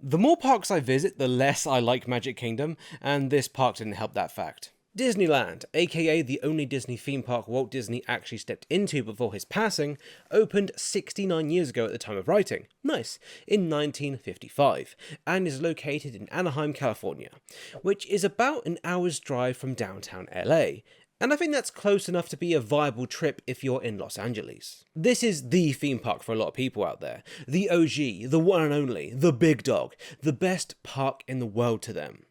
The more parks I visit, the less I like Magic Kingdom, and this park didn't help that fact. Disneyland, aka the only Disney theme park Walt Disney actually stepped into before his passing, opened 69 years ago at the time of writing. Nice. In 1955, and is located in Anaheim, California, which is about an hour's drive from downtown LA. And I think that's close enough to be a viable trip if you're in Los Angeles. This is the theme park for a lot of people out there. The OG, the one and only, the big dog, the best park in the world to them.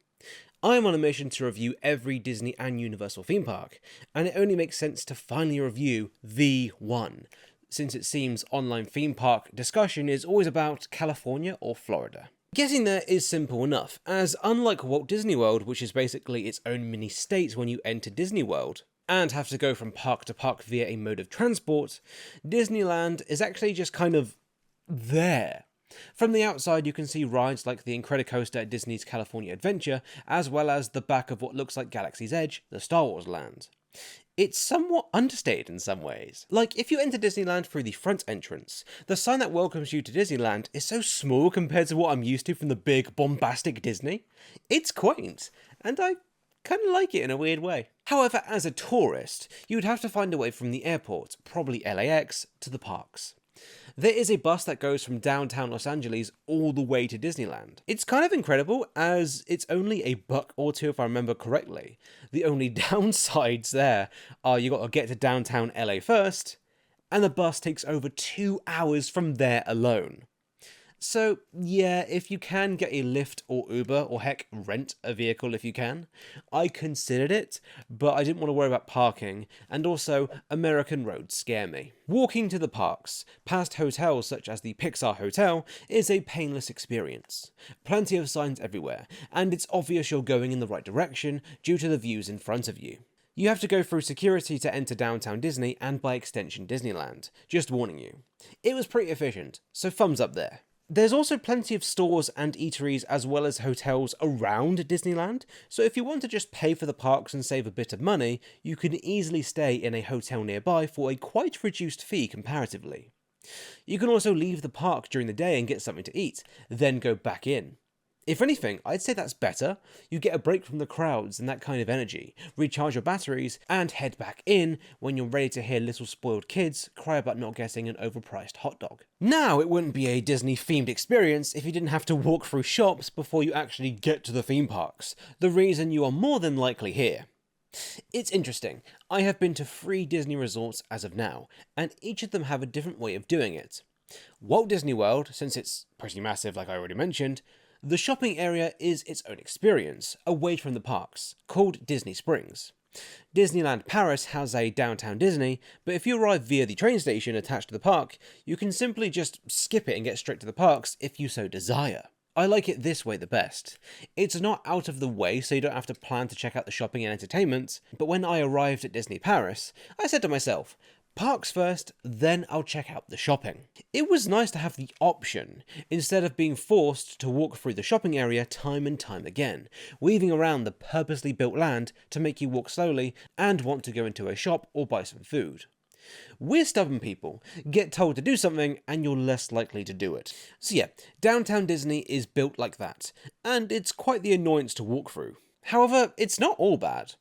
I'm on a mission to review every Disney and Universal theme park, and it only makes sense to finally review the one, since it seems online theme park discussion is always about California or Florida. Getting there is simple enough, as unlike Walt Disney World, which is basically its own mini state when you enter Disney World, and have to go from park to park via a mode of transport, Disneyland is actually just kind of there. From the outside, you can see rides like the Incredicoaster at Disney's California Adventure, as well as the back of what looks like Galaxy's Edge, the Star Wars land. It's somewhat understated in some ways. Like, if you enter Disneyland through the front entrance, the sign that welcomes you to Disneyland is so small compared to what I'm used to from the big, bombastic Disney. It's quaint, and I kind of like it in a weird way. However, as a tourist, you would have to find a way from the airport, probably LAX, to the parks. There is a bus that goes from downtown Los Angeles all the way to Disneyland. It's kind of incredible, as it's only $1 or $2 if I remember correctly. The only downsides there are you got to get to downtown LA first, and the bus takes over 2 hours from there alone. So yeah, if you can get a Lyft or Uber, or heck, rent a vehicle if you can. I considered it, but I didn't want to worry about parking, and also American roads scare me. Walking to the parks, past hotels such as the Pixar Hotel, is a painless experience. Plenty of signs everywhere, and it's obvious you're going in the right direction due to the views in front of you. You have to go through security to enter downtown Disney and by extension Disneyland, just warning you. It was pretty efficient, so thumbs up there. There's also plenty of stores and eateries as well as hotels around Disneyland, so if you want to just pay for the parks and save a bit of money, you can easily stay in a hotel nearby for a quite reduced fee comparatively. You can also leave the park during the day and get something to eat, then go back in. If anything, I'd say that's better. You get a break from the crowds and that kind of energy, recharge your batteries, and head back in when you're ready to hear little spoiled kids cry about not getting an overpriced hot dog. Now, it wouldn't be a Disney-themed experience if you didn't have to walk through shops before you actually get to the theme parks, the reason you are more than likely here. It's interesting, I have been to 3 Disney resorts as of now, and each of them have a different way of doing it. Walt Disney World, since it's pretty massive like I already mentioned, the shopping area is its own experience, away from the parks, called Disney Springs. Disneyland Paris has a downtown Disney, but if you arrive via the train station attached to the park, you can simply just skip it and get straight to the parks if you so desire. I like it this way the best. It's not out of the way, so you don't have to plan to check out the shopping and entertainment, but when I arrived at Disney Paris, I said to myself, parks first, then I'll check out the shopping. It was nice to have the option, instead of being forced to walk through the shopping area time and time again, weaving around the purposely built land to make you walk slowly and want to go into a shop or buy some food. We're stubborn people, get told to do something and you're less likely to do it. So yeah, downtown Disney is built like that, and it's quite the annoyance to walk through. However, it's not all bad.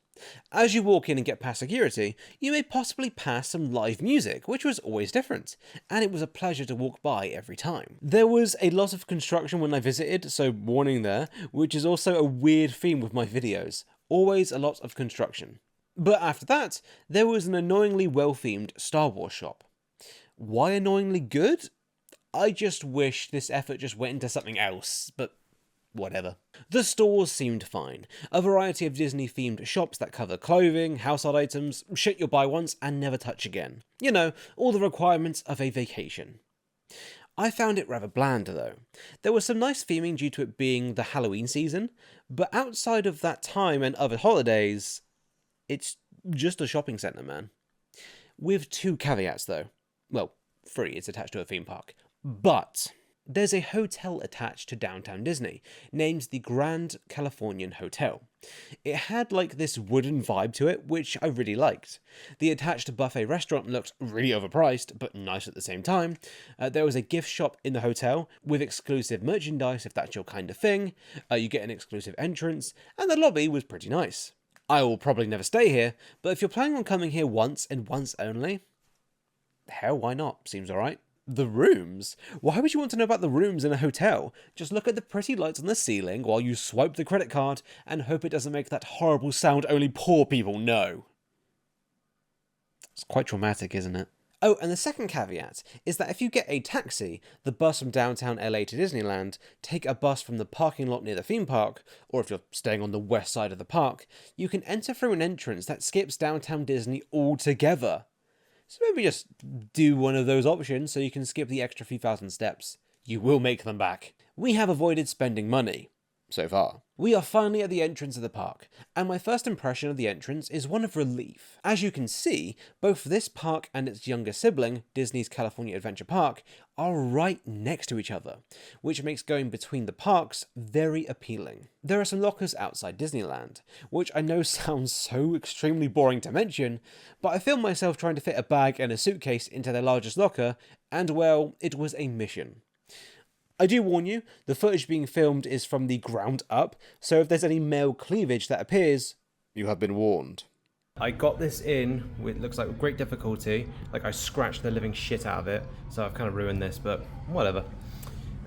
As you walk in and get past security, you may possibly pass some live music, which was always different, and it was a pleasure to walk by every time. There was a lot of construction when I visited, so warning there, which is also a weird theme with my videos. Always a lot of construction. But after that, there was an annoyingly well-themed Star Wars shop. Why annoyingly good? I just wish this effort just went into something else, but whatever. The stores seemed fine. A variety of Disney-themed shops that cover clothing, household items, shit you'll buy once and never touch again. You know, all the requirements of a vacation. I found it rather bland though. There was some nice theming due to it being the Halloween season, but outside of that time and other holidays, it's just a shopping centre, man. With 2 caveats though. Well, 3, it's attached to a theme park. But there's a hotel attached to Downtown Disney, named the Grand Californian Hotel. It had like this wooden vibe to it, which I really liked. The attached buffet restaurant looked really overpriced, but nice at the same time. There was a gift shop in the hotel with exclusive merchandise if that's your kind of thing. You get an exclusive entrance, and the lobby was pretty nice. I will probably never stay here, but if you're planning on coming here once and once only, hell, why not? Seems alright. The rooms? Why would you want to know about the rooms in a hotel? Just look at the pretty lights on the ceiling while you swipe the credit card and hope it doesn't make that horrible sound only poor people know. It's quite traumatic, isn't it? Oh, and the second caveat is that if you get a taxi, the bus from downtown LA to Disneyland, take a bus from the parking lot near the theme park, or if you're staying on the west side of the park, you can enter through an entrance that skips downtown Disney altogether. So maybe just do one of those options so you can skip the extra few thousand steps. You will make them back. We have avoided spending money. So far. We are finally at the entrance of the park, and my first impression of the entrance is one of relief. As you can see, both this park and its younger sibling, Disney's California Adventure Park, are right next to each other, which makes going between the parks very appealing. There are some lockers outside Disneyland, which I know sounds so extremely boring to mention, but I filmed myself trying to fit a bag and a suitcase into their largest locker, and well, it was a mission. I do warn you, the footage being filmed is from the ground up, so if there's any male cleavage that appears, you have been warned. I got this in with, looks like, great difficulty. Like, I scratched the living shit out of it, so I've kind of ruined this, but whatever.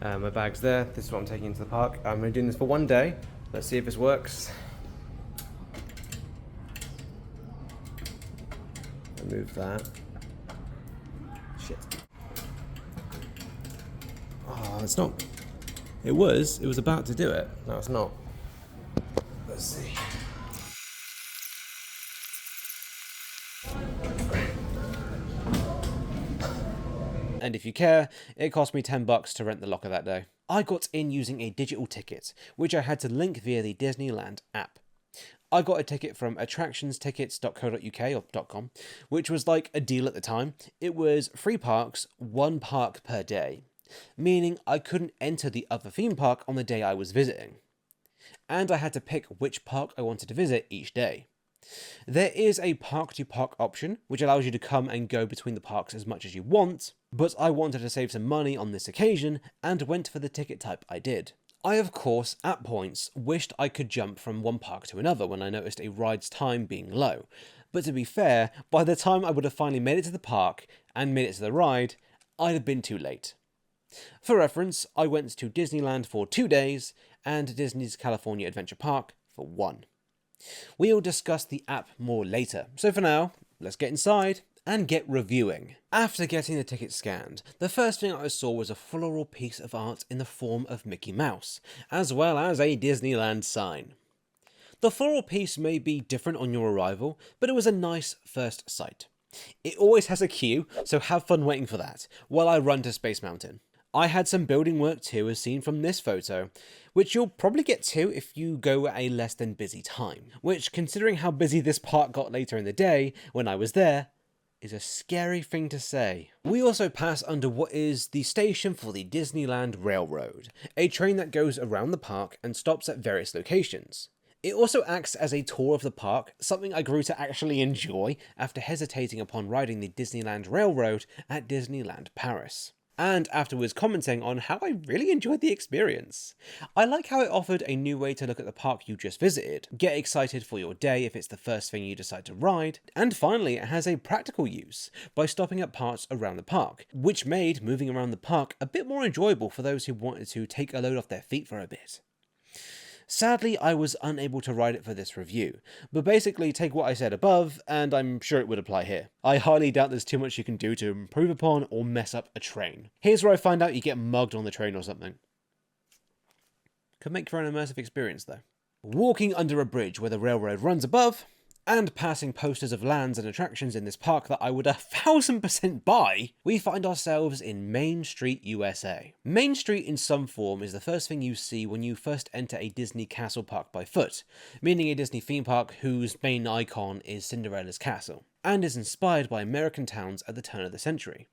My bag's there. This is what I'm taking into the park. I'm only doing this for one day. Let's see if this works. Remove that. Shit. Oh, it's not. It was about to do it. No, it's not. Let's see. And if you care, it cost me $10 to rent the locker that day. I got in using a digital ticket, which I had to link via the Disneyland app. I got a ticket from attractionstickets.co.uk or .com, which was like a deal at the time. It was 3 parks, 1 park per day, meaning I couldn't enter the other theme park on the day I was visiting. And I had to pick which park I wanted to visit each day. There is a park-to-park option, which allows you to come and go between the parks as much as you want, but I wanted to save some money on this occasion and went for the ticket type I did. I, of course, at points, wished I could jump from one park to another when I noticed a ride's time being low, but to be fair, by the time I would have finally made it to the park and made it to the ride, I'd have been too late. For reference, I went to Disneyland for 2 days and Disney's California Adventure Park for 1. We'll discuss the app more later, so for now, let's get inside and get reviewing. After getting the ticket scanned, the first thing I saw was a floral piece of art in the form of Mickey Mouse, as well as a Disneyland sign. The floral piece may be different on your arrival, but it was a nice first sight. It always has a queue, so have fun waiting for that, while I run to Space Mountain. I had some building work too, as seen from this photo, which you'll probably get to if you go at a less than busy time, which, considering how busy this park got later in the day when I was there, is a scary thing to say. We also pass under what is the station for the Disneyland Railroad, a train that goes around the park and stops at various locations. It also acts as a tour of the park, something I grew to actually enjoy after hesitating upon riding the Disneyland Railroad at Disneyland Paris, and afterwards commenting on how I really enjoyed the experience. I like how it offered a new way to look at the park you just visited, get excited for your day if it's the first thing you decide to ride, and finally it has a practical use by stopping at parts around the park, which made moving around the park a bit more enjoyable for those who wanted to take a load off their feet for a bit. Sadly, I was unable to ride it for this review, but basically take what I said above, and I'm sure it would apply here. I highly doubt there's too much you can do to improve upon or mess up a train. Here's where I find out you get mugged on the train or something. Could make for an immersive experience though. Walking under a bridge where the railroad runs above, and passing posters of lands and attractions in this park that I would 1000% buy, we find ourselves in Main Street, USA. Main Street in some form is the first thing you see when you first enter a Disney castle park by foot, meaning a Disney theme park whose main icon is Cinderella's castle, and is inspired by American towns at the turn of the century.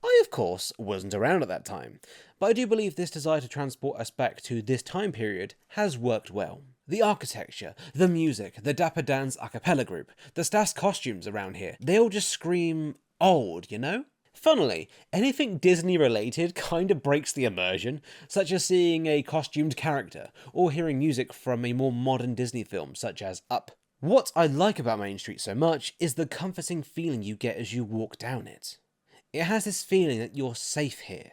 I, of course, wasn't around at that time, but I do believe this desire to transport us back to this time period has worked well. The architecture, the music, the Dapper Dan's a cappella group, the staff's costumes around here, they all just scream old, you know? Funnily, anything Disney related kinda breaks the immersion, such as seeing a costumed character, or hearing music from a more modern Disney film such as Up. What I like about Main Street so much is the comforting feeling you get as you walk down it. It has this feeling that you're safe here,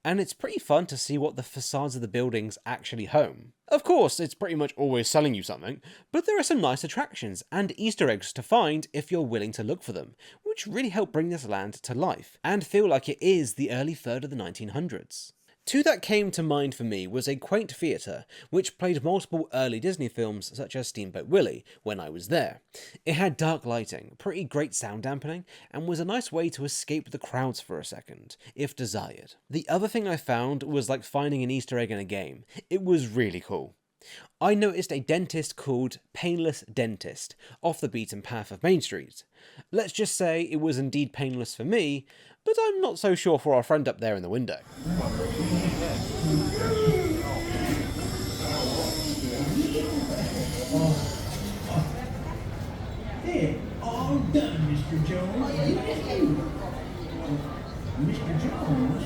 and it's pretty fun to see what the facades of the buildings actually home. Of course, it's pretty much always selling you something, but there are some nice attractions and Easter eggs to find if you're willing to look for them, which really help bring this land to life, and feel like it is the early third of the 1900s. Two that came to mind for me was a quaint theatre, which played multiple early Disney films such as Steamboat Willie when I was there. It had dark lighting, pretty great sound dampening, and was a nice way to escape the crowds for a second, if desired. The other thing I found was like finding an Easter egg in a game. It was really cool. I noticed a dentist called Painless Dentist off the beaten path of Main Street. Let's just say it was indeed painless for me, but I'm not so sure for our friend up there in the window. There, all done, Mr. Jones. Mr. Jones.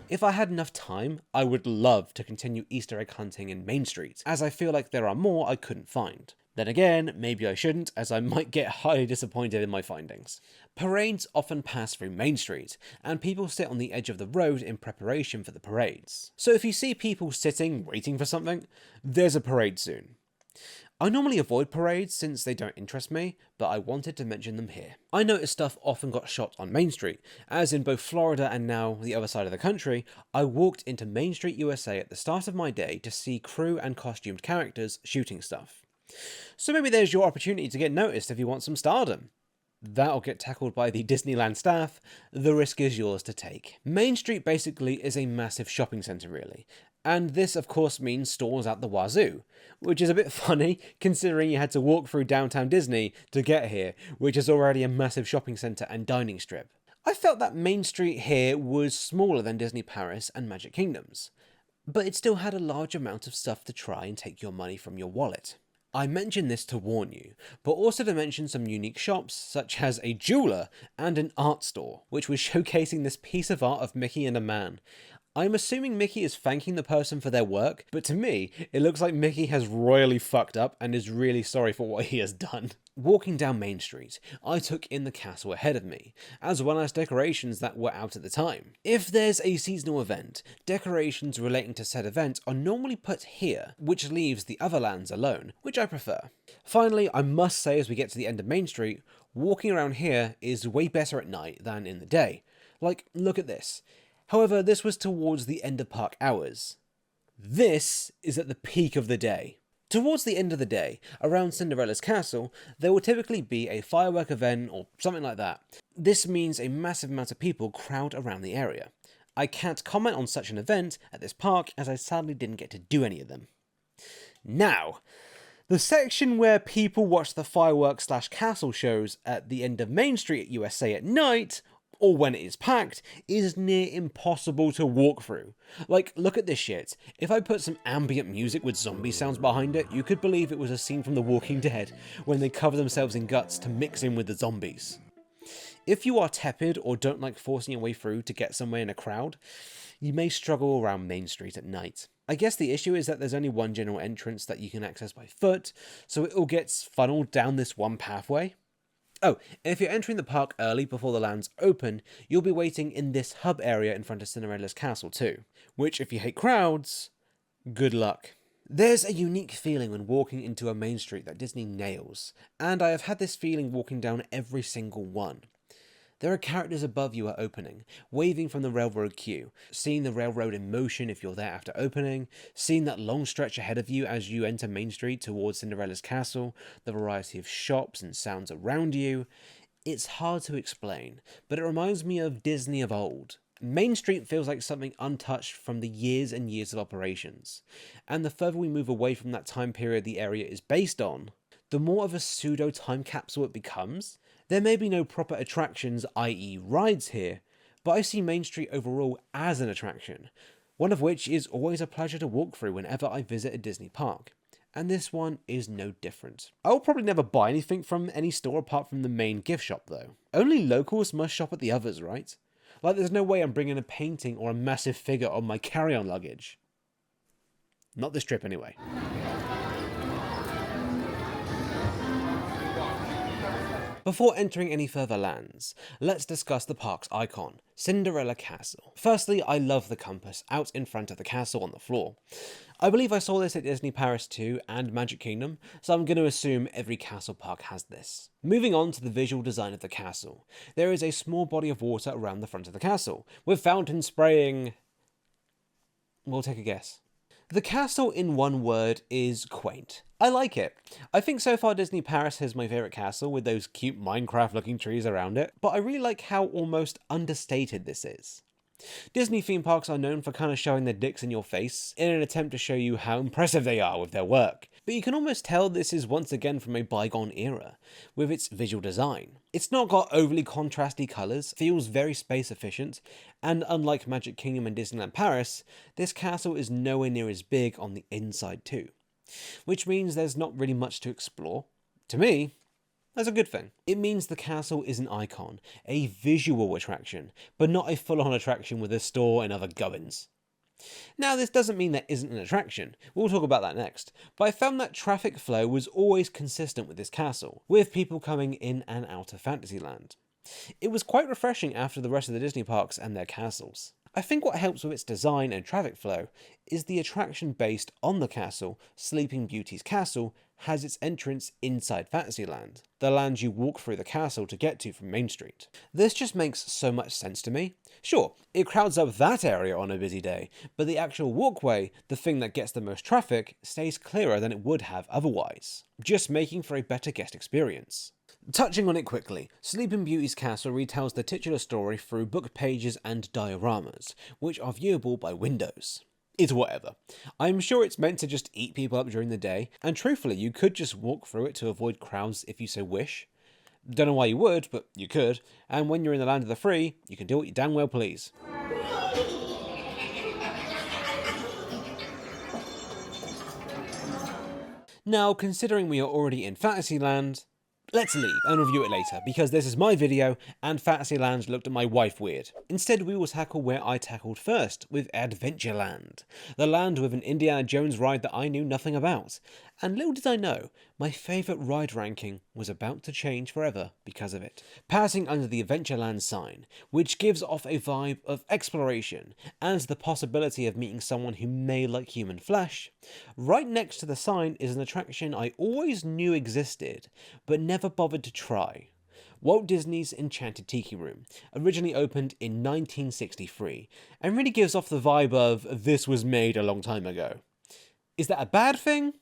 If I had enough time, I would love to continue Easter egg hunting in Main Street, as I feel like there are more I couldn't find. Then again, maybe I shouldn't, as I might get highly disappointed in my findings. Parades often pass through Main Street, and people sit on the edge of the road in preparation for the parades. So if you see people sitting, waiting for something, there's a parade soon. I normally avoid parades since they don't interest me, but I wanted to mention them here. I noticed stuff often got shot on Main Street, as in both Florida and now the other side of the country, I walked into Main Street USA at the start of my day to see crew and costumed characters shooting stuff. So maybe there's your opportunity to get noticed if you want some stardom. That'll get tackled by the Disneyland staff, the risk is yours to take. Main Street basically is a massive shopping centre really, and this of course means stores out the wazoo, which is a bit funny considering you had to walk through downtown Disney to get here, which is already a massive shopping centre and dining strip. I felt that Main Street here was smaller than Disney Paris and Magic Kingdoms, but it still had a large amount of stuff to try and take your money from your wallet. I mention this to warn you, but also to mention some unique shops, such as a jeweler and an art store, which was showcasing this piece of art of Mickey and a man. I'm assuming Mickey is thanking the person for their work, but to me, it looks like Mickey has royally fucked up and is really sorry for what he has done. Walking down Main Street, I took in the castle ahead of me, as well as decorations that were out at the time. If there's a seasonal event, decorations relating to said event are normally put here, which leaves the other lands alone, which I prefer. Finally, I must say as we get to the end of Main Street, walking around here is way better at night than in the day. Like, look at this. However, this was towards the end of park hours. This is at the peak of the day. Towards the end of the day, around Cinderella's castle, there will typically be a firework event or something like that. This means a massive amount of people crowd around the area. I can't comment on such an event at this park as I sadly didn't get to do any of them. Now, the section where people watch the fireworks/castle shows at the end of Main Street USA at night, or when it is packed, is near impossible to walk through. Like, look at this shit. If I put some ambient music with zombie sounds behind it, you could believe it was a scene from The Walking Dead, when they cover themselves in guts to mix in with the zombies. If you are tepid or don't like forcing your way through to get somewhere in a crowd, you may struggle around Main Street at night. I guess the issue is that there's only one general entrance that you can access by foot, so it all gets funneled down this one pathway. Oh, and if you're entering the park early before the lands open, you'll be waiting in this hub area in front of Cinderella's castle too, which if you hate crowds, good luck. There's a unique feeling when walking into a Main Street that Disney nails, and I have had this feeling walking down every single one. There are characters above you at opening, waving from the railroad queue, seeing the railroad in motion if you're there after opening, seeing that long stretch ahead of you as you enter Main Street towards Cinderella's castle, the variety of shops and sounds around you. It's hard to explain, but it reminds me of Disney of old. Main Street feels like something untouched from the years and years of operations, and the further we move away from that time period the area is based on, the more of a pseudo time capsule it becomes. There may be no proper attractions, i.e. rides here, but I see Main Street overall as an attraction, one of which is always a pleasure to walk through whenever I visit a Disney park. And this one is no different. I will probably never buy anything from any store apart from the main gift shop though. Only locals must shop at the others, right? Like there's no way I'm bringing a painting or a massive figure on my carry-on luggage. Not this trip anyway. Before entering any further lands, let's discuss the park's icon, Cinderella Castle. Firstly, I love the compass out in front of the castle on the floor. I believe I saw this at Disney Paris 2 and Magic Kingdom, so I'm going to assume every castle park has this. Moving on to the visual design of the castle, there is a small body of water around the front of the castle, with fountains spraying... We'll take a guess. The castle, in one word, is quaint. I like it. I think so far Disney Paris is my favourite castle with those cute Minecraft looking trees around it, but I really like how almost understated this is. Disney theme parks are known for kind of showing their dicks in your face in an attempt to show you how impressive they are with their work, but you can almost tell this is once again from a bygone era with its visual design. It's not got overly contrasty colours, feels very space efficient, and unlike Magic Kingdom and Disneyland Paris, this castle is nowhere near as big on the inside too, which means there's not really much to explore. To me, that's a good thing. It means the castle is an icon, a visual attraction, but not a full-on attraction with a store and other gubbins. Now, this doesn't mean there isn't an attraction, we'll talk about that next, but I found that traffic flow was always consistent with this castle, with people coming in and out of Fantasyland. It was quite refreshing after the rest of the Disney parks and their castles. I think what helps with its design and traffic flow is the attraction based on the castle, Sleeping Beauty's castle, has its entrance inside Fantasyland, the land you walk through the castle to get to from Main Street. This just makes so much sense to me. Sure, it crowds up that area on a busy day, but the actual walkway, the thing that gets the most traffic, stays clearer than it would have otherwise, just making for a better guest experience. Touching on it quickly, Sleeping Beauty's castle retells the titular story through book pages and dioramas, which are viewable by windows. It's whatever. I'm sure it's meant to just eat people up during the day, and truthfully you could just walk through it to avoid crowds if you so wish. Don't know why you would, but you could, and when you're in the land of the free, you can do what you damn well please. Now, considering we are already in Fantasyland, let's leave and review it later, because this is my video and Fantasyland looked at my wife weird. Instead, we will tackle where I tackled first, with Adventureland, the land with an Indiana Jones ride that I knew nothing about. And little did I know, my favourite ride ranking was about to change forever because of it. Passing under the Adventureland sign, which gives off a vibe of exploration and the possibility of meeting someone who may like human flesh, right next to the sign is an attraction I always knew existed, but never bothered to try. Walt Disney's Enchanted Tiki Room, originally opened in 1963, and really gives off the vibe of this was made a long time ago. Is that a bad thing?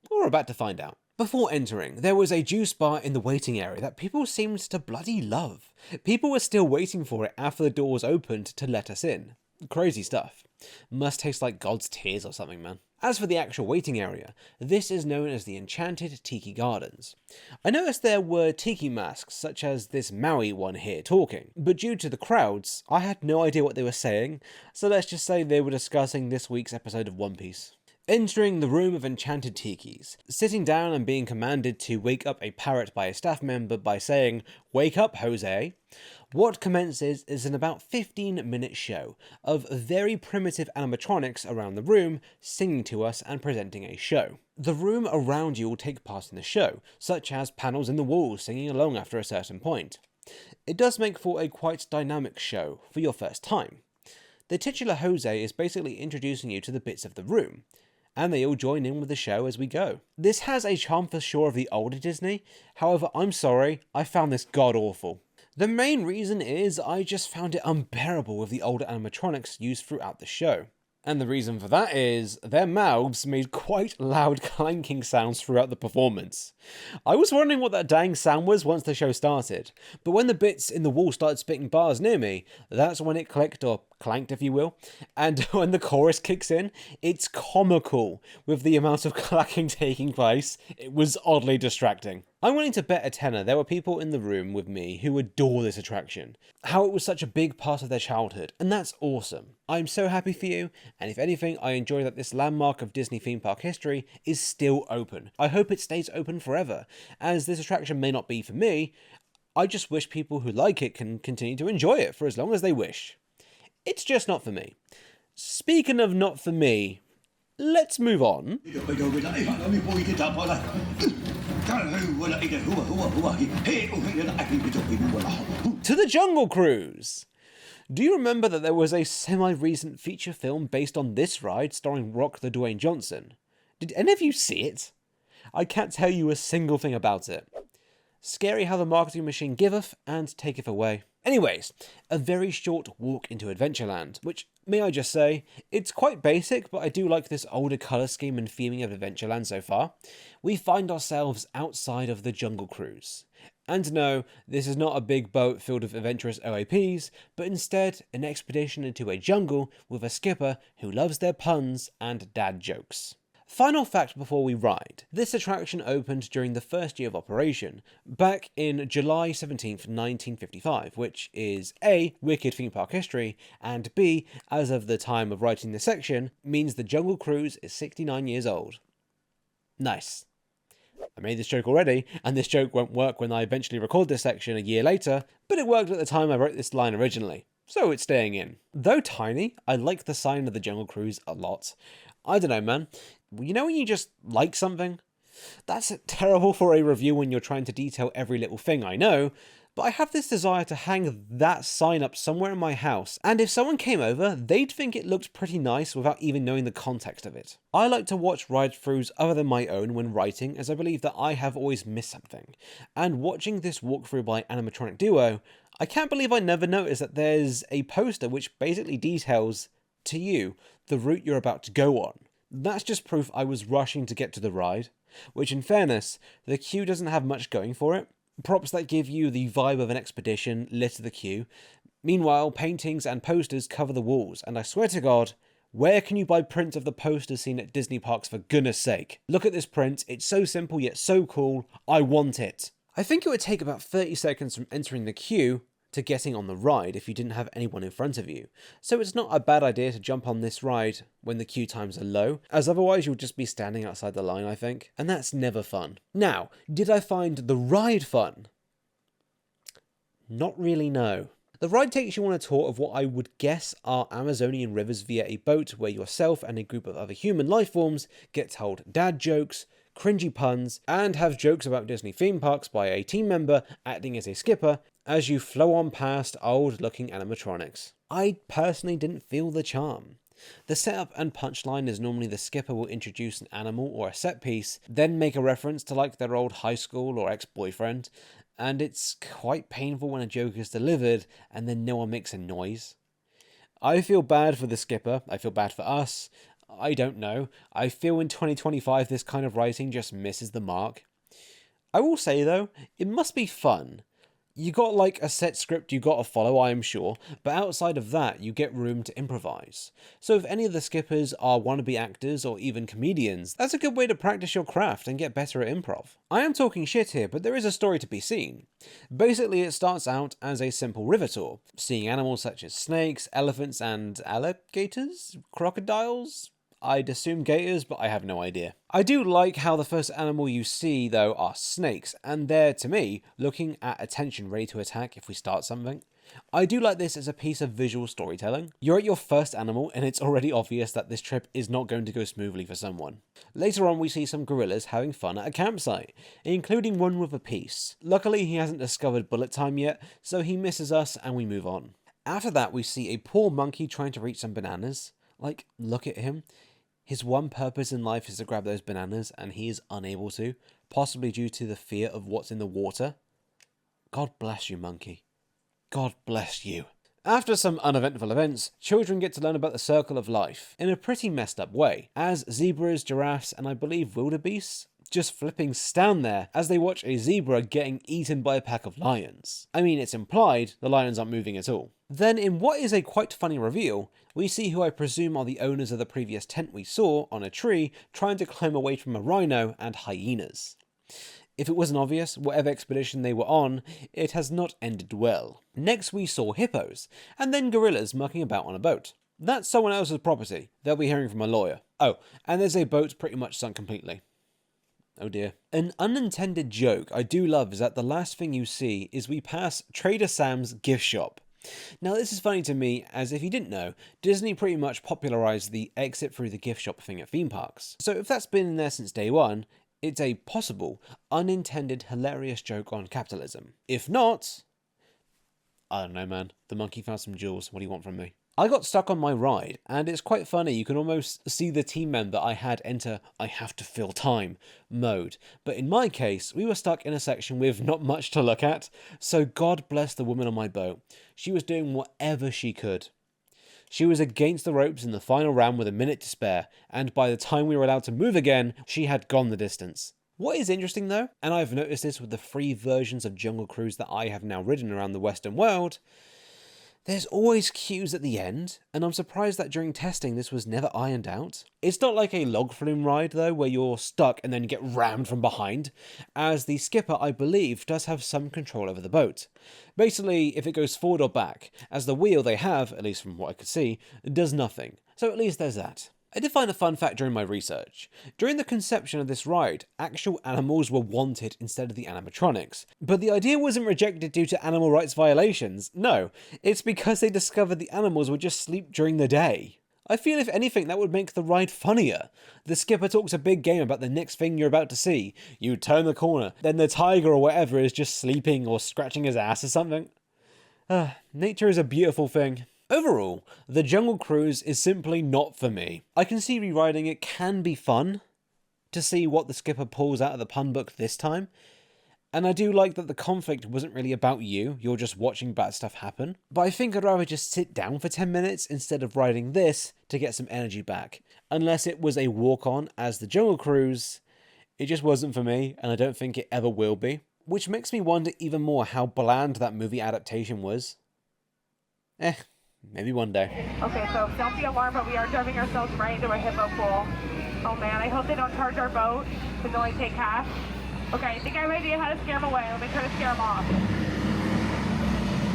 We're about to find out. Before entering, there was a juice bar in the waiting area that people seemed to bloody love. People were still waiting for it after the doors opened to let us in. Crazy stuff. Must taste like God's tears or something, man. As for the actual waiting area, this is known as the Enchanted Tiki Gardens. I noticed there were tiki masks, such as this Maui one here talking, but due to the crowds, I had no idea what they were saying, so let's just say they were discussing this week's episode of One Piece. Entering the room of Enchanted Tikis, sitting down and being commanded to wake up a parrot by a staff member by saying, "Wake up, Jose." What commences is an about 15-minute show of very primitive animatronics around the room singing to us and presenting a show. The room around you will take part in the show, such as panels in the walls singing along after a certain point. It does make for a quite dynamic show for your first time. The titular Jose is basically introducing you to the bits of the room, and they all join in with the show as we go. This has a charm for sure of the older Disney, however I'm sorry, I found this god-awful. The main reason is I just found it unbearable with the older animatronics used throughout the show. And the reason for that is their mouths made quite loud clanking sounds throughout the performance. I was wondering what that dang sound was once the show started, but when the bits in the wall started spitting bars near me, that's when it clicked, or clanked if you will, and when the chorus kicks in, it's comical with the amount of clacking taking place. It was oddly distracting. I'm willing to bet a tenner there were people in the room with me who adore this attraction, how it was such a big part of their childhood, and that's awesome. I'm so happy for you, and if anything, I enjoy that this landmark of Disney theme park history is still open. I hope it stays open forever, as this attraction may not be for me. I just wish people who like it can continue to enjoy it for as long as they wish. It's just not for me. Speaking of not for me, let's move on to the Jungle Cruise. Do you remember that there was a semi-recent feature film based on this ride starring Rock the Dwayne Johnson? Did any of you see it? I can't tell you a single thing about it. Scary how the marketing machine giveth and taketh away. Anyways, a very short walk into Adventureland, which, may I just say, it's quite basic, but I do like this older colour scheme and theming of Adventureland so far. We find ourselves outside of the Jungle Cruise. And no, this is not a big boat filled with adventurous OAPs, but instead an expedition into a jungle with a skipper who loves their puns and dad jokes. Final fact before we ride. This attraction opened during the first year of operation, back in July 17th, 1955, which is A, wicked theme park history, and B, as of the time of writing this section, means the Jungle Cruise is 69 years old. Nice. I made this joke already, and this joke won't work when I eventually record this section a year later, but it worked at the time I wrote this line originally, so it's staying in. Though tiny, I like the sign of the Jungle Cruise a lot. I don't know, man. You know when you just like something? That's terrible for a review when you're trying to detail every little thing, I know, but I have this desire to hang that sign up somewhere in my house, and if someone came over, they'd think it looked pretty nice without even knowing the context of it. I like to watch ride-throughs other than my own when writing, as I believe that I have always missed something, and watching this walkthrough by animatronic duo, I can't believe I never noticed that there's a poster which basically details, to you, the route you're about to go on. That's just proof I was rushing to get to the ride, which in fairness, the queue doesn't have much going for it. Props that give you the vibe of an expedition litter the queue. Meanwhile, paintings and posters cover the walls, and I swear to God, where can you buy prints of the posters seen at Disney parks for goodness sake? Look at this print, it's so simple yet so cool, I want it. I think it would take about 30 seconds from entering the queue to getting on the ride if you didn't have anyone in front of you. So it's not a bad idea to jump on this ride when the queue times are low, as otherwise you'll just be standing outside the line, I think. And that's never fun. Now, did I find the ride fun? Not really, no. The ride takes you on a tour of what I would guess are Amazonian rivers via a boat where yourself and a group of other human life forms get told dad jokes, cringy puns, and have jokes about Disney theme parks by a team member acting as a skipper as you flow on past old-looking animatronics. I personally didn't feel the charm. The setup and punchline is normally the skipper will introduce an animal or a set piece, then make a reference to like their old high school or ex-boyfriend, and it's quite painful when a joke is delivered and then no one makes a noise. I feel bad for the skipper, I feel bad for us, I don't know. I feel in 2025 this kind of writing just misses the mark. I will say though, it must be fun. You got like a set script you gotta follow, I am sure, but outside of that you get room to improvise. So if any of the skippers are wannabe actors or even comedians, that's a good way to practice your craft and get better at improv. I am talking shit here, but there is a story to be seen. Basically it starts out as a simple river tour, seeing animals such as snakes, elephants and alligators? Crocodiles? I'd assume gators, but I have no idea. I do like how the first animal you see, though, are snakes, and they're, to me, looking at attention, ready to attack if we start something. I do like this as a piece of visual storytelling. You're at your first animal, and it's already obvious that this trip is not going to go smoothly for someone. Later on, we see some gorillas having fun at a campsite, including one with a piece. Luckily, he hasn't discovered bullet time yet, so he misses us and we move on. After that, we see a poor monkey trying to reach some bananas. Like, look at him. His one purpose in life is to grab those bananas, and he is unable to, possibly due to the fear of what's in the water. God bless you, monkey. God bless you. After some uneventful events, children get to learn about the circle of life, in a pretty messed up way, as zebras, giraffes, and I believe wildebeests just flipping stand there as they watch a zebra getting eaten by a pack of lions. I mean, it's implied the lions aren't moving at all. Then, in what is a quite funny reveal, we see who I presume are the owners of the previous tent we saw on a tree trying to climb away from a rhino and hyenas. If it wasn't obvious, whatever expedition they were on, it has not ended well. Next we saw hippos, and then gorillas mucking about on a boat. That's someone else's property. They'll be hearing from a lawyer. Oh, and there's a boat pretty much sunk completely. Oh dear. An unintended joke I do love is that the last thing you see is we pass Trader Sam's gift shop. Now this is funny to me, as if you didn't know, Disney pretty much popularised the exit through the gift shop thing at theme parks. So if that's been in there since day one, it's a possible, unintended, hilarious joke on capitalism. If not, I don't know, man. The monkey found some jewels. What do you want from me? I got stuck on my ride, and it's quite funny. You can almost see the team member I had enter "I have to fill time" mode. But in my case, we were stuck in a section with not much to look at, so God bless the woman on my boat. She was doing whatever she could. She was against the ropes in the final round with a minute to spare, and by the time we were allowed to move again, she had gone the distance. What is interesting though, and I've noticed this with the free versions of Jungle Cruise that I have now ridden around the Western world, there's always queues at the end, and I'm surprised that during testing this was never ironed out. It's not like a log flume ride though, where you're stuck and then you get rammed from behind, as the skipper, I believe, does have some control over the boat. Basically, if it goes forward or back, as the wheel they have, at least from what I could see, does nothing. So at least there's that. I did find a fun fact during my research. During the conception of this ride, actual animals were wanted instead of the animatronics. But the idea wasn't rejected due to animal rights violations. No, it's because they discovered the animals would just sleep during the day. I feel if anything that would make the ride funnier. The skipper talks a big game about the next thing you're about to see. You turn the corner, then the tiger or whatever is just sleeping or scratching his ass or something. Nature is a beautiful thing. Overall, the Jungle Cruise is simply not for me. I can see rewriting it can be fun, to see what the skipper pulls out of the pun book this time, and I do like that the conflict wasn't really about you're just watching bad stuff happen, but I think I'd rather just sit down for 10 minutes instead of riding this to get some energy back. Unless it was a walk-on as the Jungle Cruise, it just wasn't for me, and I don't think it ever will be. Which makes me wonder even more how bland that movie adaptation was. Maybe one day. Okay, so don't be alarmed, but we are driving ourselves right into a hippo pool. Oh man, I hope they don't charge our boat, because they only take cash. Okay, I think I have an idea how to scare them away. Let me try to scare them off.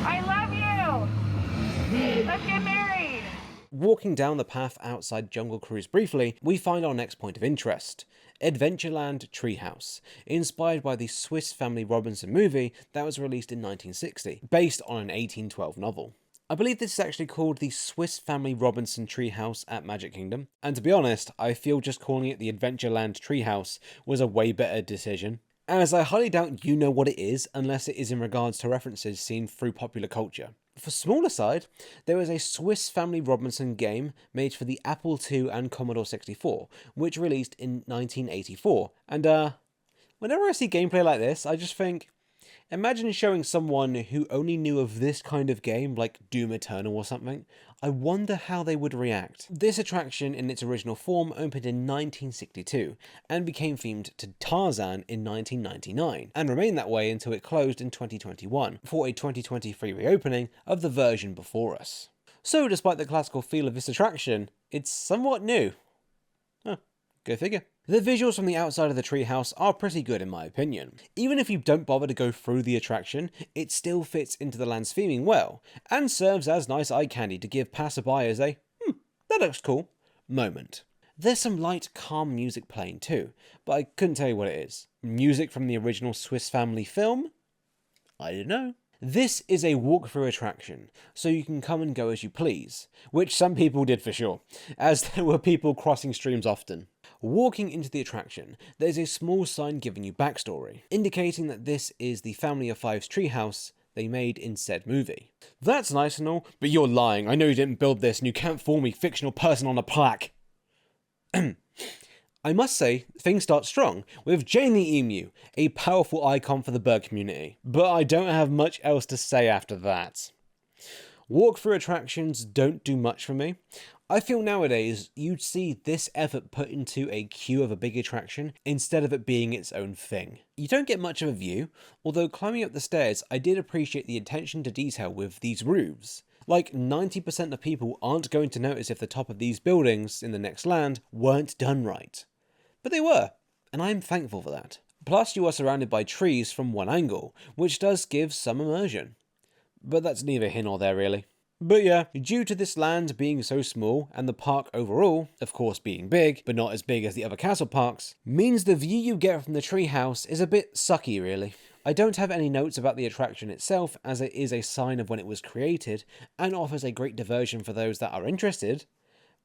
I love you! Let's get married! Walking down the path outside Jungle Cruise briefly, we find our next point of interest. Adventureland Treehouse, inspired by the Swiss Family Robinson movie that was released in 1960, based on an 1812 novel. I believe this is actually called the Swiss Family Robinson Treehouse at Magic Kingdom, and to be honest, I feel just calling it the Adventureland Treehouse was a way better decision, as I highly doubt you know what it is unless it is in regards to references seen through popular culture. For smaller side, there was a Swiss Family Robinson game made for the Apple II and Commodore 64, which released in 1984, and whenever I see gameplay like this, I just think, imagine showing someone who only knew of this kind of game, like Doom Eternal or something. I wonder how they would react. This attraction in its original form opened in 1962 and became themed to Tarzan in 1999 and remained that way until it closed in 2021 for a 2023 reopening of the version before us. So despite the classical feel of this attraction, it's somewhat new. Go figure. The visuals from the outside of the treehouse are pretty good in my opinion. Even if you don't bother to go through the attraction, it still fits into the land's theming well, and serves as nice eye candy to give passerbyers a, that looks cool, moment. There's some light, calm music playing too, but I couldn't tell you what it is. Music from the original Swiss Family film? I don't know. This is a walkthrough attraction, so you can come and go as you please, which some people did for sure, as there were people crossing streams often. Walking into the attraction, there's a small sign giving you backstory, indicating that this is the Family of Five's treehouse they made in said movie. That's nice and all, but you're lying. I know you didn't build this and you can't fool me, fictional person on a plaque. I must say, things start strong, with Jane the Emu, a powerful icon for the bird community, but I don't have much else to say after that. Walkthrough attractions don't do much for me. I feel nowadays you'd see this effort put into a queue of a big attraction instead of it being its own thing. You don't get much of a view, although climbing up the stairs I did appreciate the attention to detail with these roofs. Like 90% of people aren't going to notice if the top of these buildings in the next land weren't done right. But they were, and I'm thankful for that. Plus, you are surrounded by trees from one angle, which does give some immersion. But that's neither here nor there, really. But yeah, due to this land being so small, and the park overall, of course being big, but not as big as the other castle parks, means the view you get from the treehouse is a bit sucky, really. I don't have any notes about the attraction itself, as it is a sign of when it was created, and offers a great diversion for those that are interested.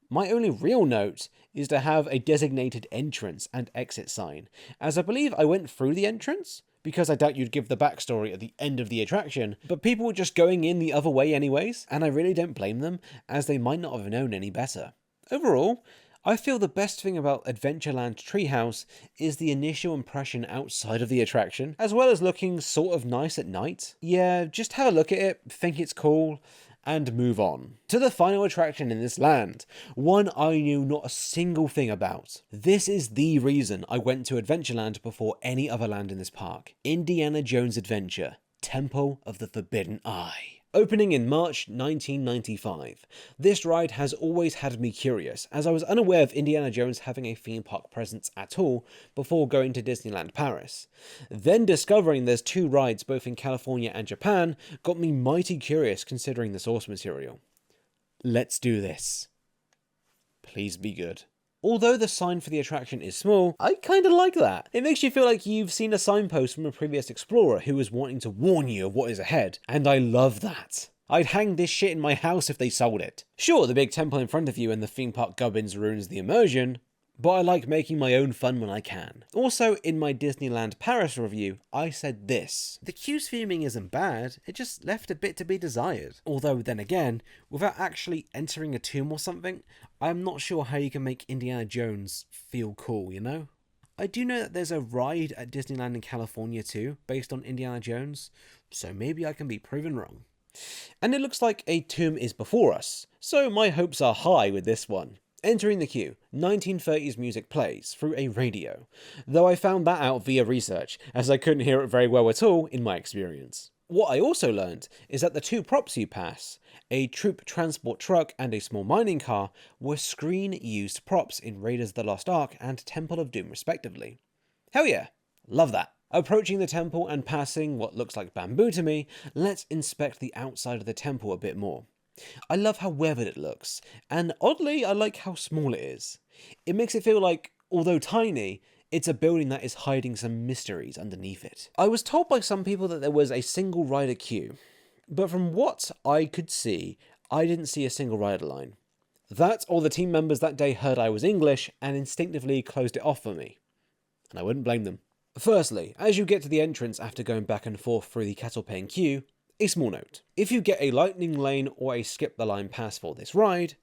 My only real note is to have a designated entrance and exit sign, as I believe I went through the entrance, because I doubt you'd give the backstory at the end of the attraction, but people were just going in the other way anyways, and I really don't blame them, as they might not have known any better. Overall, I feel the best thing about Adventureland Treehouse is the initial impression outside of the attraction, as well as looking sort of nice at night. Yeah, just have a look at it, think it's cool, and move on. To the final attraction in this land, one I knew not a single thing about. This is the reason I went to Adventureland before any other land in this park. Indiana Jones Adventure, Temple of the Forbidden Eye. Opening in March 1995, this ride has always had me curious, as I was unaware of Indiana Jones having a theme park presence at all before going to Disneyland Paris. Then discovering there's 2 rides both in California and Japan got me mighty curious considering the source material. Let's do this. Please be good. Although the sign for the attraction is small, I kinda like that. It makes you feel like you've seen a signpost from a previous explorer who was wanting to warn you of what is ahead, and I love that. I'd hang this shit in my house if they sold it. Sure, the big temple in front of you and the theme park gubbins ruins the immersion, but I like making my own fun when I can. Also, in my Disneyland Paris review, I said this: the queue's theming isn't bad, it just left a bit to be desired. Although, then again, without actually entering a tomb or something, I'm not sure how you can make Indiana Jones feel cool, you know? I do know that there's a ride at Disneyland in California too, based on Indiana Jones, so maybe I can be proven wrong. And it looks like a tomb is before us, so my hopes are high with this one. Entering the queue, 1930s music plays through a radio, though I found that out via research, as I couldn't hear it very well at all in my experience. What I also learned is that the 2 props you pass, a troop transport truck and a small mining car, were screen-used props in Raiders of the Lost Ark and Temple of Doom respectively. Hell yeah, love that. Approaching the temple and passing what looks like bamboo to me, let's inspect the outside of the temple a bit more. I love how weathered it looks, and oddly I like how small it is. It makes it feel like, although tiny, it's a building that is hiding some mysteries underneath it. I was told by some people that there was a single rider queue, but from what I could see, I didn't see a single rider line. That or the team members that day heard I was English and instinctively closed it off for me. And I wouldn't blame them. Firstly, as you get to the entrance after going back and forth through the cattle-paying queue, a small note: if you get a lightning lane or a skip the line pass for this ride,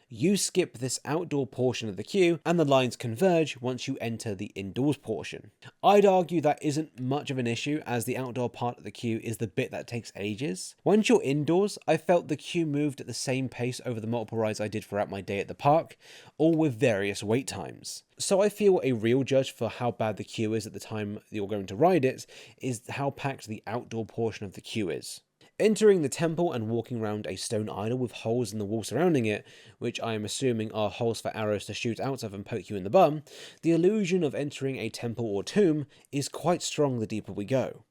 you skip this outdoor portion of the queue and the lines converge once you enter the indoors portion. I'd argue that isn't much of an issue, as the outdoor part of the queue is the bit that takes ages. Once you're indoors, I felt the queue moved at the same pace over the multiple rides I did throughout my day at the park, all with various wait times. So I feel a real judge for how bad the queue is at the time you're going to ride it is how packed the outdoor portion of the queue is. Entering the temple and walking around a stone idol with holes in the wall surrounding it, which I am assuming are holes for arrows to shoot out of and poke you in the bum, the illusion of entering a temple or tomb is quite strong the deeper we go,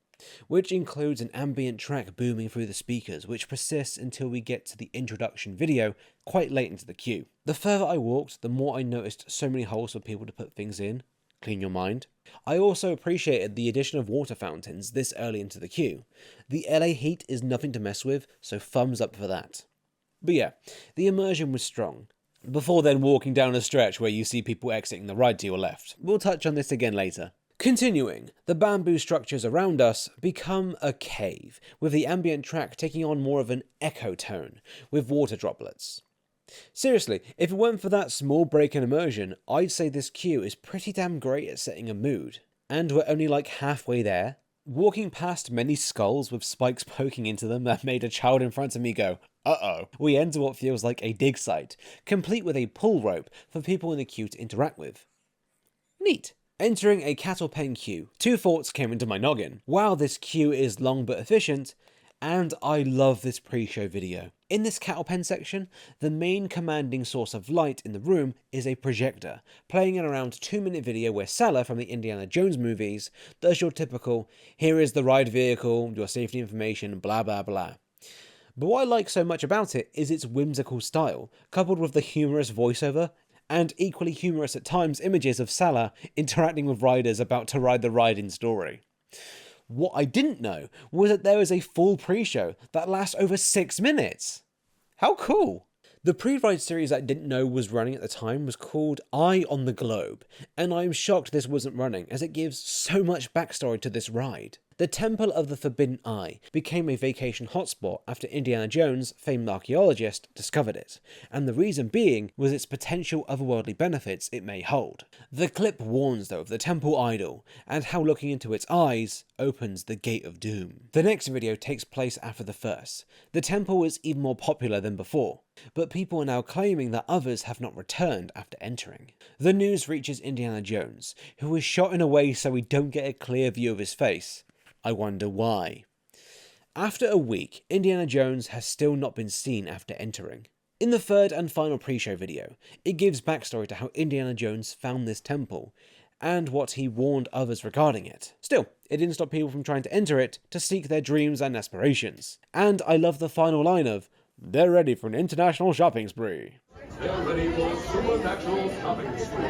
which includes an ambient track booming through the speakers, which persists until we get to the introduction video quite late into the queue. The further I walked, the more I noticed so many holes for people to put things in. Clean your mind. I also appreciated the addition of water fountains this early into the queue. The LA heat is nothing to mess with, so thumbs up for that. But yeah, the immersion was strong. Before then walking down a stretch where you see people exiting the ride to your left. We'll touch on this again later. Continuing, the bamboo structures around us become a cave, with the ambient track taking on more of an echo tone, with water droplets. Seriously, if it weren't for that small break in immersion, I'd say this queue is pretty damn great at setting a mood. And we're only like halfway there. Walking past many skulls with spikes poking into them that made a child in front of me go, uh-oh. We enter what feels like a dig site, complete with a pull rope for people in the queue to interact with. Neat. Entering a cattle pen queue, 2 thoughts came into my noggin. Wow, this queue is long but efficient, and I love this pre-show video. In this cattle pen section, the main commanding source of light in the room is a projector, playing an around 2-minute video where Salah from the Indiana Jones movies does your typical, here is the ride vehicle, your safety information, blah blah blah. But what I like so much about it is its whimsical style, coupled with the humorous voiceover, and equally humorous at times images of Salah interacting with riders about to ride the ride in story. What I didn't know was that there is a full pre-show that lasts over 6 minutes. How cool! The pre-ride series I didn't know was running at the time was called Eye on the Globe, and I am shocked this wasn't running as it gives so much backstory to this ride. The Temple of the Forbidden Eye became a vacation hotspot after Indiana Jones, famed archaeologist, discovered it, and the reason being was its potential otherworldly benefits it may hold. The clip warns though of the temple idol, and how looking into its eyes opens the gate of doom. The next video takes place after the first. The temple is even more popular than before, but people are now claiming that others have not returned after entering. The news reaches Indiana Jones, who is shot in a way so we don't get a clear view of his face. I wonder why. After a week, Indiana Jones has still not been seen after entering. In the third and final pre-show video, it gives backstory to how Indiana Jones found this temple, and what he warned others regarding it. Still, it didn't stop people from trying to enter it to seek their dreams and aspirations. And I love the final line of, "They're ready for an international shopping spree." They're ready for a supernatural shopping spree.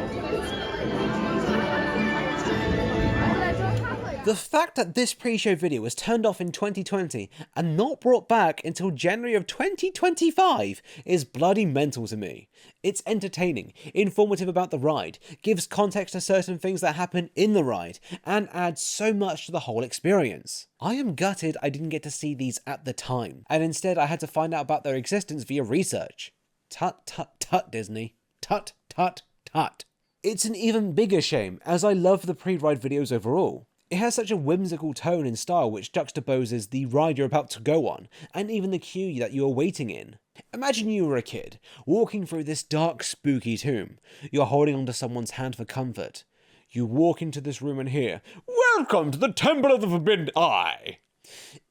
The fact that this pre-show video was turned off in 2020 and not brought back until January of 2025 is bloody mental to me. It's entertaining, informative about the ride, gives context to certain things that happen in the ride, and adds so much to the whole experience. I am gutted I didn't get to see these at the time, and instead I had to find out about their existence via research. Tut tut tut, Disney. Tut tut tut. It's an even bigger shame, as I love the pre-ride videos overall. It has such a whimsical tone and style which juxtaposes the ride you're about to go on, and even the queue that you are waiting in. Imagine you were a kid, walking through this dark, spooky tomb. You're holding onto someone's hand for comfort. You walk into this room and hear, "Welcome to the Temple of the Forbidden Eye!"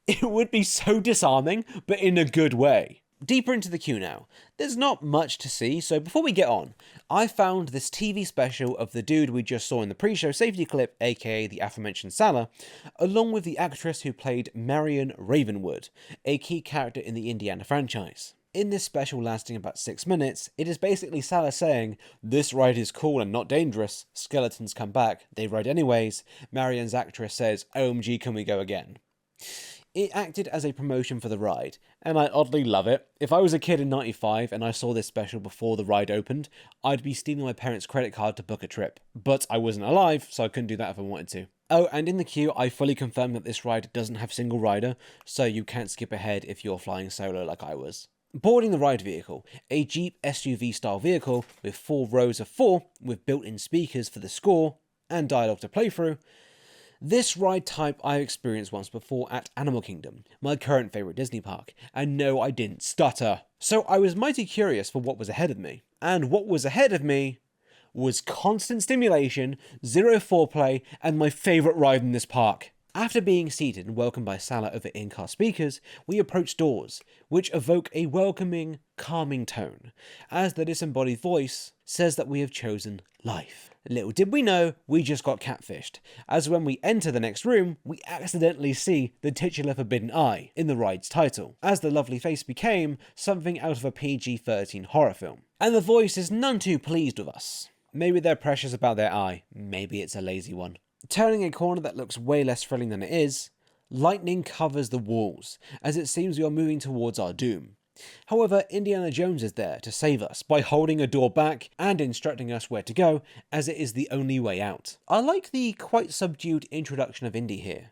It would be so disarming, but in a good way. Deeper into the queue now. There's not much to see, so before we get on, I found this TV special of the dude we just saw in the pre-show safety clip, aka the aforementioned Salah, along with the actress who played Marion Ravenwood, a key character in the Indiana franchise. In this special lasting about 6 minutes, it is basically Salah saying, "This ride is cool and not dangerous, skeletons come back, they ride anyways." Marion's actress says, "OMG, can we go again?" It acted as a promotion for the ride, and I oddly love it. If I was a kid in 95 and I saw this special before the ride opened, I'd be stealing my parents' credit card to book a trip. But I wasn't alive, so I couldn't do that if I wanted to. Oh, and in the queue, I fully confirmed that this ride doesn't have single rider, so you can't skip ahead if you're flying solo like I was. Boarding the ride vehicle, a Jeep SUV style vehicle with 4 rows of 4 with built-in speakers for the score and dialogue to play through. This ride type I've experienced once before at Animal Kingdom, my current favourite Disney park, and no, I didn't stutter. So I was mighty curious for what was ahead of me. And what was ahead of me was constant stimulation, zero foreplay, and my favourite ride in this park. After being seated and welcomed by Salah over in-car speakers, we approach doors, which evoke a welcoming, calming tone, as the disembodied voice says that we have chosen life. Little did we know, we just got catfished, as when we enter the next room, we accidentally see the titular Forbidden Eye in the ride's title, as the lovely face became something out of a PG-13 horror film. And the voice is none too pleased with us. Maybe they're precious about their eye, maybe it's a lazy one. Turning a corner that looks way less thrilling than it is, lightning covers the walls, as it seems we are moving towards our doom. However, Indiana Jones is there to save us by holding a door back and instructing us where to go, as it is the only way out. I like the quite subdued introduction of Indy here.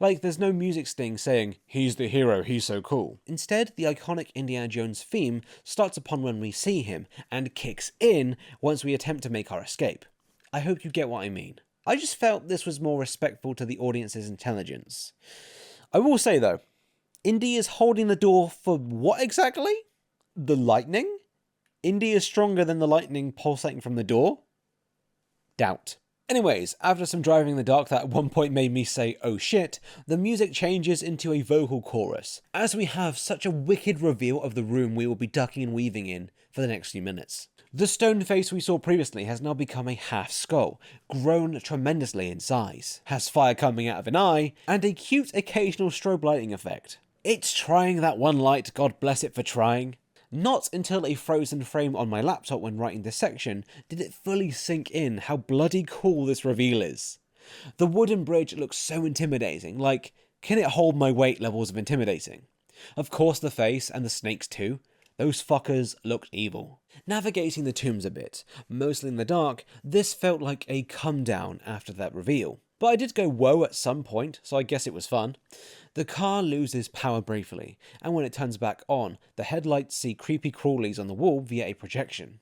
Like, there's no music sting saying, "He's the hero, he's so cool." Instead, the iconic Indiana Jones theme starts upon when we see him, and kicks in once we attempt to make our escape. I hope you get what I mean. I just felt this was more respectful to the audience's intelligence. I will say though, Indy is holding the door for what exactly? The lightning? Indy is stronger than the lightning pulsating from the door? Doubt. Anyways, after some driving in the dark that at one point made me say oh shit, the music changes into a vocal chorus, as we have such a wicked reveal of the room we will be ducking and weaving in for the next few minutes. The stone face we saw previously has now become a half skull, grown tremendously in size, has fire coming out of an eye, and a cute occasional strobe lighting effect. It's trying that one light, God bless it for trying. Not until a frozen frame on my laptop when writing this section did it fully sink in how bloody cool this reveal is. The wooden bridge looks so intimidating, like, can it hold my weight levels of intimidating? Of course the face, and the snakes too. Those fuckers looked evil. Navigating the tombs a bit, mostly in the dark, this felt like a come down after that reveal. But I did go whoa at some point, so I guess it was fun. The car loses power briefly, and when it turns back on, the headlights see creepy crawlies on the wall via a projection.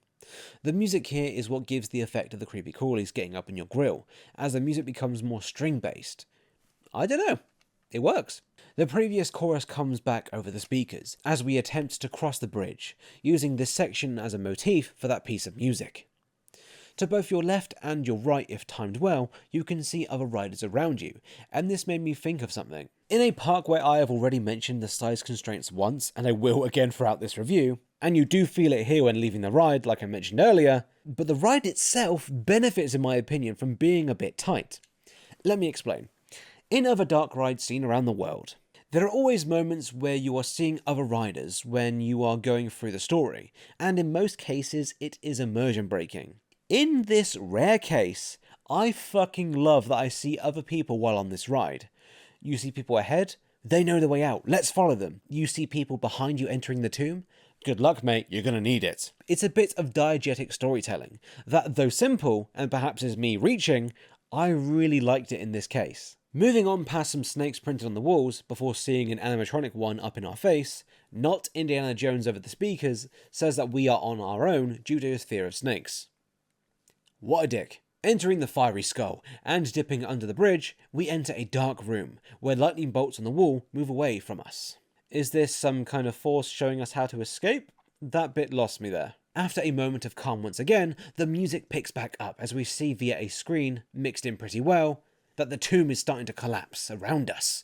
The music here is what gives the effect of the creepy crawlies getting up in your grill, as the music becomes more string-based. I don't know. It works. The previous chorus comes back over the speakers, as we attempt to cross the bridge, using this section as a motif for that piece of music. To both your left and your right, if timed well, you can see other riders around you, and this made me think of something. In a park where I have already mentioned the size constraints once, and I will again throughout this review, and you do feel it here when leaving the ride, like I mentioned earlier, but the ride itself benefits, in my opinion, from being a bit tight. Let me explain. In other dark rides seen around the world, there are always moments where you are seeing other riders when you are going through the story, and in most cases it is immersion breaking. In this rare case, I fucking love that I see other people while on this ride. You see people ahead, they know the way out, let's follow them. You see people behind you entering the tomb, good luck mate, you're gonna need it. It's a bit of diegetic storytelling, that though simple, and perhaps is me reaching, I really liked it in this case. Moving on past some snakes printed on the walls before seeing an animatronic one up in our face, not Indiana Jones over the speakers says that we are on our own due to his fear of snakes. What a dick. Entering the fiery skull and dipping under the bridge, we enter a dark room where lightning bolts on the wall move away from us. Is this some kind of force showing us how to escape? That bit lost me there. After a moment of calm once again, the music picks back up as we see via a screen, mixed in pretty well, that the tomb is starting to collapse around us.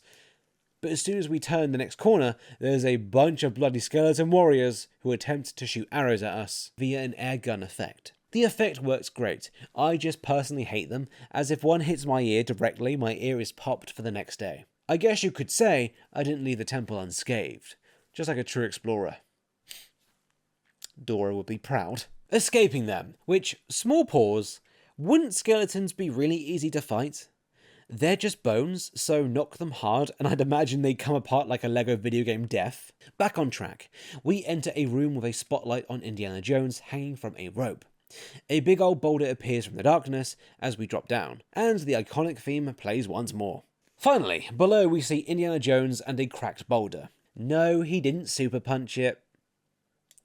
But as soon as we turn the next corner, there's a bunch of bloody skeleton warriors who attempt to shoot arrows at us via an air gun effect. The effect works great. I just personally hate them, as if one hits my ear directly, my ear is popped for the next day. I guess you could say I didn't leave the temple unscathed, just like a true explorer. Dora would be proud. Escaping them, which, small pause, wouldn't skeletons be really easy to fight? They're just bones, so knock them hard, and I'd imagine they come apart like a Lego video game death. Back on track, we enter a room with a spotlight on Indiana Jones hanging from a rope. A big old boulder appears from the darkness as we drop down, and the iconic theme plays once more. Finally, below we see Indiana Jones and a cracked boulder. No, he didn't super punch it,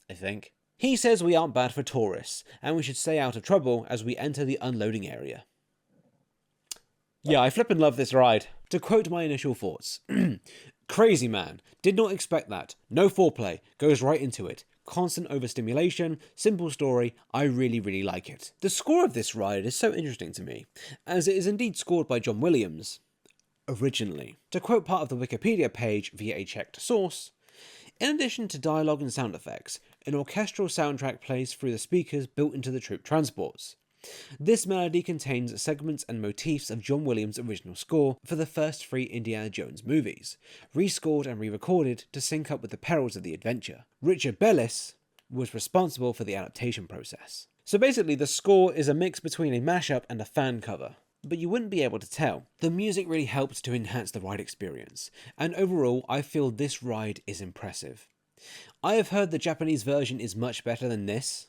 I think. He says we aren't bad for tourists, and we should stay out of trouble as we enter the unloading area. Yeah, I flippin' love this ride. To quote my initial thoughts, crazy man, did not expect that, no foreplay, goes right into it. Constant overstimulation, simple story, I really like it. The score of this ride is so interesting to me, as it is indeed scored by John Williams, originally. To quote part of the Wikipedia page via a checked source, in addition to dialogue and sound effects, an orchestral soundtrack plays through the speakers built into the troop transports. This melody contains segments and motifs of John Williams' original score for the first 3 Indiana Jones movies, rescored and re-recorded to sync up with the perils of the adventure. Richard Bellis was responsible for the adaptation process. So basically the score is a mix between a mashup and a fan cover, but you wouldn't be able to tell. The music really helped to enhance the ride experience, and overall I feel this ride is impressive. I have heard the Japanese version is much better than this,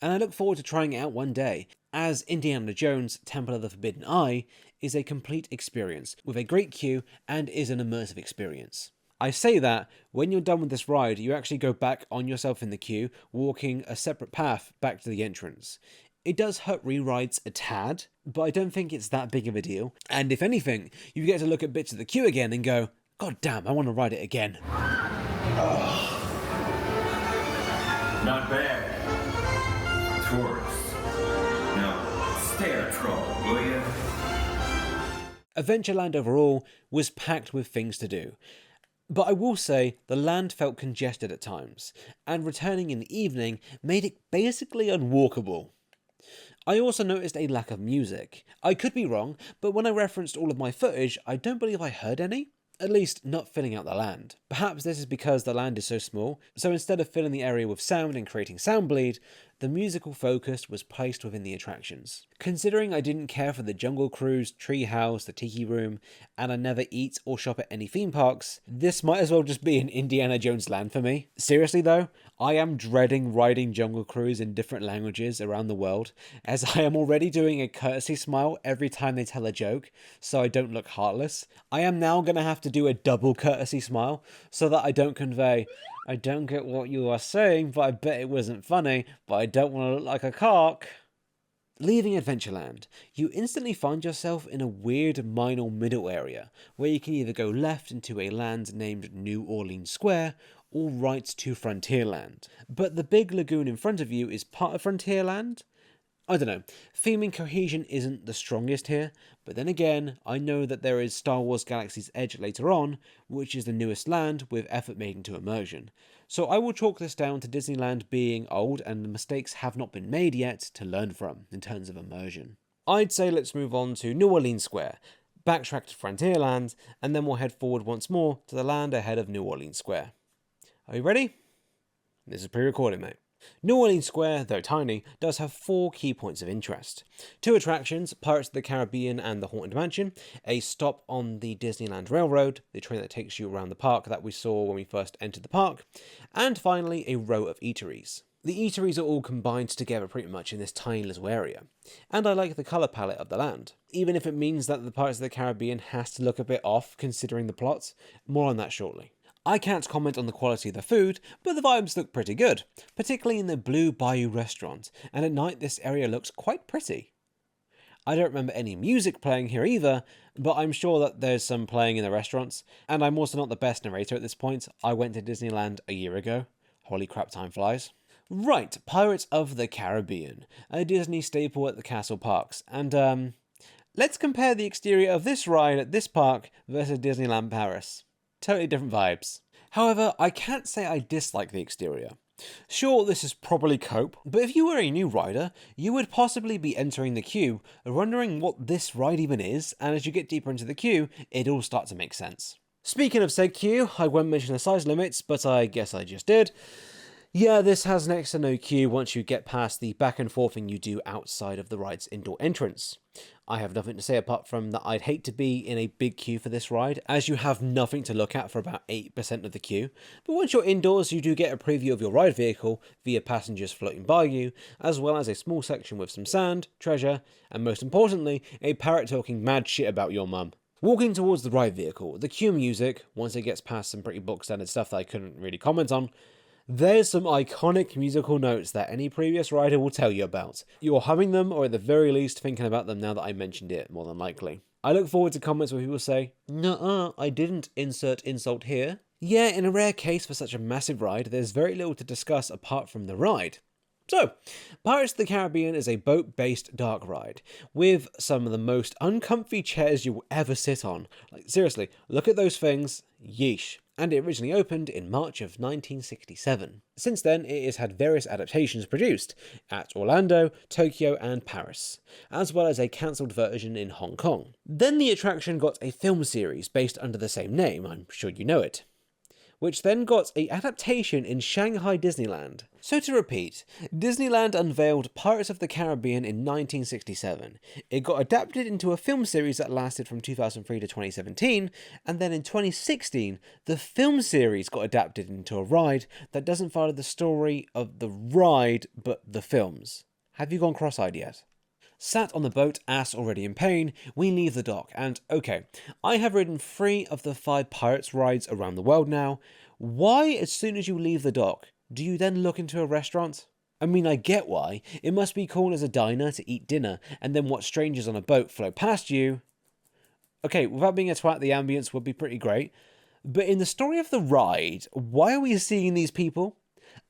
and I look forward to trying it out one day, as Indiana Jones Temple of the Forbidden Eye is a complete experience, with a great queue, and is an immersive experience. I say that, when you're done with this ride, you actually go back on yourself in the queue, walking a separate path back to the entrance. It does hurt re-rides a tad, but I don't think it's that big of a deal, and if anything, you get to look at bits of the queue again and go, God damn, I want to ride it again. Not bad. Tourists. Now, stay out of trouble, will you? Adventureland overall was packed with things to do. But I will say the land felt congested at times, and returning in the evening made it basically unwalkable. I also noticed a lack of music. I could be wrong, but when I referenced all of my footage, I don't believe I heard any. At least, not filling out the land. Perhaps this is because the land is so small, so instead of filling the area with sound and creating sound bleed, the musical focus was placed within the attractions. Considering I didn't care for the Jungle Cruise, Treehouse, the Tiki Room, and I never eat or shop at any theme parks, this might as well just be an Indiana Jones land for me. Seriously though, I am dreading riding Jungle Cruise in different languages around the world, as I am already doing a courtesy smile every time they tell a joke, so I don't look heartless. I am now going to have to do a double courtesy smile, so that I don't convey, I don't get what you are saying, but I bet it wasn't funny, but I don't want to look like a cock. Leaving Adventureland, you instantly find yourself in a weird minor middle area, where you can either go left into a land named New Orleans Square, or right to Frontierland. But the big lagoon in front of you is part of Frontierland? I don't know, theming cohesion isn't the strongest here, but then again, I know that there is Star Wars Galaxy's Edge later on, which is the newest land with effort made into immersion. So I will chalk this down to Disneyland being old and the mistakes have not been made yet to learn from in terms of immersion. I'd say let's move on to New Orleans Square, backtrack to Frontierland, and then we'll head forward once more to the land ahead of New Orleans Square. Are you ready? This is pre-recorded, mate. New Orleans Square, though tiny, does have 4 key points of interest. 2 attractions, Pirates of the Caribbean and the Haunted Mansion, a stop on the Disneyland Railroad, the train that takes you around the park that we saw when we first entered the park, and finally a row of eateries. The eateries are all combined together pretty much in this tiny little area, and I like the colour palette of the land, even if it means that the Pirates of the Caribbean has to look a bit off considering the plot. More on that shortly. I can't comment on the quality of the food, but the vibes look pretty good, particularly in the Blue Bayou restaurant, and at night this area looks quite pretty. I don't remember any music playing here either, but I'm sure that there's some playing in the restaurants, and I'm also not the best narrator at this point. I went to Disneyland a year ago. Holy crap, time flies. Right, Pirates of the Caribbean, a Disney staple at the castle parks, and let's compare the exterior of this ride at this park versus Disneyland Paris. Totally different vibes. However, I can't say I dislike the exterior. Sure, this is probably cope, but if you were a new rider, you would possibly be entering the queue, wondering what this ride even is, and as you get deeper into the queue, it all starts to make sense. Speaking of said queue, I won't mention the size limits, but I guess I just did. Yeah, this has next to no queue once you get past the back and forthing you do outside of the ride's indoor entrance. I have nothing to say apart from that I'd hate to be in a big queue for this ride, as you have nothing to look at for about 8% of the queue, but once you're indoors you do get a preview of your ride vehicle via passengers floating by you, as well as a small section with some sand, treasure, and most importantly, a parrot talking mad shit about your mum. Walking towards the ride vehicle, the queue music, once it gets past some pretty book standard stuff that I couldn't really comment on, there's some iconic musical notes that any previous rider will tell you about. You're humming them, or at the very least thinking about them now that I mentioned it, more than likely. I look forward to comments where people say, "Nuh-uh, I didn't insert insult here." Yeah, in a rare case for such a massive ride, there's very little to discuss apart from the ride. So, Pirates of the Caribbean is a boat-based dark ride, with some of the most uncomfy chairs you will ever sit on. Like, seriously, look at those things, yeesh. And it originally opened in March of 1967. Since then, it has had various adaptations produced at Orlando, Tokyo, and Paris, as well as a cancelled version in Hong Kong. Then the attraction got a film series based under the same name, I'm sure you know it, which then got an adaptation in Shanghai Disneyland. So to repeat, Disneyland unveiled Pirates of the Caribbean in 1967. It got adapted into a film series that lasted from 2003 to 2017, and then in 2016, the film series got adapted into a ride that doesn't follow the story of the ride, but the films. Have you gone cross-eyed yet? Sat on the boat, ass already in pain, we leave the dock, and okay, I have ridden 3 of the 5 Pirates rides around the world now. Why, as soon as you leave the dock, do you then look into a restaurant? I mean, I get why. It must be cool as a diner to eat dinner, and then watch strangers on a boat float past you. Okay, without being a twat, the ambience would be pretty great. But in the story of the ride, why are we seeing these people?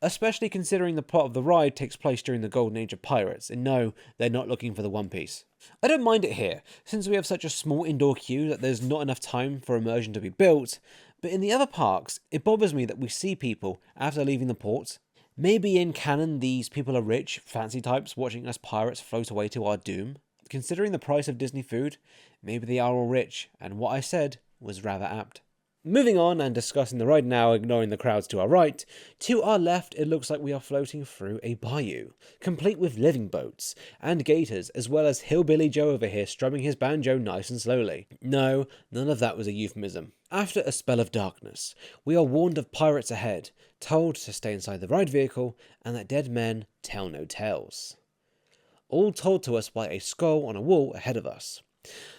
especially considering the plot of the ride takes place during the golden age of pirates, and no, they're not looking for the One Piece. I don't mind it here, since we have such a small indoor queue that there's not enough time for immersion to be built, but in the other parks, it bothers me that we see people after leaving the port. Maybe in canon these people are rich, fancy types watching us pirates float away to our doom. Considering the price of Disney food, maybe they are all rich, and what I said was rather apt. Moving on and discussing the ride now, ignoring the crowds to our right, to our left it looks like we are floating through a bayou, complete with living boats, and gators, as well as Hillbilly Joe over here strumming his banjo nice and slowly. No, none of that was a euphemism. After a spell of darkness, we are warned of pirates ahead, told to stay inside the ride vehicle, and that dead men tell no tales. All told to us by a skull on a wall ahead of us.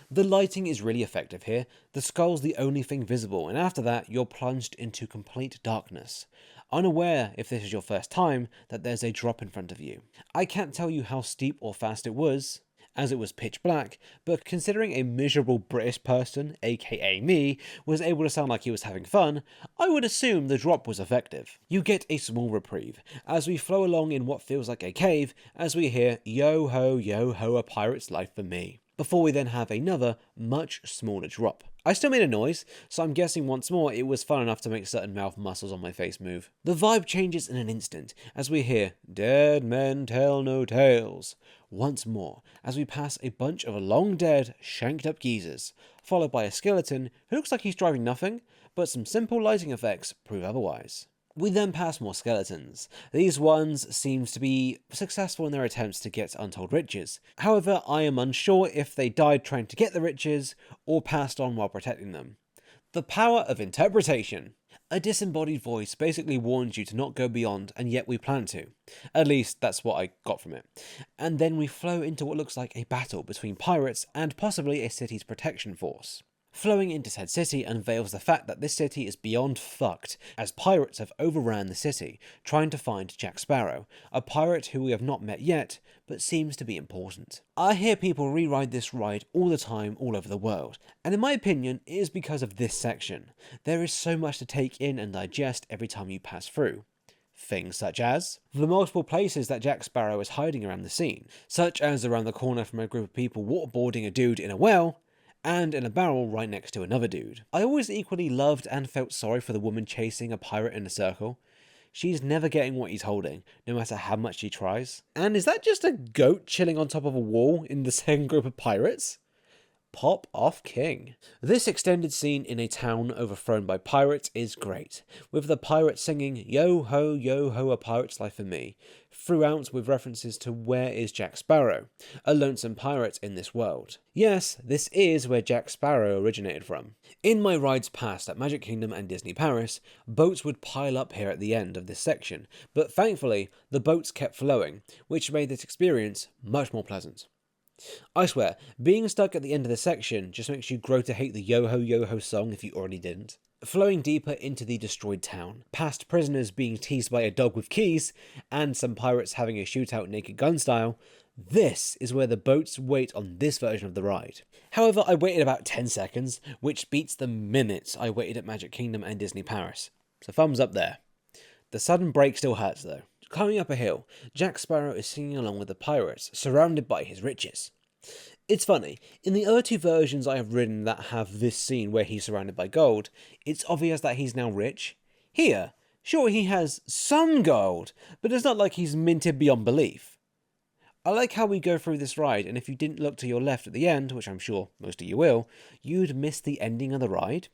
The lighting is really effective here. The skull's the only thing visible, and after that you're plunged into complete darkness, unaware, if this is your first time, that there's a drop in front of you. I can't tell you how steep or fast it was, as it was pitch black, but considering a miserable British person, aka me, was able to sound like he was having fun, I would assume the drop was effective. You get a small reprieve, as we flow along in what feels like a cave, as we hear yo ho, a pirate's life for me, before we then have another, much smaller drop. I still made a noise, so I'm guessing once more it was fun enough to make certain mouth muscles on my face move. The vibe changes in an instant, as we hear, dead men tell no tales, once more, as we pass a bunch of long dead, shanked up geezers, followed by a skeleton who looks like he's driving nothing, but some simple lighting effects prove otherwise. We then pass more skeletons. These ones seems to be successful in their attempts to get untold riches. However, I am unsure if they died trying to get the riches, or passed on while protecting them. The power of interpretation. A disembodied voice basically warns you to not go beyond, and yet we plan to. At least, that's what I got from it. And then we flow into what looks like a battle between pirates and possibly a city's protection force. Flowing into said city unveils the fact that this city is beyond fucked, as pirates have overran the city, trying to find Jack Sparrow, a pirate who we have not met yet, but seems to be important. I hear people re-ride this ride all the time all over the world, and in my opinion it is because of this section. There is so much to take in and digest every time you pass through. Things such as the multiple places that Jack Sparrow is hiding around the scene, such as around the corner from a group of people waterboarding a dude in a well, and in a barrel right next to another dude. I always equally loved and felt sorry for the woman chasing a pirate in a circle. She's never getting what he's holding, no matter how much she tries. And is that just a goat chilling on top of a wall in the second group of pirates? Pop off king. This extended scene in a town overthrown by pirates is great, with the pirate singing yo ho, a pirate's life for me, throughout with references to where is Jack Sparrow, a lonesome pirate in this world. Yes, this is where Jack Sparrow originated from. In my rides past at Magic Kingdom and Disney Paris, boats would pile up here at the end of this section, but thankfully the boats kept flowing, which made this experience much more pleasant. I swear, being stuck at the end of the section just makes you grow to hate the yo ho song if you already didn't. Flowing deeper into the destroyed town, past prisoners being teased by a dog with keys, and some pirates having a shootout Naked Gun style, this is where the boats wait on this version of the ride. However, I waited about 10 seconds, which beats the minutes I waited at Magic Kingdom and Disney Paris. So thumbs up there. The sudden break still hurts though. Climbing up a hill, Jack Sparrow is singing along with the pirates, surrounded by his riches. It's funny, in the other two versions I have ridden that have this scene where he's surrounded by gold, it's obvious that he's now rich. Here, sure he has some gold, but it's not like he's minted beyond belief. I like how we go through this ride, and if you didn't look to your left at the end, which I'm sure most of you will, you'd miss the ending of the ride.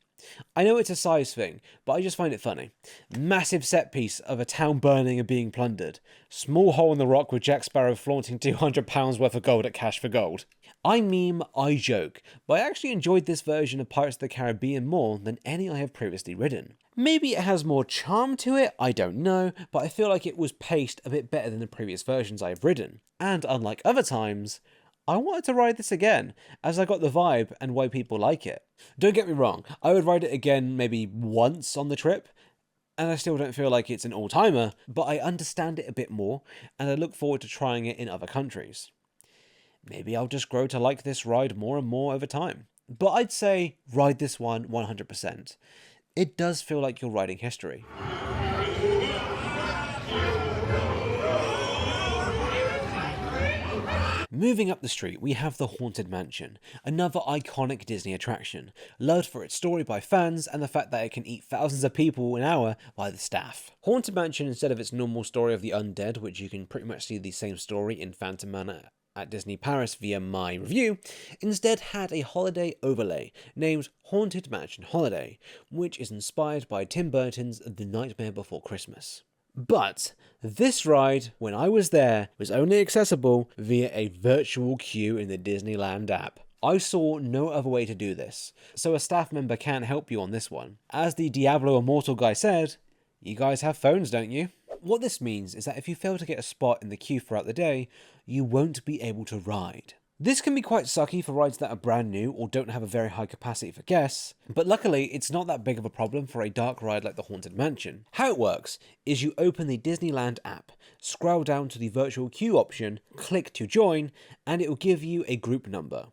I know it's a size thing, but I just find it funny. Massive set piece of a town burning and being plundered. Small hole in the rock with Jack Sparrow flaunting £200 worth of gold at Cash for Gold. I meme, I joke, but I actually enjoyed this version of Pirates of the Caribbean more than any I have previously ridden. Maybe it has more charm to it, I don't know, but I feel like it was paced a bit better than the previous versions I have ridden. And unlike other times, I wanted to ride this again, as I got the vibe and why people like it. Don't get me wrong, I would ride it again maybe once on the trip, and I still don't feel like it's an all-timer, but I understand it a bit more, and I look forward to trying it in other countries. Maybe I'll just grow to like this ride more and more over time. But I'd say ride this one 100%. It does feel like you're riding history. Moving up the street, we have the Haunted Mansion, another iconic Disney attraction, loved for its story by fans and the fact that it can eat thousands of people an hour by the staff. Haunted Mansion, instead of its normal story of the undead, which you can pretty much see the same story in Phantom Manor at Disney Paris via my review, instead had a holiday overlay named Haunted Mansion Holiday, which is inspired by Tim Burton's The Nightmare Before Christmas. But this ride, when I was there, was only accessible via a virtual queue in the Disneyland app. I saw no other way to do this, so a staff member can't help you on this one. As the Diablo Immortal guy said, you guys have phones, don't you? What this means is that if you fail to get a spot in the queue throughout the day, you won't be able to ride. This can be quite sucky for rides that are brand new or don't have a very high capacity for guests, but luckily it's not that big of a problem for a dark ride like the Haunted Mansion. How it works is you open the Disneyland app, scroll down to the virtual queue option, click to join, and it will give you a group number.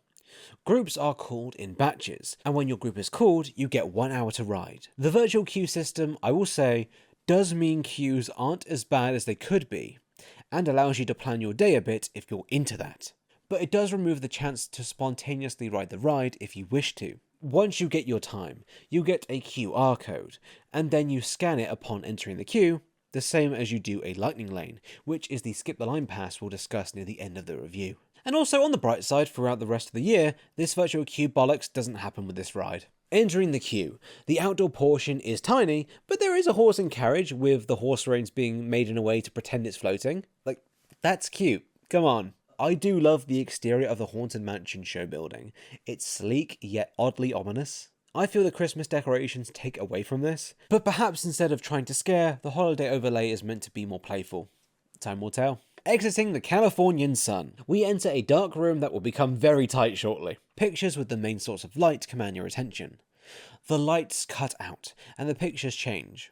Groups are called in batches, and when your group is called, you get 1 hour to ride. The virtual queue system, I will say, does mean queues aren't as bad as they could be, and allows you to plan your day a bit if you're into that. But it does remove the chance to spontaneously ride the ride if you wish to. Once you get your time, you get a QR code, and then you scan it upon entering the queue, the same as you do a lightning lane, which is the skip the line pass we'll discuss near the end of the review. And also on the bright side, throughout the rest of the year, this virtual queue bollocks doesn't happen with this ride. Entering the queue, the outdoor portion is tiny, but there is a horse and carriage with the horse reins being made in a way to pretend it's floating. Like, that's cute. Come on. I do love the exterior of the Haunted Mansion show building. It's sleek yet oddly ominous. I feel the Christmas decorations take away from this, but perhaps instead of trying to scare, the holiday overlay is meant to be more playful. Time will tell. Exiting the Californian sun, we enter a dark room that will become very tight shortly. Pictures with the main source of light command your attention. The lights cut out, and the pictures change.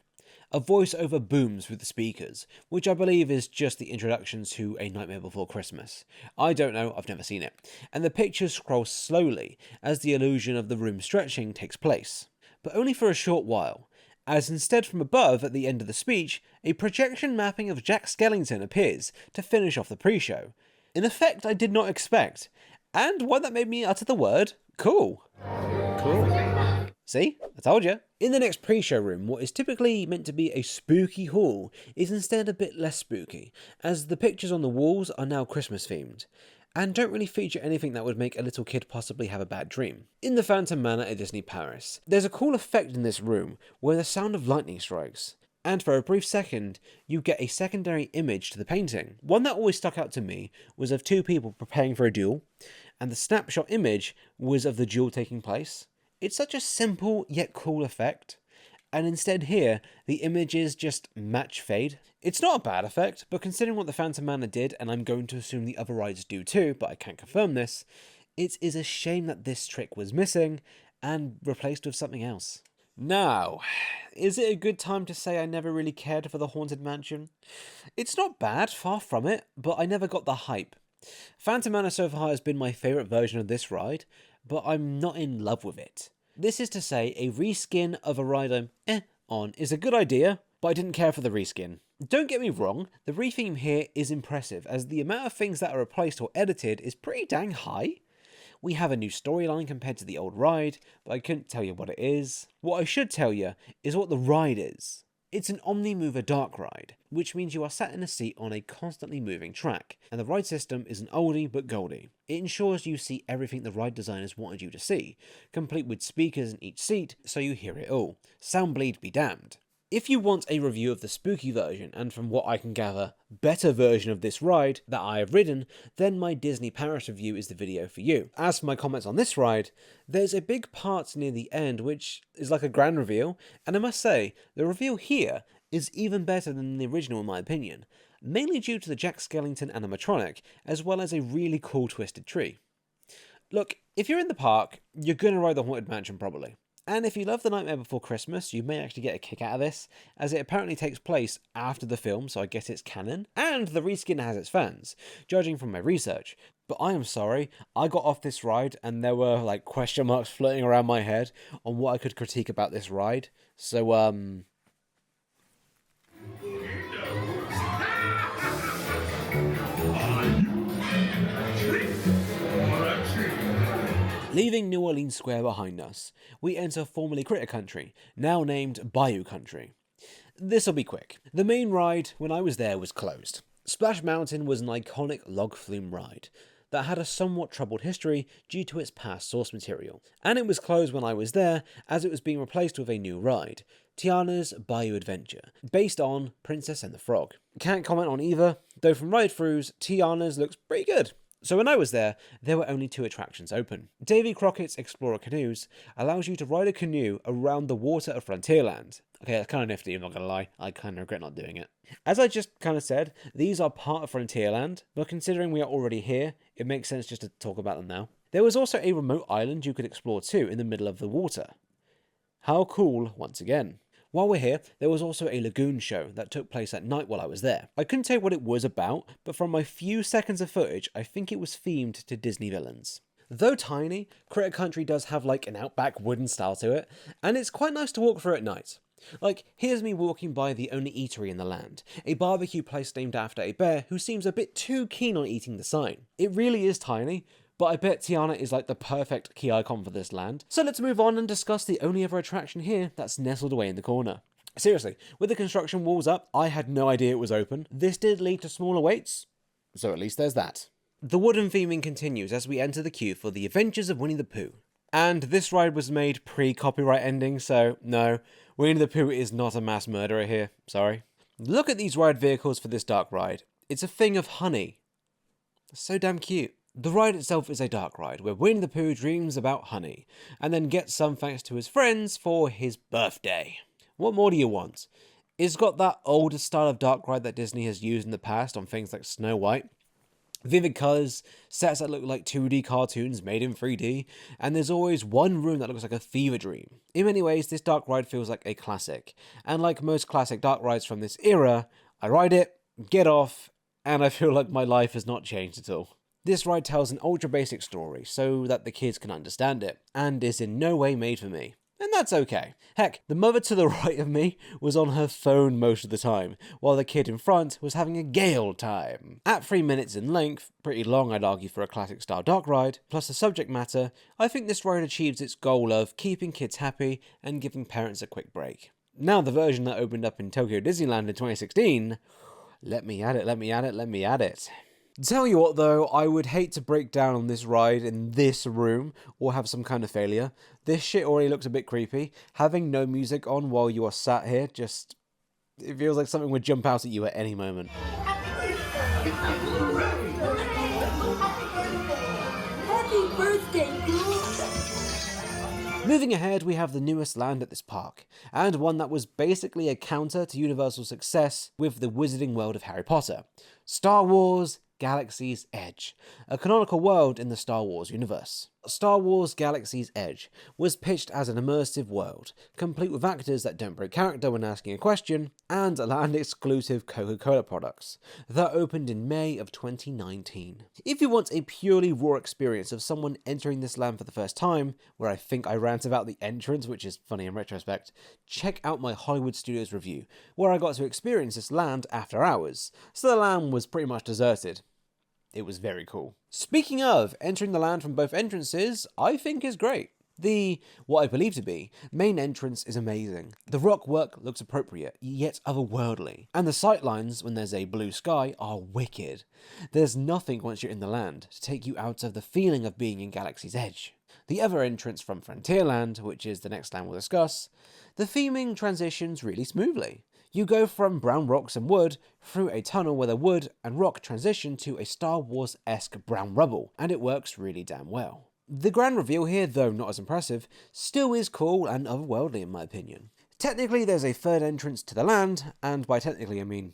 A voiceover booms through the speakers, which I believe is just the introduction to A Nightmare Before Christmas. I don't know, I've never seen it. And the pictures scroll slowly as the illusion of the room stretching takes place. But only for a short while, as instead from above at the end of the speech, a projection mapping of Jack Skellington appears to finish off the pre-show. An effect I did not expect, and one that made me utter the word, cool. Cool. See? I told you. In the next pre-show room, what is typically meant to be a spooky hall is instead a bit less spooky, as the pictures on the walls are now Christmas themed, and don't really feature anything that would make a little kid possibly have a bad dream. In the Phantom Manor at Disney Paris, there's a cool effect in this room where the sound of lightning strikes, and for a brief second, you get a secondary image to the painting. One that always stuck out to me was of two people preparing for a duel, and the snapshot image was of the duel taking place. It's such a simple yet cool effect, and instead here, the images just match fade. It's not a bad effect, but considering what the Phantom Manor did, and I'm going to assume the other rides do too, but I can't confirm this, it is a shame that this trick was missing, and replaced with something else. Now, is it a good time to say I never really cared for the Haunted Mansion? It's not bad, far from it, but I never got the hype. Phantom Manor so far has been my favourite version of this ride, but I'm not in love with it. This is to say, a reskin of a ride I'm on is a good idea, but I didn't care for the reskin. Don't get me wrong, the retheme here is impressive, as the amount of things that are replaced or edited is pretty dang high. We have a new storyline compared to the old ride, but I couldn't tell you what it is. What I should tell you is what the ride is. It's an Omni-Mover dark ride, which means you are sat in a seat on a constantly moving track, and the ride system is an oldie but goldie. It ensures you see everything the ride designers wanted you to see, complete with speakers in each seat so you hear it all. Sound bleed be damned. If you want a review of the spooky version, and from what I can gather, better version of this ride that I have ridden, then my Disney Paris review is the video for you. As for my comments on this ride, there's a big part near the end which is like a grand reveal, and I must say, the reveal here is even better than the original in my opinion, mainly due to the Jack Skellington animatronic, as well as a really cool twisted tree. Look, if you're in the park, you're gonna ride the Haunted Mansion probably. And if you love The Nightmare Before Christmas, you may actually get a kick out of this, as it apparently takes place after the film, so I guess it's canon, and the reskin has its fans, judging from my research. But I am sorry, I got off this ride and there were like question marks floating around my head on what I could critique about this ride, so Leaving New Orleans Square behind us, we enter formerly Critter Country, now named Bayou Country. This'll be quick. The main ride when I was there was closed. Splash Mountain was an iconic log flume ride that had a somewhat troubled history due to its past source material, and it was closed when I was there as it was being replaced with a new ride, Tiana's Bayou Adventure, based on Princess and the Frog. Can't comment on either, though from ride-throughs, Tiana's looks pretty good. So when I was there were only 2 attractions open. Davy Crockett's Explorer Canoes allows you to ride a canoe around the water of Frontierland. Okay, that's kind of nifty, I'm not gonna lie. I kind of regret not doing it. As I just kind of said, these are part of Frontierland, but considering we are already here, it makes sense just to talk about them now. There was also a remote island you could explore too in the middle of the water. How cool, once again. While we're here, there was also a lagoon show that took place at night while I was there. I couldn't tell what it was about, but from my few seconds of footage, I think it was themed to Disney villains. Though tiny, Critter Country does have like an outback wooden style to it, and it's quite nice to walk through at night. Like, here's me walking by the only eatery in the land, a barbecue place named after a bear who seems a bit too keen on eating the sign. It really is tiny, but I bet Tiana is like the perfect key icon for this land. So let's move on and discuss the only other attraction here that's nestled away in the corner. Seriously, with the construction walls up, I had no idea it was open. This did lead to smaller waits, so at least there's that. The wooden theming continues as we enter the queue for the Adventures of Winnie the Pooh. And this ride was made pre-copyright ending, so no, Winnie the Pooh is not a mass murderer here, sorry. Look at these ride vehicles for this dark ride. It's a thing of honey. It's so damn cute. The ride itself is a dark ride, where Winnie the Pooh dreams about honey, and then gets some thanks to his friends for his birthday. What more do you want? It's got that older style of dark ride that Disney has used in the past on things like Snow White. Vivid colours, sets that look like 2D cartoons made in 3D, and there's always one room that looks like a fever dream. In many ways, this dark ride feels like a classic, and like most classic dark rides from this era, I ride it, get off, and I feel like my life has not changed at all. This ride tells an ultra basic story so that the kids can understand it, and is in no way made for me. And that's okay. Heck, the mother to the right of me was on her phone most of the time, while the kid in front was having a gay old time. At 3 minutes in length, pretty long I'd argue for a classic style dark ride, plus the subject matter, I think this ride achieves its goal of keeping kids happy and giving parents a quick break. Now the version that opened up in Tokyo Disneyland in 2016, let me at it. Tell you what though, I would hate to break down on this ride in this room or have some kind of failure. This shit already looks a bit creepy. Having no music on while you are sat here it feels like something would jump out at you at any moment. Happy birthday, girl! Moving ahead, we have the newest land at this park, and one that was basically a counter to Universal's success with the wizarding world of Harry Potter. Star Wars Galaxy's Edge, a canonical world in the Star Wars universe. Star Wars Galaxy's Edge was pitched as an immersive world, complete with actors that don't break character when asking a question, and land-exclusive Coca-Cola products, that opened in May of 2019. If you want a purely raw experience of someone entering this land for the first time, where I think I rant about the entrance, which is funny in retrospect, check out my Hollywood Studios review, where I got to experience this land after hours, so the land was pretty much deserted. It was very cool. Speaking of, entering the land from both entrances, I think is great. The, what I believe to be, main entrance is amazing. The rock work looks appropriate, yet otherworldly. And the sightlines, when there's a blue sky, are wicked. There's nothing once you're in the land to take you out of the feeling of being in Galaxy's Edge. The other entrance from Frontierland, which is the next land we'll discuss, the theming transitions really smoothly. You go from brown rocks and wood through a tunnel where the wood and rock transition to a Star Wars-esque brown rubble, and it works really damn well. The grand reveal here, though not as impressive, still is cool and otherworldly in my opinion. Technically there's a third entrance to the land, and by technically I mean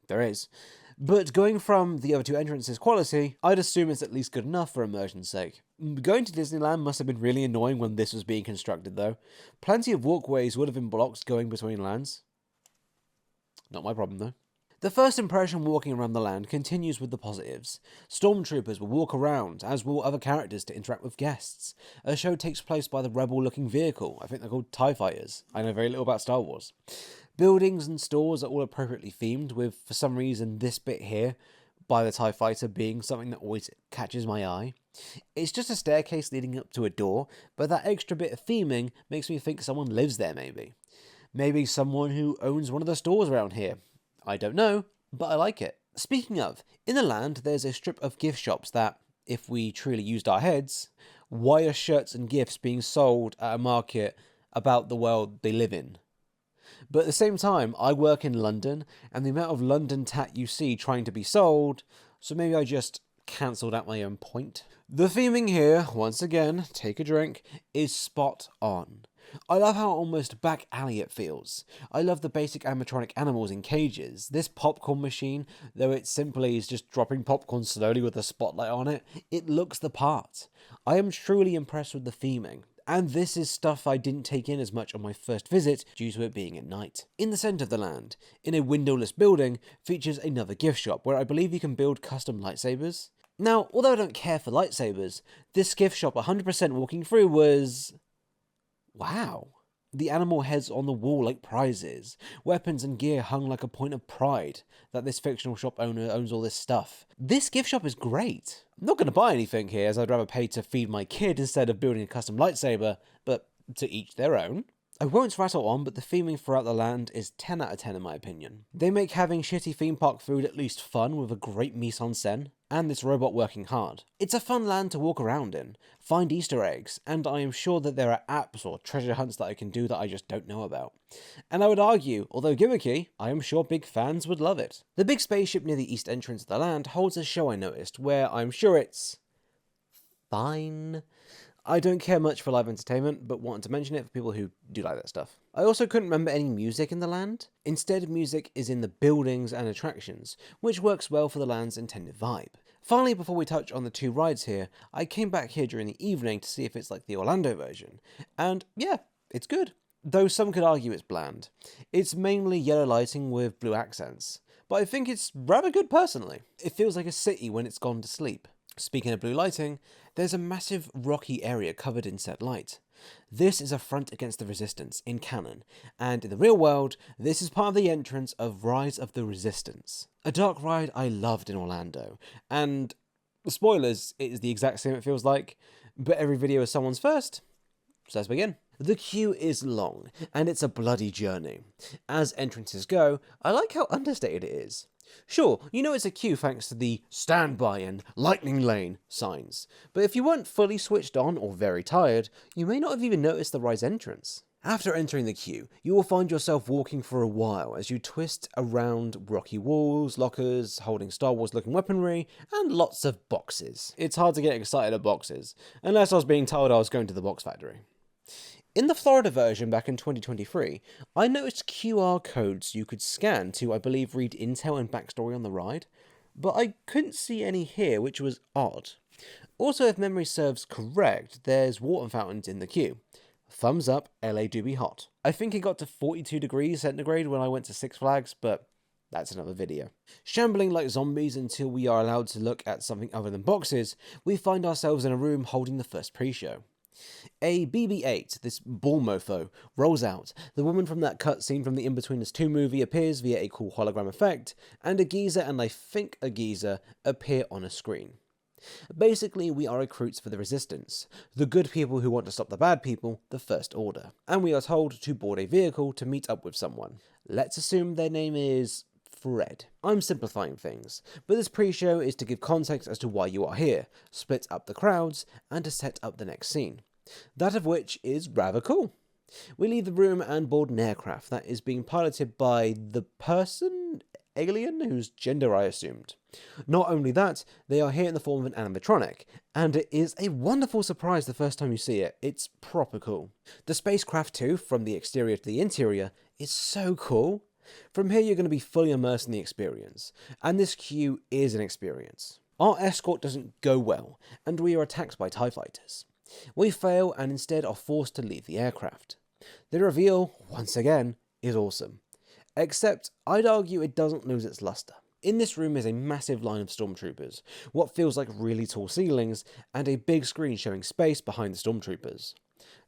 there is, but going from the other 2 entrances' quality, I'd assume it's at least good enough for immersion's sake. Going to Disneyland must have been really annoying when this was being constructed though. Plenty of walkways would have been blocked going between lands. Not my problem though. The first impression walking around the land continues with the positives. Stormtroopers will walk around, as will other characters to interact with guests. A show takes place by the rebel-looking vehicle. I think they're called TIE Fighters. I know very little about Star Wars. Buildings and stores are all appropriately themed, with, for some reason, this bit here, by the TIE Fighter being something that always catches my eye. It's just a staircase leading up to a door, but that extra bit of theming makes me think someone lives there maybe. Maybe someone who owns one of the stores around here. I don't know, but I like it. Speaking of, in the land there's a strip of gift shops that, if we truly used our heads, wire shirts and gifts being sold at a market about the world they live in. But at the same time, I work in London, and the amount of London tat you see trying to be sold, so maybe I just cancelled out my own point. The theming here, once again, take a drink, is spot on. I love how almost back alley it feels. I love the basic animatronic animals in cages. This popcorn machine, though it simply is just dropping popcorn slowly with a spotlight on it, it looks the part. I am truly impressed with the theming. And this is stuff I didn't take in as much on my first visit due to it being at night. In the centre of the land, in a windowless building, features another gift shop where I believe you can build custom lightsabers. Now, although I don't care for lightsabers, this gift shop 100% walking through was... wow. The animal heads on the wall like prizes, weapons and gear hung like a point of pride that this fictional shop owner owns all this stuff. This gift shop is great. I'm not going to buy anything here as I'd rather pay to feed my kid instead of building a custom lightsaber, but to each their own. I won't rattle on, but the theming throughout the land is 10 out of 10 in my opinion. They make having shitty theme park food at least fun with a great mise-en-scène, and this robot working hard. It's a fun land to walk around in, find Easter eggs, and I am sure that there are apps or treasure hunts that I can do that I just don't know about. And I would argue, although gimmicky, I am sure big fans would love it. The big spaceship near the east entrance of the land holds a show I noticed, where I'm sure it's... fine. I don't care much for live entertainment, but wanted to mention it for people who do like that stuff. I also couldn't remember any music in the land. Instead, music is in the buildings and attractions, which works well for the land's intended vibe. Finally, before we touch on the two rides here, I came back here during the evening to see if it's like the Orlando version. And yeah, it's good. Though some could argue it's bland. It's mainly yellow lighting with blue accents. But I think it's rather good personally. It feels like a city when it's gone to sleep. Speaking of blue lighting, there's a massive rocky area covered in set light. This is a front against the Resistance in canon, and in the real world, this is part of the entrance of Rise of the Resistance, a dark ride I loved in Orlando, and spoilers, it is the exact same it feels like, but every video is someone's first, so let's begin. The queue is long, and it's a bloody journey. As entrances go, I like how understated it is. Sure, you know it's a queue thanks to the standby and lightning lane signs, but if you weren't fully switched on or very tired, you may not have even noticed the ride's entrance. After entering the queue, you will find yourself walking for a while as you twist around rocky walls, lockers, holding Star Wars looking weaponry, and lots of boxes. It's hard to get excited at boxes, unless I was being told I was going to the box factory. In the Florida version back in 2023, I noticed QR codes you could scan to, I believe, read intel and backstory on the ride, but I couldn't see any here, which was odd. Also, if memory serves correct, there's water fountains in the queue. Thumbs up, LA do be hot. I think it got to 42 degrees centigrade when I went to Six Flags, but that's another video. Shambling like zombies until we are allowed to look at something other than boxes, we find ourselves in a room holding the first pre-show. A BB-8, this ball mofo, rolls out, the woman from that cutscene from the In-Betweeners 2 movie appears via a cool hologram effect, and a geezer and I think a geezer appear on a screen. Basically, we are recruits for the Resistance, the good people who want to stop the bad people, the First Order, and we are told to board a vehicle to meet up with someone. Let's assume their name is Fred. I'm simplifying things, but this pre-show is to give context as to why you are here, split up the crowds, and to set up the next scene. That of which is rather cool. We leave the room and board an aircraft that is being piloted by the alien whose gender I assumed. Not only that, they are here in the form of an animatronic, and it is a wonderful surprise the first time you see it. It's proper cool. The spacecraft too, from the exterior to the interior, is so cool. From here you're going to be fully immersed in the experience, and this queue is an experience. Our escort doesn't go well, and we are attacked by TIE fighters. We fail and instead are forced to leave the aircraft. The reveal, once again, is awesome. Except, I'd argue it doesn't lose its luster. In this room is a massive line of stormtroopers, what feels like really tall ceilings, and a big screen showing space behind the stormtroopers.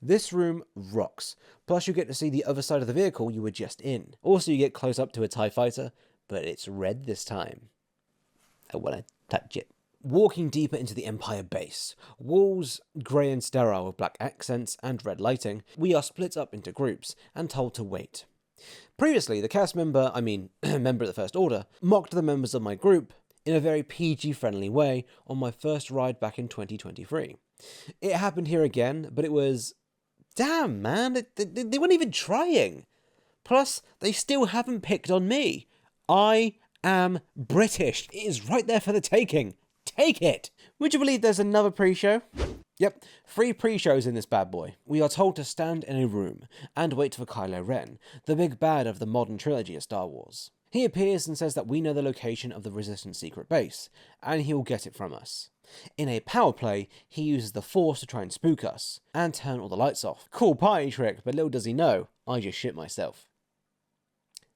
This room rocks, plus you get to see the other side of the vehicle you were just in. Also you get close up to a TIE fighter, but it's red this time. I wanna touch it. Walking deeper into the Empire base, walls grey and sterile with black accents and red lighting, we are split up into groups and told to wait. Previously, the cast member, member of the First Order, mocked the members of my group in a very PG-friendly way on my first ride back in 2023. It happened here again, but it was... Damn, man, they weren't even trying. Plus, they still haven't picked on me. I am British. It is right there for the taking. Take it! Would you believe there's another pre-show? Yep, 3 pre-shows in this bad boy. We are told to stand in a room and wait for Kylo Ren, the big bad of the modern trilogy of Star Wars. He appears and says that we know the location of the Resistance secret base, and he will get it from us. In a power play, he uses the Force to try and spook us, and turn all the lights off. Cool party trick, but little does he know, I just shit myself.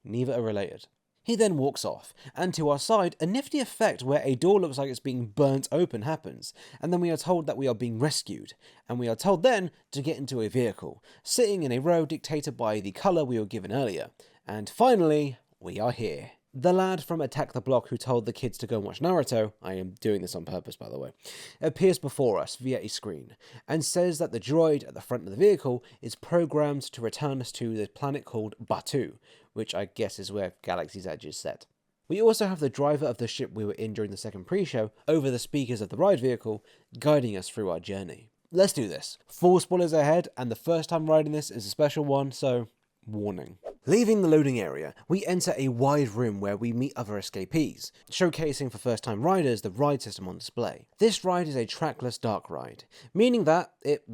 Neither are related. He then walks off, and to our side, a nifty effect where a door looks like it's being burnt open happens, and then we are told that we are being rescued, and we are told then to get into a vehicle, sitting in a row dictated by the colour we were given earlier, and finally, we are here. The lad from Attack the Block who told the kids to go and watch Naruto, I am doing this on purpose by the way, appears before us via a screen, and says that the droid at the front of the vehicle is programmed to return us to the planet called Batu, which I guess is where Galaxy's Edge is set. We also have the driver of the ship we were in during the second pre-show over the speakers of the ride vehicle, guiding us through our journey. Let's do this. Full spoilers ahead, and the first time riding this is a special one, so warning. Leaving the loading area, we enter a wide room where we meet other escapees, showcasing for first-time riders the ride system on display. This ride is a trackless dark ride, meaning that it,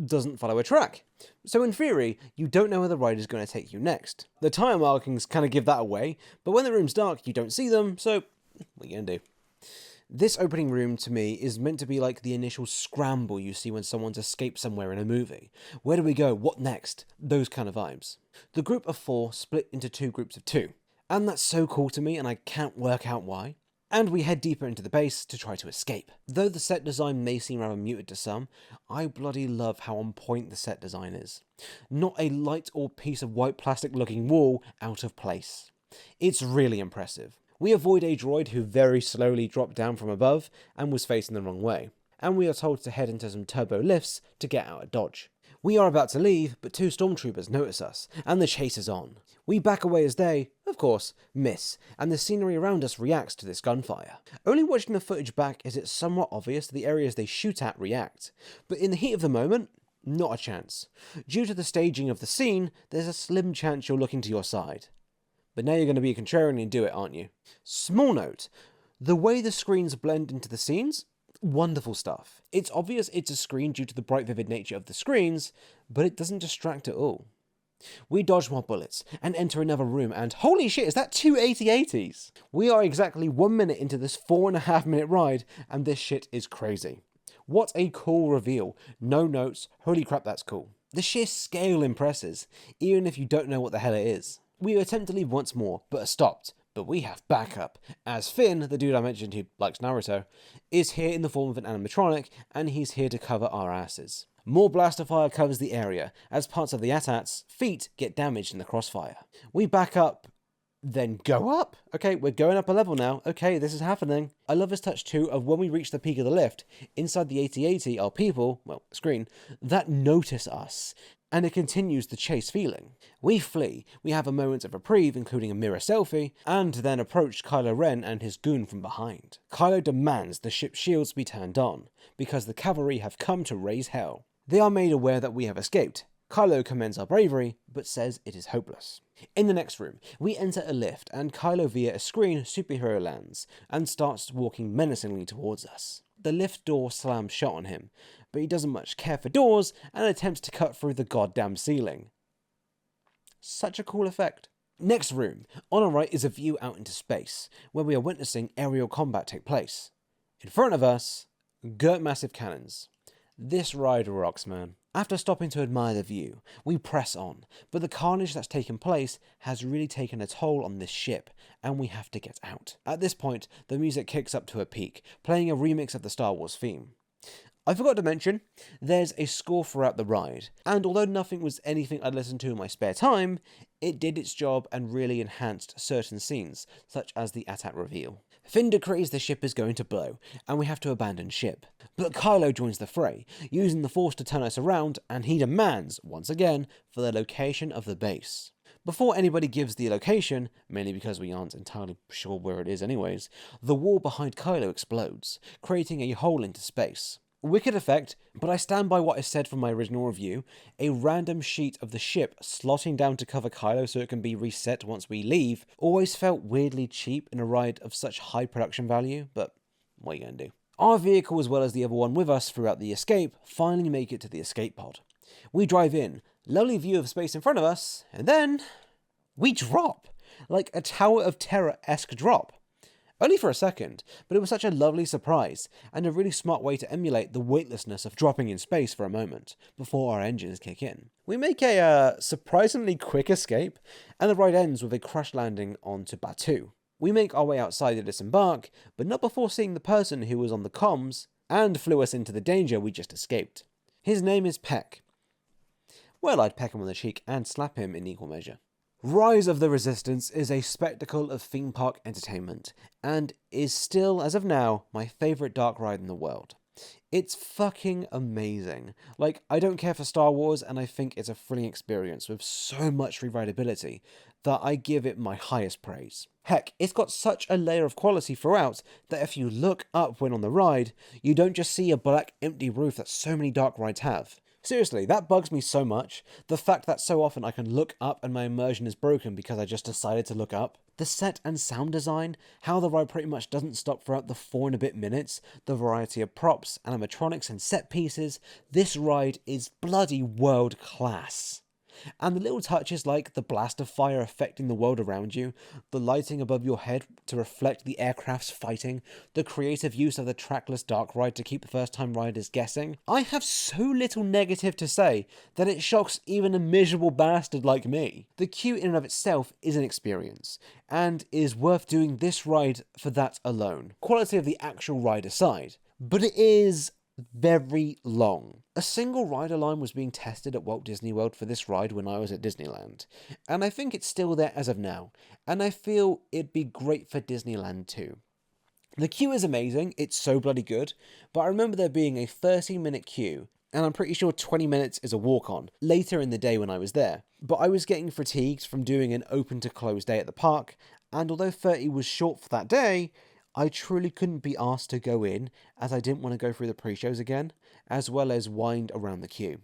doesn't follow a track. So in theory, you don't know where the ride is going to take you next. The tire markings kind of give that away, but when the room's dark, you don't see them, so what are you going to do? This opening room, to me, is meant to be like the initial scramble you see when someone's escaped somewhere in a movie. Where do we go? What next? Those kind of vibes. The group of 4 split into 2 groups of 2, and that's so cool to me and I can't work out why. And we head deeper into the base to try to escape. Though the set design may seem rather muted to some, I bloody love how on point the set design is. Not a light or piece of white plastic looking wall out of place. It's really impressive. We avoid a droid who very slowly dropped down from above and was facing the wrong way, and we are told to head into some turbo lifts to get out of dodge. We are about to leave, but 2 stormtroopers notice us, and the chase is on. We back away as they, of course, miss, and the scenery around us reacts to this gunfire. Only watching the footage back is it somewhat obvious that the areas they shoot at react, but in the heat of the moment, not a chance. Due to the staging of the scene, there's a slim chance you're looking to your side. But now you're going to be a contrarian and do it, aren't you? Small note, the way the screens blend into the scenes, wonderful stuff. It's obvious it's a screen due to the bright vivid nature of the screens, but it doesn't distract at all. We dodge more bullets and enter another room and holy shit, is that 2 8080s? We are exactly 1 minute into this 4.5 minute ride and this shit is crazy. What a cool reveal. No notes, holy crap that's cool. The sheer scale impresses, even if you don't know what the hell it is. We attempt to leave once more, but are stopped. But we have backup, as Finn, the dude I mentioned who likes Naruto, is here in the form of an animatronic, and he's here to cover our asses. More blaster fire covers the area, as parts of the AT-AT's feet get damaged in the crossfire. We back up, then go up? Okay, we're going up a level now. Okay, this is happening. I love this touch too of when we reach the peak of the lift, inside the 8080 are people, screen, that notice us. And it continues the chase feeling. We flee, we have a moment of reprieve including a mirror selfie, and then approach Kylo Ren and his goon from behind. Kylo demands the ship's shields be turned on, because the cavalry have come to raise hell. They are made aware that we have escaped. Kylo commends our bravery, but says it is hopeless. In the next room, we enter a lift and Kylo via a screen superhero lands, and starts walking menacingly towards us. The lift door slams shut on him, but he doesn't much care for doors and attempts to cut through the goddamn ceiling. Such a cool effect. Next room, on our right is a view out into space, where we are witnessing aerial combat take place. In front of us, girt massive cannons. This ride rocks, man. After stopping to admire the view, we press on, but the carnage that's taken place has really taken a toll on this ship, and we have to get out. At this point, the music kicks up to a peak, playing a remix of the Star Wars theme. I forgot to mention, there's a score throughout the ride, and although nothing was anything I'd listen to in my spare time, it did its job and really enhanced certain scenes, such as the AT-AT reveal. Finn decrees the ship is going to blow, and we have to abandon ship. But Kylo joins the fray, using the Force to turn us around, and he demands, once again, for the location of the base. Before anybody gives the location, mainly because we aren't entirely sure where it is anyways, the wall behind Kylo explodes, creating a hole into space. Wicked effect, but I stand by what I said from my original review, a random sheet of the ship slotting down to cover Kylo so it can be reset once we leave always felt weirdly cheap in a ride of such high production value, but what are you going to do? Our vehicle, as well as the other one with us throughout the escape, finally make it to the escape pod. We drive in, lovely view of space in front of us, and then we drop, like a Tower of Terror-esque drop. Only for a second, but it was such a lovely surprise, and a really smart way to emulate the weightlessness of dropping in space for a moment, before our engines kick in. We make a surprisingly quick escape, and the ride ends with a crash landing onto Batuu. We make our way outside to disembark, but not before seeing the person who was on the comms, and flew us into the danger we just escaped. His name is Peck. Well, I'd peck him on the cheek and slap him in equal measure. Rise of the Resistance is a spectacle of theme park entertainment, and is still, as of now, my favourite dark ride in the world. It's fucking amazing. Like, I don't care for Star Wars, and I think it's a thrilling experience with so much rewritability that I give it my highest praise. Heck, it's got such a layer of quality throughout that if you look up when on the ride, you don't just see a black empty roof that so many dark rides have. Seriously, that bugs me so much. The fact that so often I can look up and my immersion is broken because I just decided to look up. The set and sound design, how the ride pretty much doesn't stop throughout the 4 and a bit minutes, the variety of props, animatronics and set pieces, this ride is bloody world class. And the little touches like the blast of fire affecting the world around you, the lighting above your head to reflect the aircraft's fighting, the creative use of the trackless dark ride to keep the first time riders guessing. I have so little negative to say that it shocks even a miserable bastard like me. The queue in and of itself is an experience, and is worth doing this ride for that alone. Quality of the actual ride aside. But it is very long. A single rider line was being tested at Walt Disney World for this ride when I was at Disneyland, and I think it's still there as of now, and I feel it'd be great for Disneyland too. The queue is amazing, it's so bloody good, but I remember there being a 30-minute queue, and I'm pretty sure 20 minutes is a walk-on, later in the day when I was there. But I was getting fatigued from doing an open to close day at the park, and although 30 was short for that day, I truly couldn't be asked to go in, as I didn't want to go through the pre-shows again, as well as wind around the queue.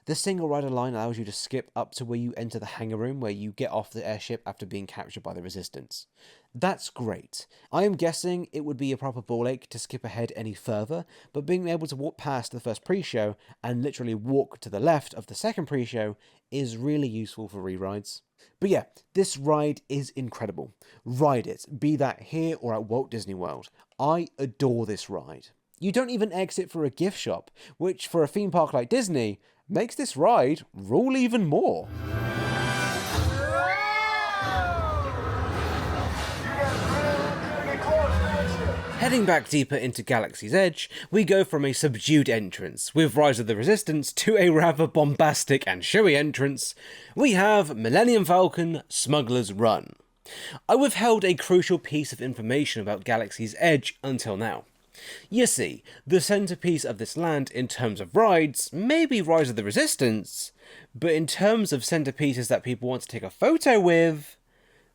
The single rider line allows you to skip up to where you enter the hangar room where you get off the airship after being captured by the Resistance. That's great. I am guessing it would be a proper ball ache to skip ahead any further, but being able to walk past the first pre-show and literally walk to the left of the second pre-show is really useful for re-rides. But yeah, this ride is incredible. Ride it, be that here or at Walt Disney World. I adore this ride. You don't even exit for a gift shop, which for a theme park like Disney, makes this ride rule even more. Heading back deeper into Galaxy's Edge, we go from a subdued entrance with Rise of the Resistance to a rather bombastic and showy entrance. We have Millennium Falcon Smugglers Run. I withheld a crucial piece of information about Galaxy's Edge until now. You see, the centerpiece of this land in terms of rides may be Rise of the Resistance, but in terms of centerpieces that people want to take a photo with,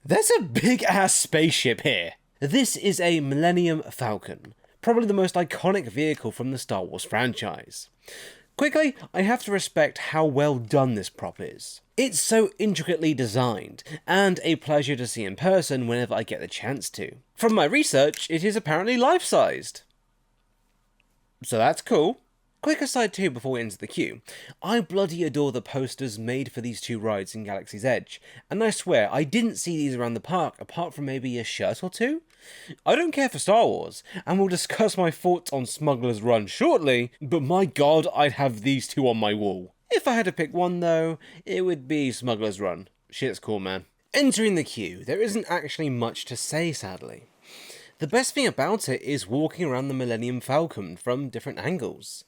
there's a big ass spaceship here. This is a Millennium Falcon, probably the most iconic vehicle from the Star Wars franchise. Quickly, I have to respect how well done this prop is. It's so intricately designed, and a pleasure to see in person whenever I get the chance to. From my research, it is apparently life-sized. So that's cool. Quick aside too before we enter the queue, I bloody adore the posters made for these two rides in Galaxy's Edge, and I swear I didn't see these around the park apart from maybe a shirt or two. I don't care for Star Wars, and we'll discuss my thoughts on Smugglers Run shortly, but my god, I'd have these two on my wall. If I had to pick one though, it would be Smugglers Run. Shit's cool, man. Entering the queue, there isn't actually much to say, sadly. The best thing about it is walking around the Millennium Falcon from different angles.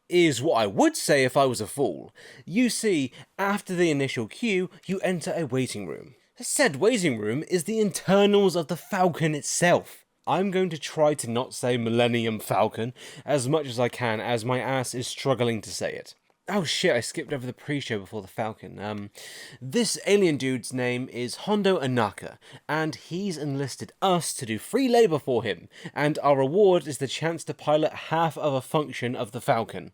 Is what I would say if I was a fool. You see, after the initial queue, you enter a waiting room. Said waiting room is the internals of the Falcon itself. I'm going to try to not say Millennium Falcon as much as I can, as my ass is struggling to say it. Oh shit, I skipped over the pre-show before the Falcon. This alien dude's name is Hondo Anaka, and he's enlisted us to do free labour for him, and our reward is the chance to pilot half of a function of the Falcon.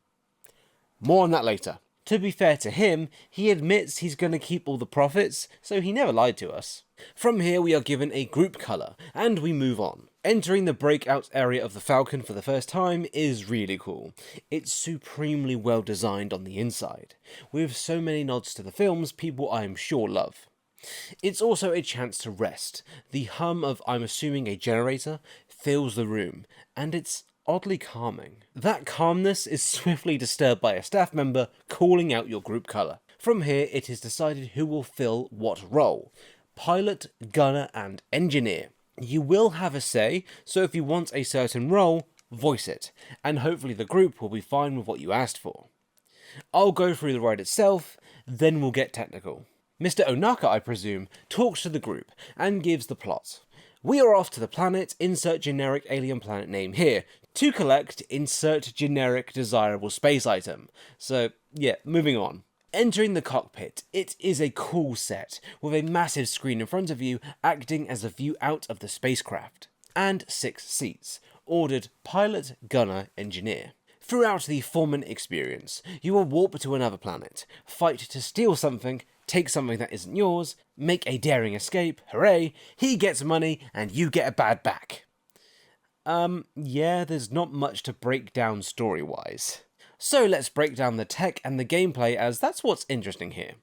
More on that later. To be fair to him, he admits he's going to keep all the profits, so he never lied to us. From here we are given a group colour, and we move on. Entering the breakout area of the Falcon for the first time is really cool. It's supremely well designed on the inside, with so many nods to the films people I am sure love. It's also a chance to rest. The hum of, I'm assuming, a generator fills the room, and it's oddly calming. That calmness is swiftly disturbed by a staff member calling out your group colour. From here it is decided who will fill what role. Pilot, gunner and engineer. You will have a say, so if you want a certain role, voice it, and hopefully the group will be fine with what you asked for. I'll go through the ride itself, then we'll get technical. Mr. Onaka, I presume, talks to the group and gives the plot. We are off to the planet, insert generic alien planet name here, to collect insert generic desirable space item. So, yeah, moving on. Entering the cockpit, it is a cool set, with a massive screen in front of you acting as a view out of the spacecraft. And 6 seats, ordered pilot, gunner, engineer. Throughout the 4-minute experience, you will warp to another planet, fight to steal something, take something that isn't yours, make a daring escape, hooray, he gets money and you get a bad back. Yeah, there's not much to break down story-wise. So let's break down the tech and the gameplay, as that's what's interesting here.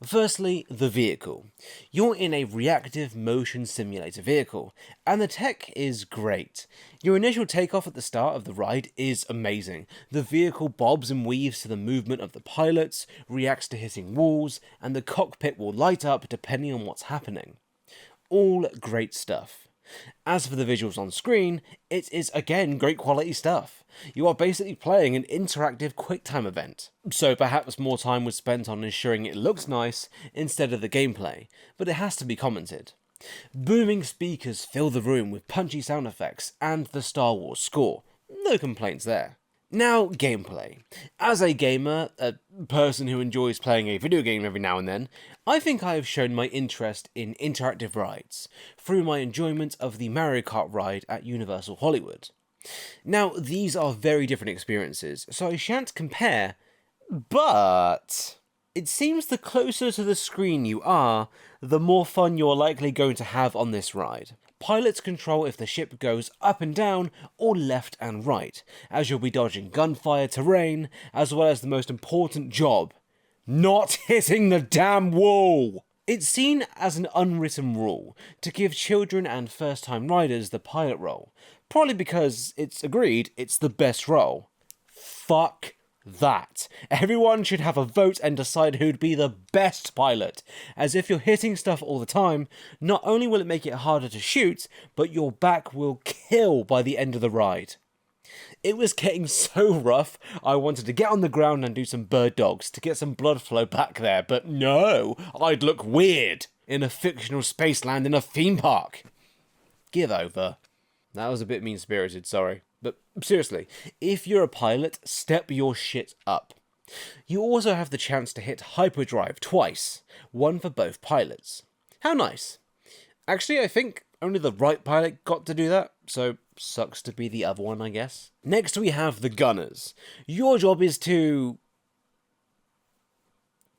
Firstly, the vehicle. You're in a reactive motion simulator vehicle, and the tech is great. Your initial takeoff at the start of the ride is amazing. The vehicle bobs and weaves to the movement of the pilots, reacts to hitting walls, and the cockpit will light up depending on what's happening. All great stuff. As for the visuals on screen, it is again great quality stuff. You are basically playing an interactive QuickTime event, so perhaps more time was spent on ensuring it looks nice instead of the gameplay, but it has to be commented. Booming speakers fill the room with punchy sound effects and the Star Wars score. No complaints there. Now, gameplay. As a gamer, a person who enjoys playing a video game every now and then, I think I have shown my interest in interactive rides through my enjoyment of the Mario Kart ride at Universal Hollywood. Now, these are very different experiences, so I shan't compare, but it seems the closer to the screen you are, the more fun you're likely going to have on this ride. Pilots control if the ship goes up and down or left and right, as you'll be dodging gunfire, terrain, as well as the most important job, not hitting the damn wall! It's seen as an unwritten rule to give children and first-time riders the pilot role, probably because it's agreed it's the best role. Fuck that. Everyone should have a vote and decide who'd be the best pilot, as if you're hitting stuff all the time, not only will it make it harder to shoot, but your back will kill by the end of the ride. It was getting so rough, I wanted to get on the ground and do some bird dogs to get some blood flow back there, but no, I'd look weird in a fictional spaceland in a theme park. Give over. That was a bit mean-spirited, sorry. But seriously, if you're a pilot, step your shit up. You also have the chance to hit hyperdrive twice, one for both pilots. How nice. Actually, I think only the right pilot got to do that, so sucks to be the other one, I guess. Next we have the gunners. Your job is to...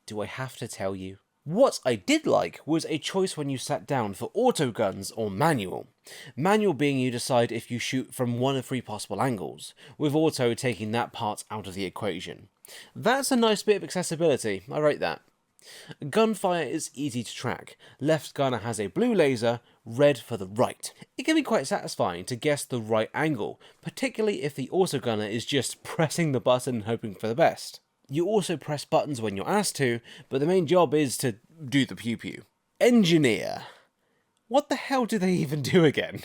Do I have to tell you? What I did like was a choice when you sat down for auto guns or manual. Manual being you decide if you shoot from one of 3 possible angles, with auto taking that part out of the equation. That's a nice bit of accessibility, I rate that. Gunfire is easy to track. Left gunner has a blue laser, red for the right. It can be quite satisfying to guess the right angle, particularly if the auto gunner is just pressing the button and hoping for the best. You also press buttons when you're asked to, but the main job is to do the pew-pew. Engineer. What the hell do they even do again?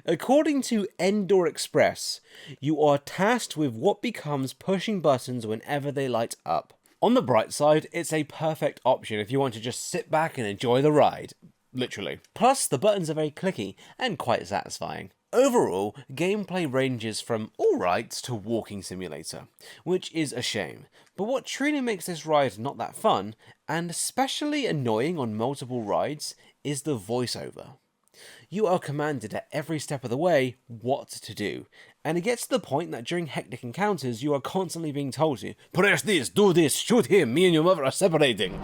According to Endor Express, you are tasked with what becomes pushing buttons whenever they light up. On the bright side, it's a perfect option if you want to just sit back and enjoy the ride. Literally. Plus, the buttons are very clicky and quite satisfying. Overall, gameplay ranges from alright to walking simulator, which is a shame. But what truly makes this ride not that fun, and especially annoying on multiple rides, is the voiceover. You are commanded at every step of the way what to do, and it gets to the point that during hectic encounters you are constantly being told to press this, do this, shoot him, me and your mother are separating.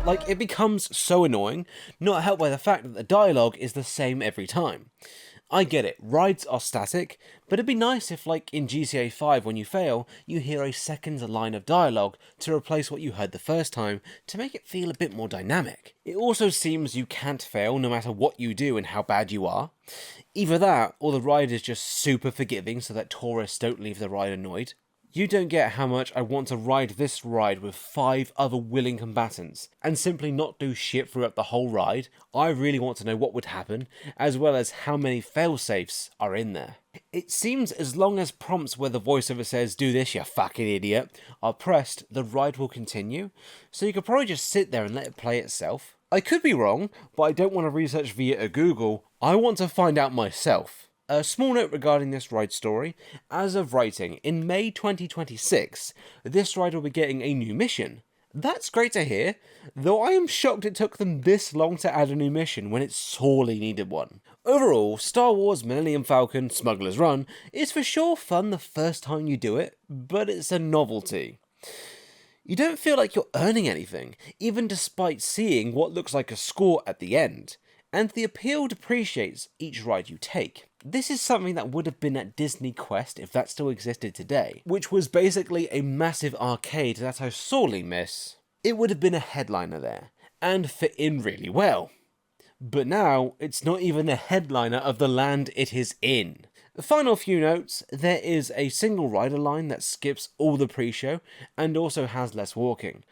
Like, it becomes so annoying, not helped by the fact that the dialogue is the same every time. I get it, rides are static, but it'd be nice if, like in GTA 5 when you fail, you hear a second line of dialogue to replace what you heard the first time to make it feel a bit more dynamic. It also seems you can't fail no matter what you do and how bad you are. Either that, or the ride is just super forgiving so that tourists don't leave the ride annoyed. You don't get how much I want to ride this ride with 5 other willing combatants, and simply not do shit throughout the whole ride. I really want to know what would happen, as well as how many failsafes are in there. It seems as long as prompts where the voiceover says, do this, you fucking idiot, are pressed, the ride will continue, so you could probably just sit there and let it play itself. I could be wrong, but I don't want to research via Google, I want to find out myself. A small note regarding this ride story. As of writing, in May 2026, this ride will be getting a new mission. That's great to hear, though I am shocked it took them this long to add a new mission when it sorely needed one. Overall, Star Wars Millennium Falcon Smugglers Run is for sure fun the first time you do it, but it's a novelty. You don't feel like you're earning anything, even despite seeing what looks like a score at the end, and the appeal depreciates each ride you take. This is something that would have been at Disney Quest if that still existed today, which was basically a massive arcade that I sorely miss. It would have been a headliner there, and fit in really well. But now, it's not even a headliner of the land it is in. Final few notes, there is a single rider line that skips all the pre-show, and also has less walking.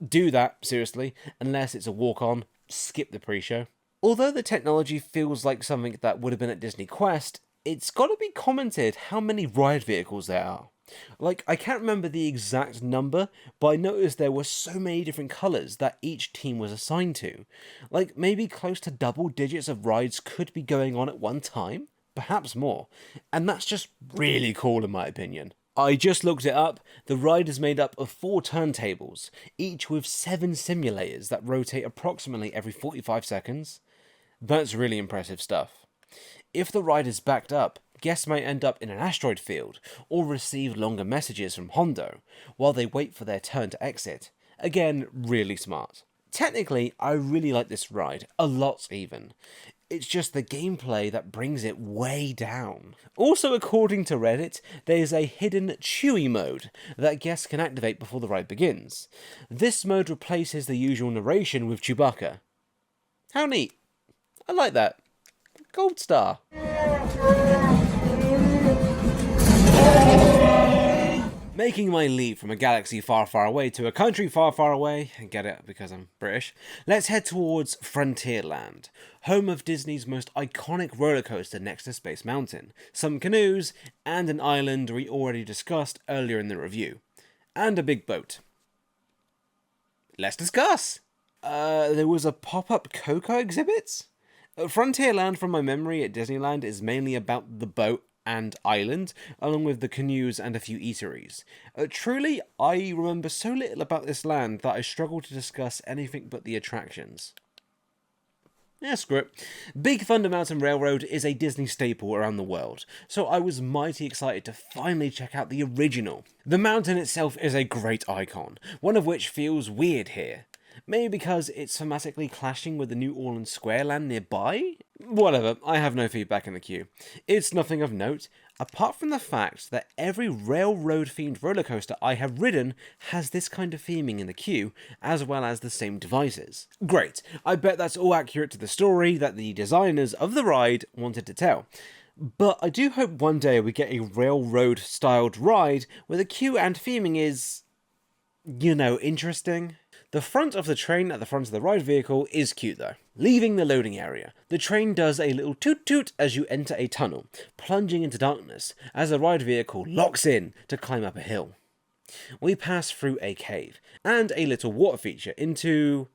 Do that, seriously, unless it's a walk-on, skip the pre-show. Although the technology feels like something that would have been at Disney Quest, it's got to be commented how many ride vehicles there are. Like, I can't remember the exact number, but I noticed there were so many different colours that each team was assigned to. Like, maybe close to double digits of rides could be going on at one time, perhaps more, and that's just really cool in my opinion. I just looked it up, the ride is made up of 4 turntables, each with 7 simulators that rotate approximately every 45 seconds. That's really impressive stuff. If the ride is backed up, guests might end up in an asteroid field, or receive longer messages from Hondo, while they wait for their turn to exit. Again, really smart. Technically, I really like this ride, a lot even. It's just the gameplay that brings it way down. Also, according to Reddit, there's a hidden Chewie mode that guests can activate before the ride begins. This mode replaces the usual narration with Chewbacca. How neat. I like that. Gold star. Making my leap from a galaxy far, far away to a country far, far away, get it because I'm British, let's head towards Frontierland, home of Disney's most iconic roller coaster next to Space Mountain, some canoes, and an island we already discussed earlier in the review, and a big boat. Let's discuss! There was a pop-up Coco exhibit? Frontierland, from my memory at Disneyland, is mainly about the boat and island, along with the canoes and a few eateries. Truly, I remember so little about this land that I struggle to discuss anything but the attractions. Yeah, screw it. Big Thunder Mountain Railroad is a Disney staple around the world, so I was mighty excited to finally check out the original. The mountain itself is a great icon, one of which feels weird here. Maybe because it's thematically clashing with the New Orleans Square land nearby? Whatever, I have no feedback in the queue. It's nothing of note, apart from the fact that every railroad-themed roller coaster I have ridden has this kind of theming in the queue, as well as the same devices. Great, I bet that's all accurate to the story that the designers of the ride wanted to tell. But I do hope one day we get a railroad-styled ride where the queue and theming is, interesting. The front of the train at the front of the ride vehicle is cute though. Leaving the loading area, the train does a little toot toot as you enter a tunnel, plunging into darkness as the ride vehicle locks in to climb up a hill. We pass through a cave and a little water feature into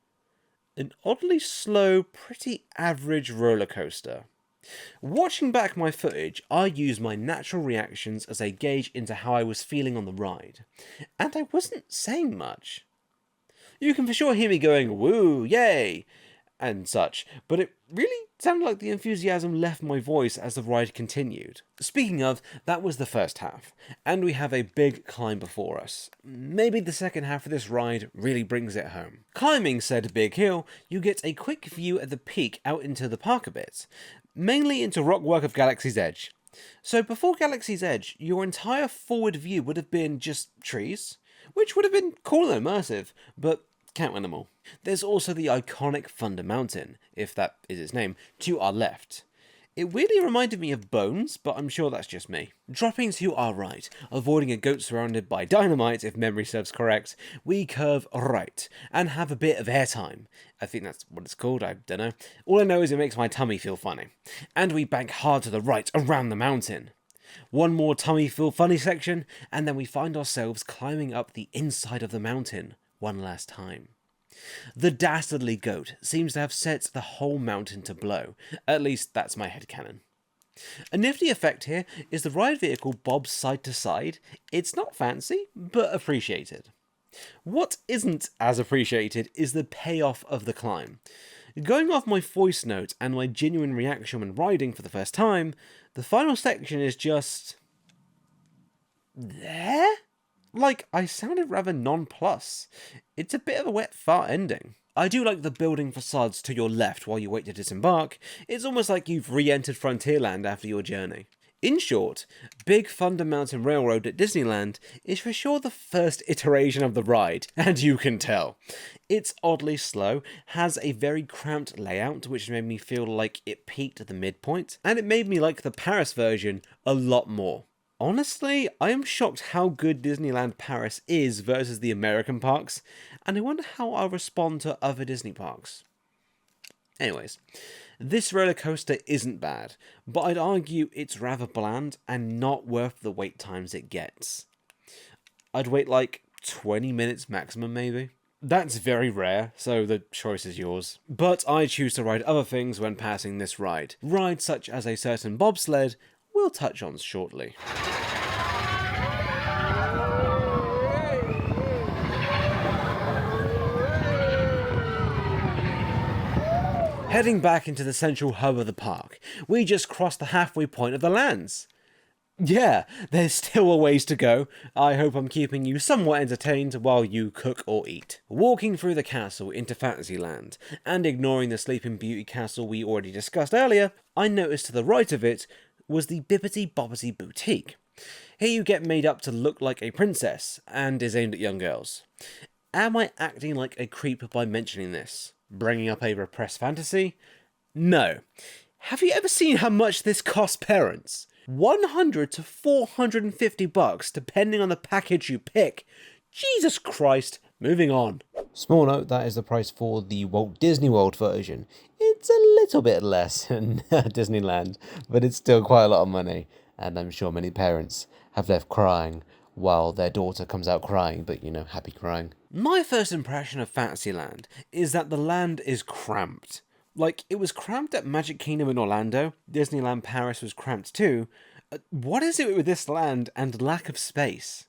an oddly slow, pretty average roller coaster. Watching back my footage, I used my natural reactions as a gauge into how I was feeling on the ride, and I wasn't saying much. You can for sure hear me going, woo, yay, and such, but it really sounded like the enthusiasm left my voice as the ride continued. Speaking of, that was the first half, and we have a big climb before us. Maybe the second half of this ride really brings it home. Climbing said big hill, you get a quick view at the peak out into the park a bit, mainly into rockwork of Galaxy's Edge. So before Galaxy's Edge, your entire forward view would have been just trees, which would have been cool and immersive, but can't win them all. There's also the iconic Thunder Mountain, if that is its name, to our left. It weirdly reminded me of Bones, but I'm sure that's just me. Dropping to our right, avoiding a goat surrounded by dynamite if memory serves correct, we curve right, and have a bit of airtime. I think that's what it's called, I don't know. All I know is it makes my tummy feel funny. And we bank hard to the right around the mountain. One more tummy feel funny section, and then we find ourselves climbing up the inside of the mountain one last time. The dastardly goat seems to have set the whole mountain to blow. At least that's my headcanon. A nifty effect here is the ride vehicle bobs side to side. It's not fancy, but appreciated. What isn't as appreciated is the payoff of the climb. Going off my voice note and my genuine reaction when riding for the first time, the final section is just there? Like, I sounded rather nonplussed. It's a bit of a wet fart ending. I do like the building facades to your left while you wait to disembark. It's almost like you've re-entered Frontierland after your journey. In short, Big Thunder Mountain Railroad at Disneyland is for sure the first iteration of the ride, and you can tell. It's oddly slow, has a very cramped layout which made me feel like it peaked at the midpoint, and it made me like the Paris version a lot more. Honestly, I am shocked how good Disneyland Paris is versus the American parks, and I wonder how I'll respond to other Disney parks. Anyways, this roller coaster isn't bad, but I'd argue it's rather bland and not worth the wait times it gets. I'd wait like 20 minutes maximum maybe. That's very rare, so the choice is yours. But I choose to ride other things when passing this ride. Rides such as a certain bobsled we'll touch on shortly. Heading back into the central hub of the park, we just crossed the halfway point of the lands. Yeah, there's still a ways to go. I hope I'm keeping you somewhat entertained while you cook or eat. Walking through the castle into Fantasyland, and ignoring the Sleeping Beauty castle we already discussed earlier, I noticed to the right of it was the Bibbidi Bobbidi Boutique. Here you get made up to look like a princess, and is aimed at young girls. Am I acting like a creep by mentioning this? Bringing up a repressed fantasy? No. Have you ever seen how much this costs parents? $100 to $450 depending on the package you pick. Jesus Christ. Moving on. Small note, that is the price for the Walt Disney World version. It's a little bit less in Disneyland, but it's still quite a lot of money, and I'm sure many parents have left crying while their daughter comes out crying, but happy crying. My first impression of Fantasyland is that the land is cramped. Like, it was cramped at Magic Kingdom in Orlando, Disneyland Paris was cramped too. What is it with this land and lack of space?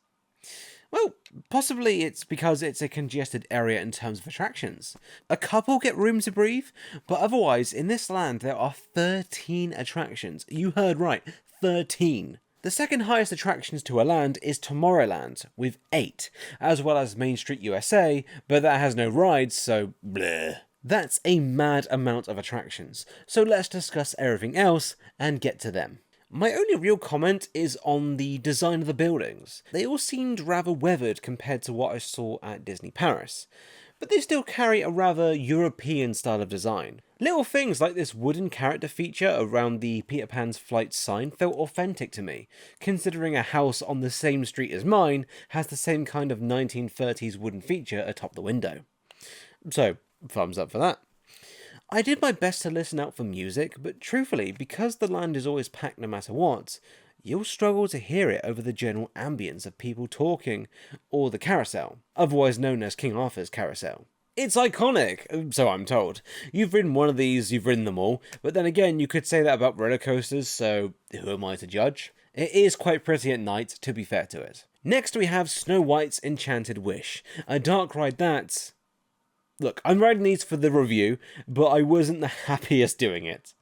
Well, possibly it's because it's a congested area in terms of attractions. A couple get room to breathe, but otherwise, in this land, there are 13 attractions. You heard right, 13. The second highest attractions to a land is Tomorrowland, with 8, as well as Main Street USA, but that has no rides, so bleh. That's a mad amount of attractions, so let's discuss everything else and get to them. My only real comment is on the design of the buildings. They all seemed rather weathered compared to what I saw at Disney Paris, but they still carry a rather European style of design. Little things like this wooden character feature around the Peter Pan's flight sign felt authentic to me, considering a house on the same street as mine has the same kind of 1930s wooden feature atop the window. So, thumbs up for that. I did my best to listen out for music, but truthfully, because the land is always packed no matter what, you'll struggle to hear it over the general ambience of people talking, or the carousel, otherwise known as King Arthur's Carousel. It's iconic, so I'm told. You've ridden one of these, you've ridden them all, but then again, you could say that about roller coasters, so who am I to judge? It is quite pretty at night, to be fair to it. Next we have Snow White's Enchanted Wish, a dark ride that... Look, I'm riding these for the review, but I wasn't the happiest doing it.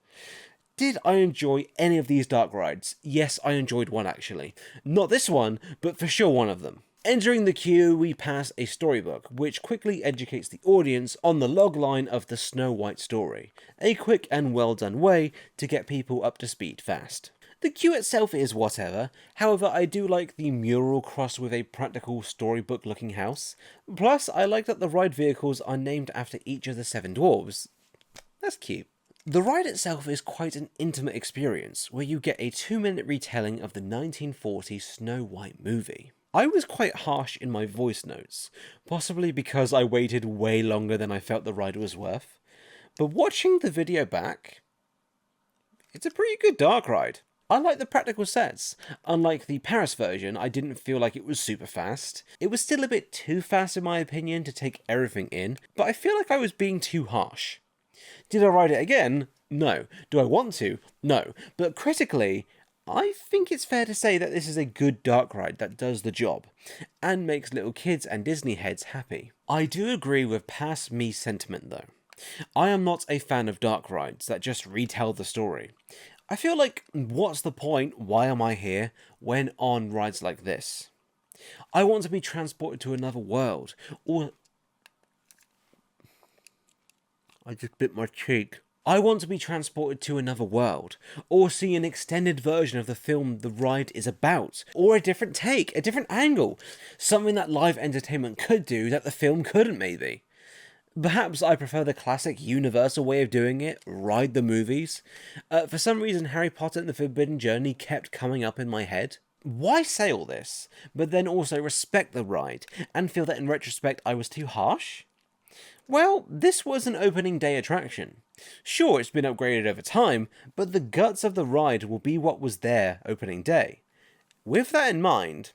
Did I enjoy any of these dark rides? Yes, I enjoyed one actually. Not this one, but for sure one of them. Entering the queue, we pass a storybook, which quickly educates the audience on the logline of the Snow White story. A quick and well done way to get people up to speed fast. The queue itself is whatever, however I do like the mural crossed with a practical storybook looking house. Plus, I like that the ride vehicles are named after each of the 7 dwarves. That's cute. The ride itself is quite an intimate experience, where you get a 2-minute retelling of the 1940s Snow White movie. I was quite harsh in my voice notes, possibly because I waited way longer than I felt the ride was worth. But watching the video back, it's a pretty good dark ride. I like the practical sets. Unlike the Paris version, I didn't feel like it was super fast. It was still a bit too fast in my opinion to take everything in, but I feel like I was being too harsh. Did I ride it again? No. Do I want to? No. But critically, I think it's fair to say that this is a good dark ride that does the job, and makes little kids and Disney heads happy. I do agree with past me sentiment though. I am not a fan of dark rides that just retell the story. I feel like, what's the point, why am I here, when on rides like this? I want to be transported to another world, or... I just bit my cheek. I want to be transported to another world, or see an extended version of the film the ride is about, or a different take, a different angle, something that live entertainment could do that the film couldn't maybe. Perhaps I prefer the classic Universal way of doing it, ride the movies. For some reason Harry Potter and the Forbidden Journey kept coming up in my head. Why say all this, but then also respect the ride, and feel that in retrospect I was too harsh? Well, this was an opening day attraction. Sure, it's been upgraded over time, but the guts of the ride will be what was there opening day. With that in mind,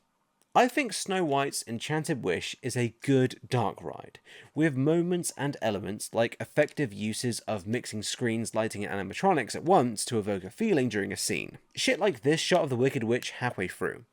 I think Snow White's Enchanted Wish is a good dark ride, with moments and elements like effective uses of mixing screens, lighting and animatronics at once to evoke a feeling during a scene. Shit like this shot of the Wicked Witch halfway through.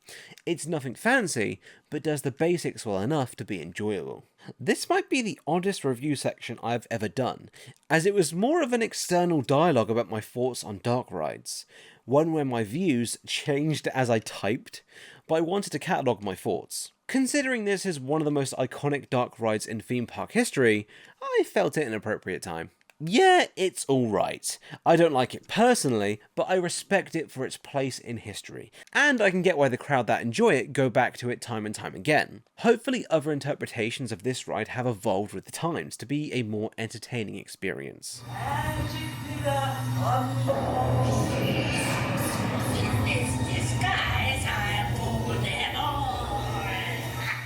It's nothing fancy, but does the basics well enough to be enjoyable. This might be the oddest review section I've ever done, as it was more of an external dialogue about my thoughts on dark rides, one where my views changed as I typed, but I wanted to catalogue my thoughts. Considering this is one of the most iconic dark rides in theme park history, I felt it an appropriate time. Yeah, it's alright. I don't like it personally, but I respect it for its place in history, and I can get why the crowd that enjoy it go back to it time and time again. Hopefully other interpretations of this ride have evolved with the times to be a more entertaining experience.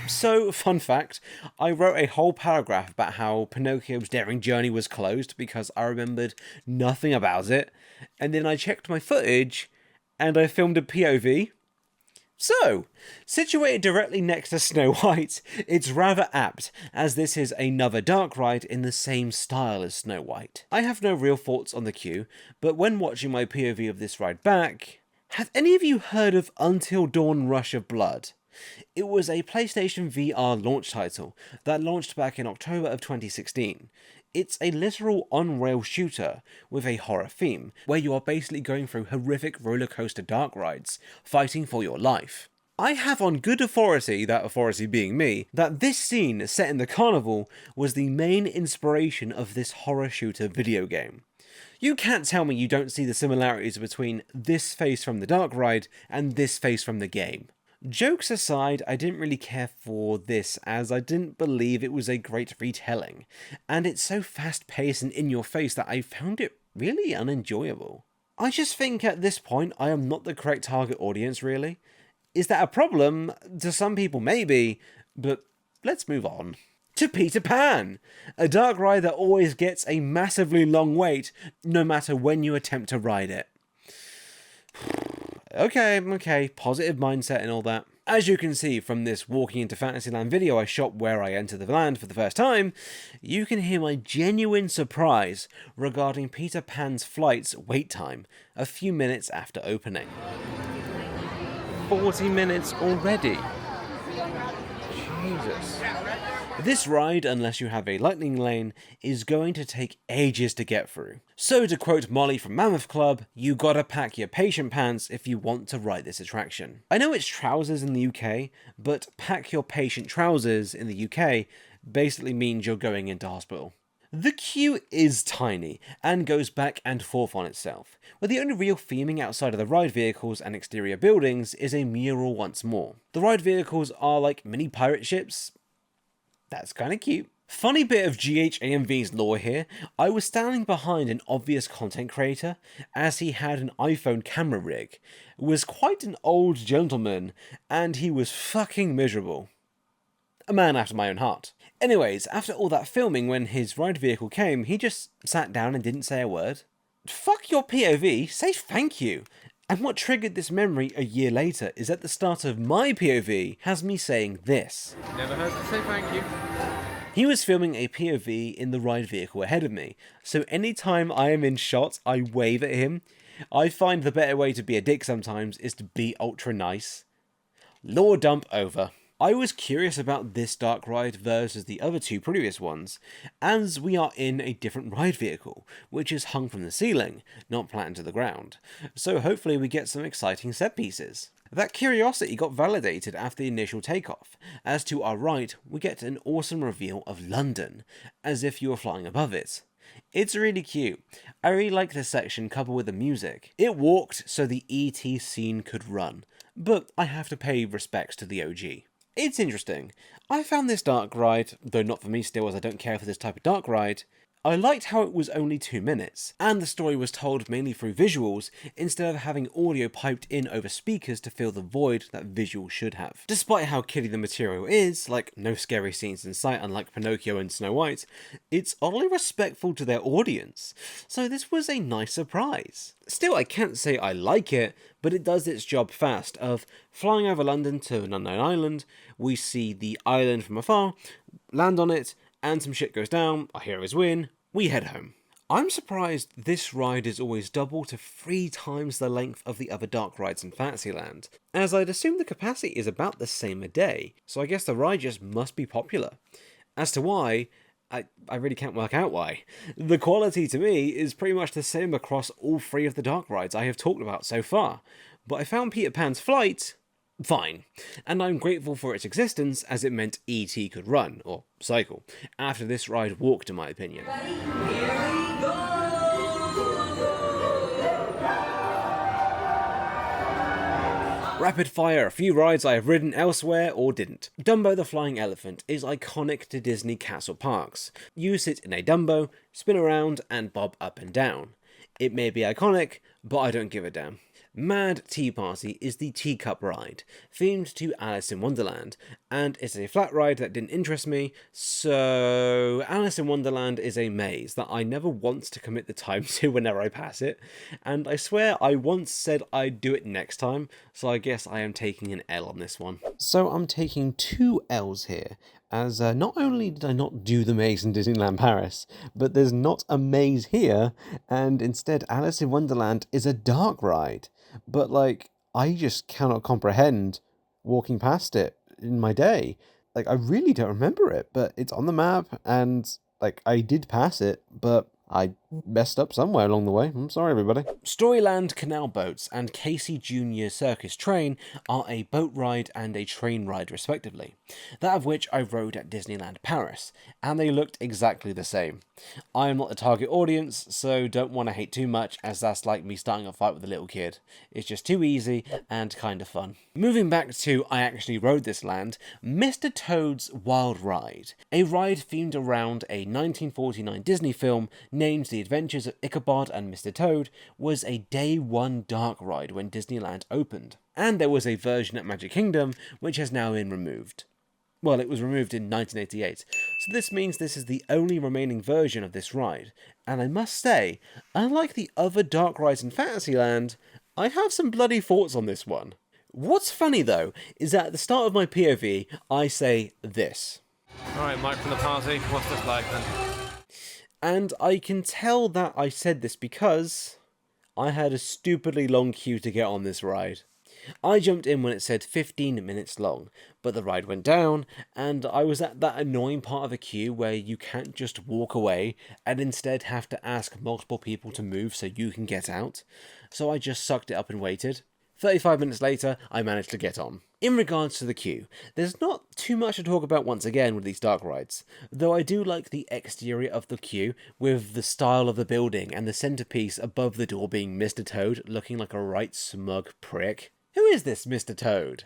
So, fun fact, I wrote a whole paragraph about how Pinocchio's daring journey was closed because I remembered nothing about it, and then I checked my footage, and I filmed a POV. So, situated directly next to Snow White, it's rather apt, as this is another dark ride in the same style as Snow White. I have no real thoughts on the queue, but when watching my POV of this ride back, have any of you heard of Until Dawn Rush of Blood? It was a PlayStation VR launch title that launched back in October of 2016. It's a literal on-rail shooter with a horror theme, where you are basically going through horrific roller coaster dark rides, fighting for your life. I have on good authority, that authority being me, that this scene set in the carnival was the main inspiration of this horror shooter video game. You can't tell me you don't see the similarities between this face from the dark ride and this face from the game. Jokes aside, I didn't really care for this as I didn't believe it was a great retelling, and it's so fast-paced and in your face that I found it really unenjoyable. I just think at this point I am not the correct target audience, really. Is that a problem? To some people maybe, but let's move on. To Peter Pan! A dark ride that always gets a massively long wait, no matter when you attempt to ride it. Okay, positive mindset and all that. As you can see from this walking into Fantasyland video I shot where I enter the land for the first time, you can hear my genuine surprise regarding Peter Pan's flight's wait time a few minutes after opening. 40 minutes already. Jesus. This ride, unless you have a lightning lane, is going to take ages to get through. So to quote Molly from Mammoth Club, you gotta pack your patient pants if you want to ride this attraction. I know it's trousers in the UK, but pack your patient trousers in the UK basically means you're going into hospital. The queue is tiny, and goes back and forth on itself, where the only real theming outside of the ride vehicles and exterior buildings is a mural once more. The ride vehicles are like mini pirate ships. That's kinda cute. Funny bit of GHAMV's lore here, I was standing behind an obvious content creator, as he had an iPhone camera rig, was quite an old gentleman, and he was fucking miserable. A man after my own heart. Anyways, after all that filming, when his ride vehicle came, he just sat down and didn't say a word. Fuck your POV, say thank you. And what triggered this memory a year later is at the start of my POV has me saying this. Never hurts to say thank you. He was filming a POV in the ride vehicle ahead of me, so anytime I am in shot, I wave at him. I find the better way to be a dick sometimes is to be ultra nice. Lore dump over. I was curious about this dark ride versus the other two previous ones, as we are in a different ride vehicle, which is hung from the ceiling, not flattened to the ground, so hopefully we get some exciting set pieces. That curiosity got validated after the initial takeoff, as to our right we get an awesome reveal of London, as if you were flying above it. It's really cute. I really like this section coupled with the music. It walked so the ET scene could run, but I have to pay respects to the OG. It's interesting. I found this dark ride, though not for me still as I don't care for this type of dark ride, I liked how it was only 2 minutes, and the story was told mainly through visuals, instead of having audio piped in over speakers to fill the void that visuals should have. Despite how kiddie the material is, like no scary scenes in sight unlike Pinocchio and Snow White, it's oddly respectful to their audience, so this was a nice surprise. Still, I can't say I like it, but it does its job fast of flying over London to an unknown island, we see the island from afar, land on it, and some shit goes down, our heroes win, we head home. I'm surprised this ride is always double to 3 times the length of the other dark rides in Fantasyland, as I'd assume the capacity is about the same a day, so I guess the ride just must be popular. As to why, I really can't work out why. The quality to me is pretty much the same across all 3 of the dark rides I have talked about so far, but I found Peter Pan's flight fine, and I'm grateful for its existence as it meant E.T. could run, or cycle, after this ride walked in my opinion. Rapid fire, a few rides I have ridden elsewhere or didn't. Dumbo the Flying Elephant is iconic to Disney castle parks. You sit in a Dumbo, spin around, and bob up and down. It may be iconic, but I don't give a damn. Mad Tea Party is the teacup ride, themed to Alice in Wonderland, and it's a flat ride that didn't interest me, so Alice in Wonderland is a maze that I never want to commit the time to whenever I pass it, and I swear I once said I'd do it next time, so I guess I am taking an L on this one. So I'm taking 2 L's here, as not only did I not do the maze in Disneyland Paris, but there's not a maze here, and instead Alice in Wonderland is a dark ride. But, like, I just cannot comprehend walking past it in my day. Like, I really don't remember it, but it's on the map, and, like, I did pass it, but I messed up somewhere along the way. I'm sorry, everybody. Storyland Canal Boats and Casey Jr. Circus Train are a boat ride and a train ride, respectively. That of which I rode at Disneyland Paris, and they looked exactly the same. I am not the target audience, so don't want to hate too much, as that's like me starting a fight with a little kid. It's just too easy and kind of fun. Moving back to I actually rode this land, Mr. Toad's Wild Ride, a ride themed around a 1949 Disney film named The Adventures of Ichabod and Mr. Toad, was a day one dark ride when Disneyland opened. And there was a version at Magic Kingdom, which has now been removed. Well, it was removed in 1988, so this means this is the only remaining version of this ride. And I must say, unlike the other dark rides in Fantasyland, I have some bloody thoughts on this one. What's funny though, is that at the start of my POV, I say this. Alright, Mike from the party, what's this like then? And I can tell that I said this because I had a stupidly long queue to get on this ride. I jumped in when it said 15 minutes long, but the ride went down, and I was at that annoying part of the queue where you can't just walk away and instead have to ask multiple people to move so you can get out. So I just sucked it up and waited. 35 minutes later, I managed to get on. In regards to the queue, there's not too much to talk about once again with these dark rides, though I do like the exterior of the queue with the style of the building and the centerpiece above the door being Mr. Toad looking like a right smug prick. Who is this Mr. Toad?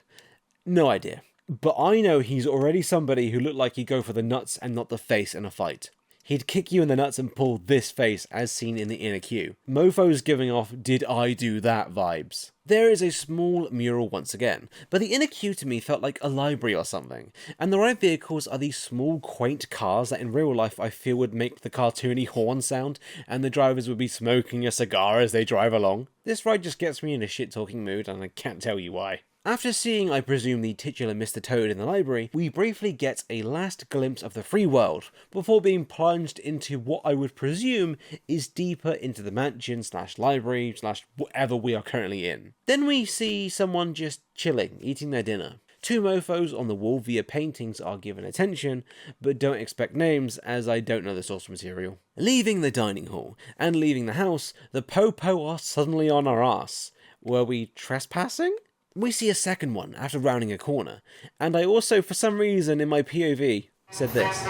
No idea, but I know he's already somebody who looked like he'd go for the nuts and not the face in a fight. He'd kick you in the nuts and pull this face as seen in the inner queue. Mofo's giving off "did I do that" vibes. There is a small mural once again, but the inner queue to me felt like a library or something, and the ride vehicles are these small quaint cars that in real life I feel would make the cartoony horn sound, and the drivers would be smoking a cigar as they drive along. This ride just gets me in a shit-talking mood, and I can't tell you why. After seeing, I presume, the titular Mr. Toad in the library, we briefly get a last glimpse of the free world, before being plunged into what I would presume is deeper into the mansion / library / whatever we are currently in. Then we see someone just chilling, eating their dinner. Two mofos on the wall via paintings are given attention, but don't expect names as I don't know the source material. Leaving the dining hall, and leaving the house, the Popo are suddenly on our ass. Were we trespassing? We see a second one after rounding a corner, and I also, for some reason in my POV, said this.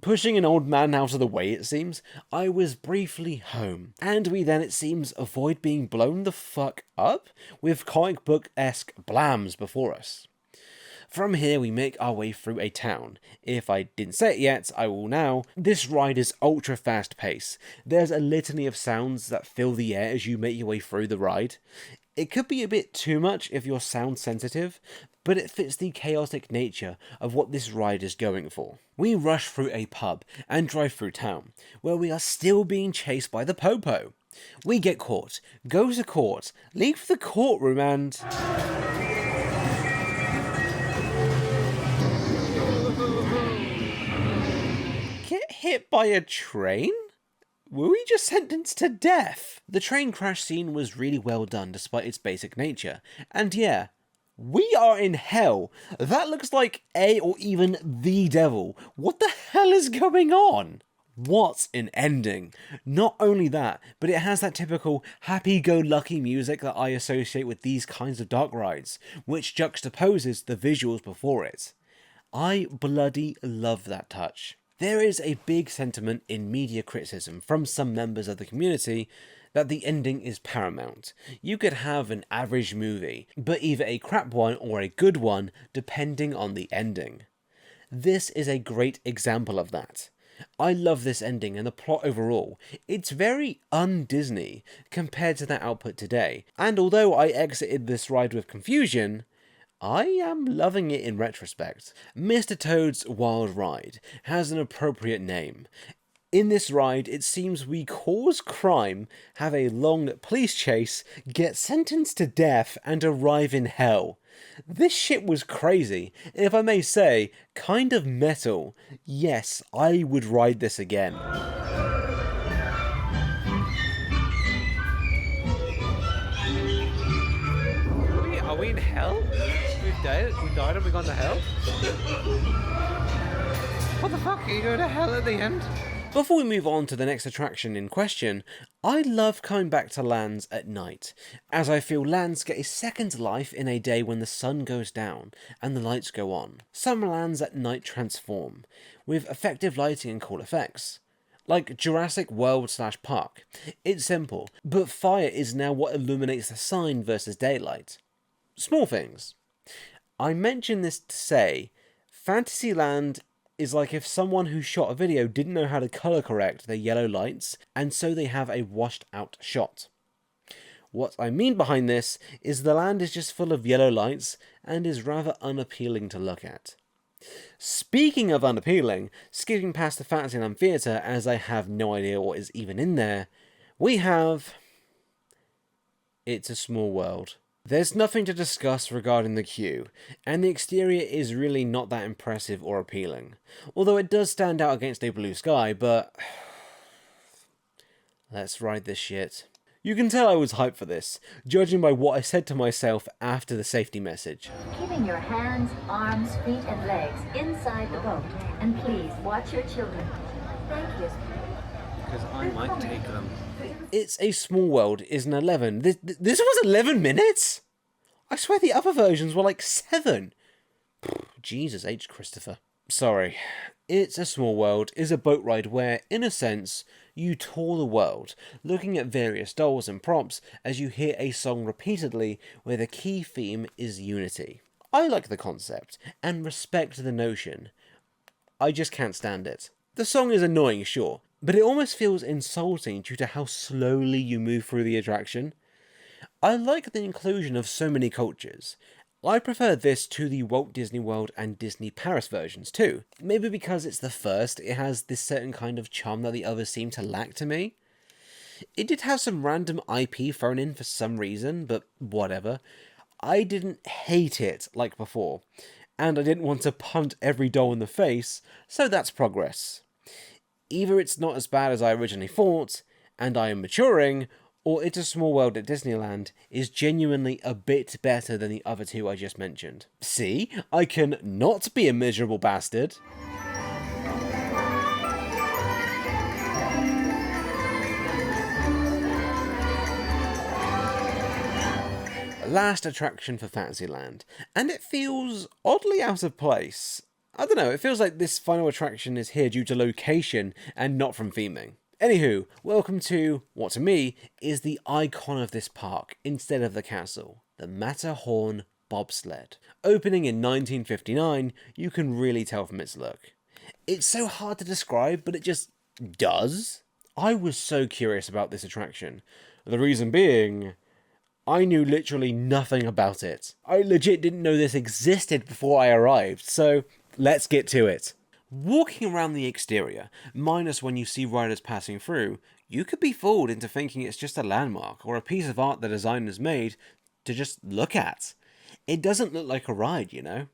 Pushing an old man out of the way, it seems, I was briefly home, and we then, it seems, avoid being blown the fuck up with comic book-esque blams before us. From here, we make our way through a town. If I didn't say it yet, I will now. This ride is ultra fast paced. There's a litany of sounds that fill the air as you make your way through the ride. It could be a bit too much if you're sound sensitive, but it fits the chaotic nature of what this ride is going for. We rush through a pub and drive through town, where we are still being chased by the Popo. We get caught, go to court, leave the courtroom and... get hit by a train? Were we just sentenced to death? The train crash scene was really well done despite its basic nature, and yeah, we are in hell. That looks like a or even the devil. What the hell is going on? What an ending. Not only that, but it has that typical happy-go-lucky music that I associate with these kinds of dark rides, which juxtaposes the visuals before it. I bloody love that touch. There is a big sentiment in media criticism from some members of the community that the ending is paramount. You could have an average movie, but either a crap one or a good one, depending on the ending. This is a great example of that. I love this ending and the plot overall. It's very un-Disney compared to that output today, and although I exited this ride with confusion, I am loving it in retrospect. Mr. Toad's Wild Ride has an appropriate name. In this ride, it seems we cause crime, have a long police chase, get sentenced to death, and arrive in hell. This shit was crazy, and if I may say, kind of metal. Yes, I would ride this again. Are we in hell? We died and we gone to hell? What the fuck? Are you going to hell at the end? Before we move on to the next attraction in question, I love coming back to lands at night, as I feel lands get a second life in a day when the sun goes down and the lights go on. Some lands at night transform, with effective lighting and cool effects. Like Jurassic World / Park. It's simple, but fire is now what illuminates the sign versus daylight. Small things. I mention this to say, Fantasyland is like if someone who shot a video didn't know how to colour correct their yellow lights, and so they have a washed out shot. What I mean behind this is the land is just full of yellow lights and is rather unappealing to look at. Speaking of unappealing, skipping past the Fantasyland Theatre as I have no idea what is even in there, we have It's a Small World. There's nothing to discuss regarding the queue, and the exterior is really not that impressive or appealing, although it does stand out against a blue sky, but let's ride this shit. You can tell I was hyped for this, judging by what I said to myself after the safety message. Keeping your hands, arms, feet, and legs inside the boat, and please watch your children. Thank you. Because I might take them. It's a Small World is an 11. This was 11 minutes? I swear the other versions were like 7. Jesus H. Christopher. Sorry. It's a Small World is a boat ride where, in a sense, you tour the world, looking at various dolls and props as you hear a song repeatedly where the key theme is unity. I like the concept, and respect the notion. I just can't stand it. The song is annoying, sure, but it almost feels insulting due to how slowly you move through the attraction. I like the inclusion of so many cultures. I prefer this to the Walt Disney World and Disney Paris versions too. Maybe because it's the first, it has this certain kind of charm that the others seem to lack to me. It did have some random IP thrown in for some reason, but whatever. I didn't hate it like before, and I didn't want to punt every doll in the face, so that's progress. Either it's not as bad as I originally thought, and I am maturing, or It's a Small World at Disneyland is genuinely a bit better than the other two I just mentioned. See, I can not be a miserable bastard. Last attraction for Fantasyland, and it feels oddly out of place. I don't know, it feels like this final attraction is here due to location and not from theming. Anywho, welcome to what to me is the icon of this park instead of the castle, the Matterhorn Bobsled. Opening in 1959, you can really tell from its look. It's so hard to describe, but it just does. I was so curious about this attraction. The reason being, I knew literally nothing about it. I legit didn't know this existed before I arrived, so let's get to it. Walking around the exterior, minus when you see riders passing through, you could be fooled into thinking it's just a landmark or a piece of art the designers made to just look at. It doesn't look like a ride, you know?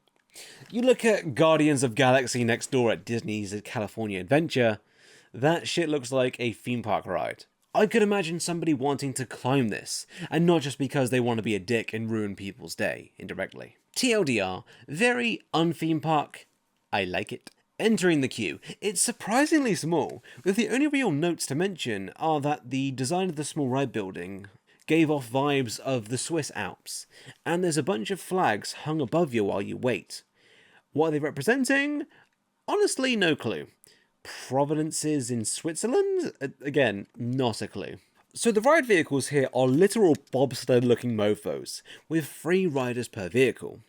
You look at Guardians of Galaxy next door at Disney's California Adventure, that shit looks like a theme park ride. I could imagine somebody wanting to climb this, and not just because they want to be a dick and ruin people's day, indirectly. TLDR, very un-theme park. I like it. Entering the queue, it's surprisingly small, with the only real notes to mention are that the design of the small ride building gave off vibes of the Swiss Alps, and there's a bunch of flags hung above you while you wait. What are they representing? Honestly, no clue. Providences in Switzerland? Again, not a clue. So the ride vehicles here are literal bobsled looking mofos, with 3 riders per vehicle,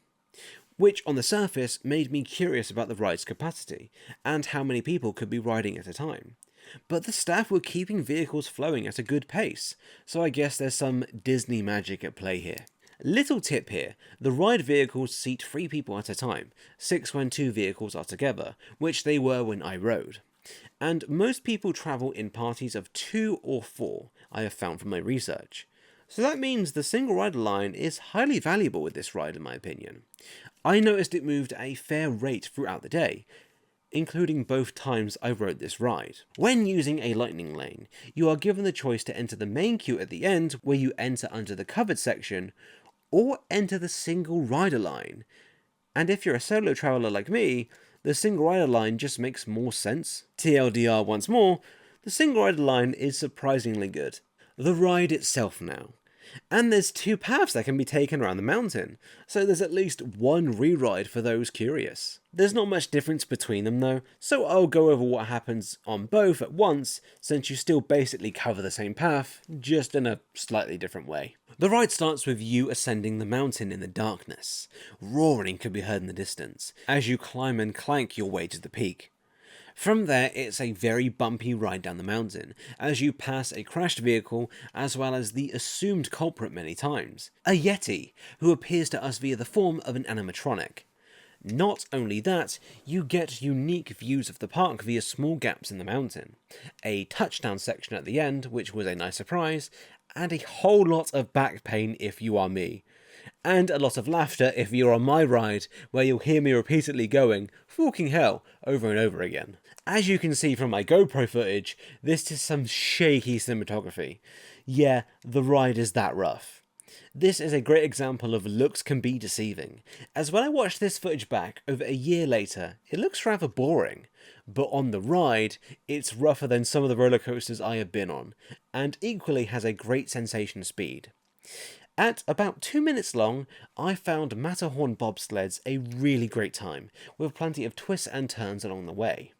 which on the surface made me curious about the ride's capacity, and how many people could be riding at a time. But the staff were keeping vehicles flowing at a good pace, so I guess there's some Disney magic at play here. Little tip here, the ride vehicles seat 3 people at a time, 6 when 2 vehicles are together, which they were when I rode. And most people travel in parties of 2 or 4, I have found from my research. So that means the single rider line is highly valuable with this ride in my opinion. I noticed it moved at a fair rate throughout the day, including both times I rode this ride. When using a lightning lane, you are given the choice to enter the main queue at the end, where you enter under the covered section, or enter the single rider line. And if you're a solo traveller like me, the single rider line just makes more sense. TLDR once more, the single rider line is surprisingly good. The ride itself now. And there's 2 paths that can be taken around the mountain, so there's at least one re-ride for those curious. There's not much difference between them though, so I'll go over what happens on both at once, since you still basically cover the same path, just in a slightly different way. The ride starts with you ascending the mountain in the darkness. Roaring could be heard in the distance, as you climb and clank your way to the peak. From there, it's a very bumpy ride down the mountain, as you pass a crashed vehicle, as well as the assumed culprit many times, a Yeti, who appears to us via the form of an animatronic. Not only that, you get unique views of the park via small gaps in the mountain, a touchdown section at the end, which was a nice surprise, and a whole lot of back pain if you are me. And a lot of laughter if you're on my ride, where you'll hear me repeatedly going, "Fucking hell," over and over again. As you can see from my GoPro footage, this is some shaky cinematography. Yeah, the ride is that rough. This is a great example of looks can be deceiving, as when I watched this footage back over a year later, it looks rather boring. But on the ride, it's rougher than some of the roller coasters I have been on, and equally has a great sensation of speed. At about 2 minutes long, I found Matterhorn Bobsleds a really great time, with plenty of twists and turns along the way.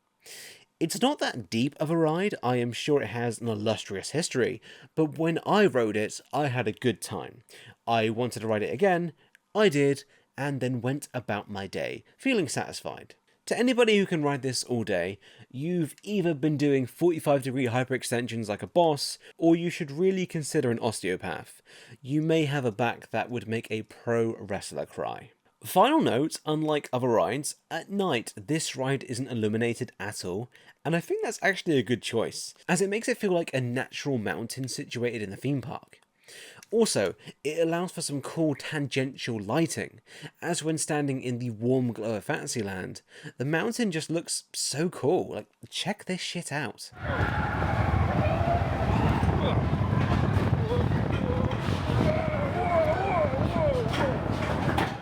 It's not that deep of a ride, I am sure it has an illustrious history, but when I rode it, I had a good time. I wanted to ride it again, I did, and then went about my day, feeling satisfied. To anybody who can ride this all day, you've either been doing 45-degree hyperextensions like a boss, or you should really consider an osteopath. You may have a back that would make a pro wrestler cry. Final note, unlike other rides, at night this ride isn't illuminated at all, and I think that's actually a good choice, as it makes it feel like a natural mountain situated in the theme park. Also, it allows for some cool tangential lighting, as when standing in the warm glow of Fantasyland, the mountain just looks so cool. Like, check this shit out.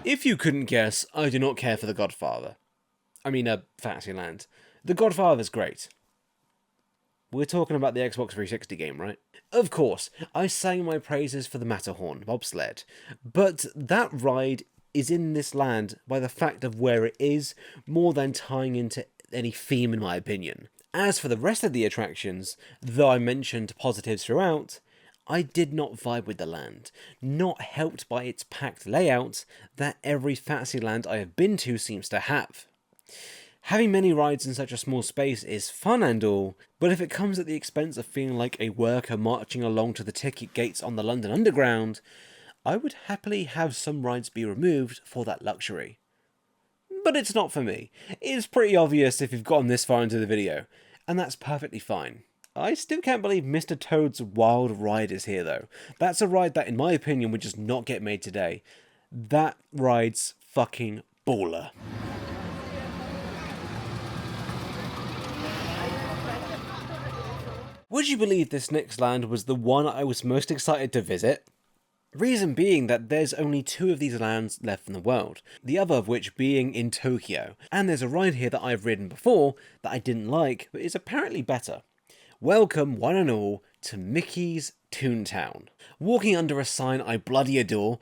If you couldn't guess, I do not care for The Godfather. Fantasyland. The Godfather's great. We're talking about the Xbox 360 game, right? Of course, I sang my praises for the Matterhorn Bobsled, but that ride is in this land by the fact of where it is, more than tying into any theme in my opinion. As for the rest of the attractions, though I mentioned positives throughout, I did not vibe with the land, not helped by its packed layout that every Fantasyland I have been to seems to have. Having many rides in such a small space is fun and all, but if it comes at the expense of feeling like a worker marching along to the ticket gates on the London Underground, I would happily have some rides be removed for that luxury. But it's not for me. It's pretty obvious if you've gotten this far into the video, and that's perfectly fine. I still can't believe Mr. Toad's Wild Ride is here though. That's a ride that in my opinion would just not get made today. That ride's fucking baller. Would you believe this next land was the one I was most excited to visit? Reason being that there's only 2 of these lands left in the world, the other of which being in Tokyo, and there's a ride here that I've ridden before that I didn't like, but is apparently better. Welcome, one and all, to Mickey's ToonTown. Walking under a sign I bloody adore,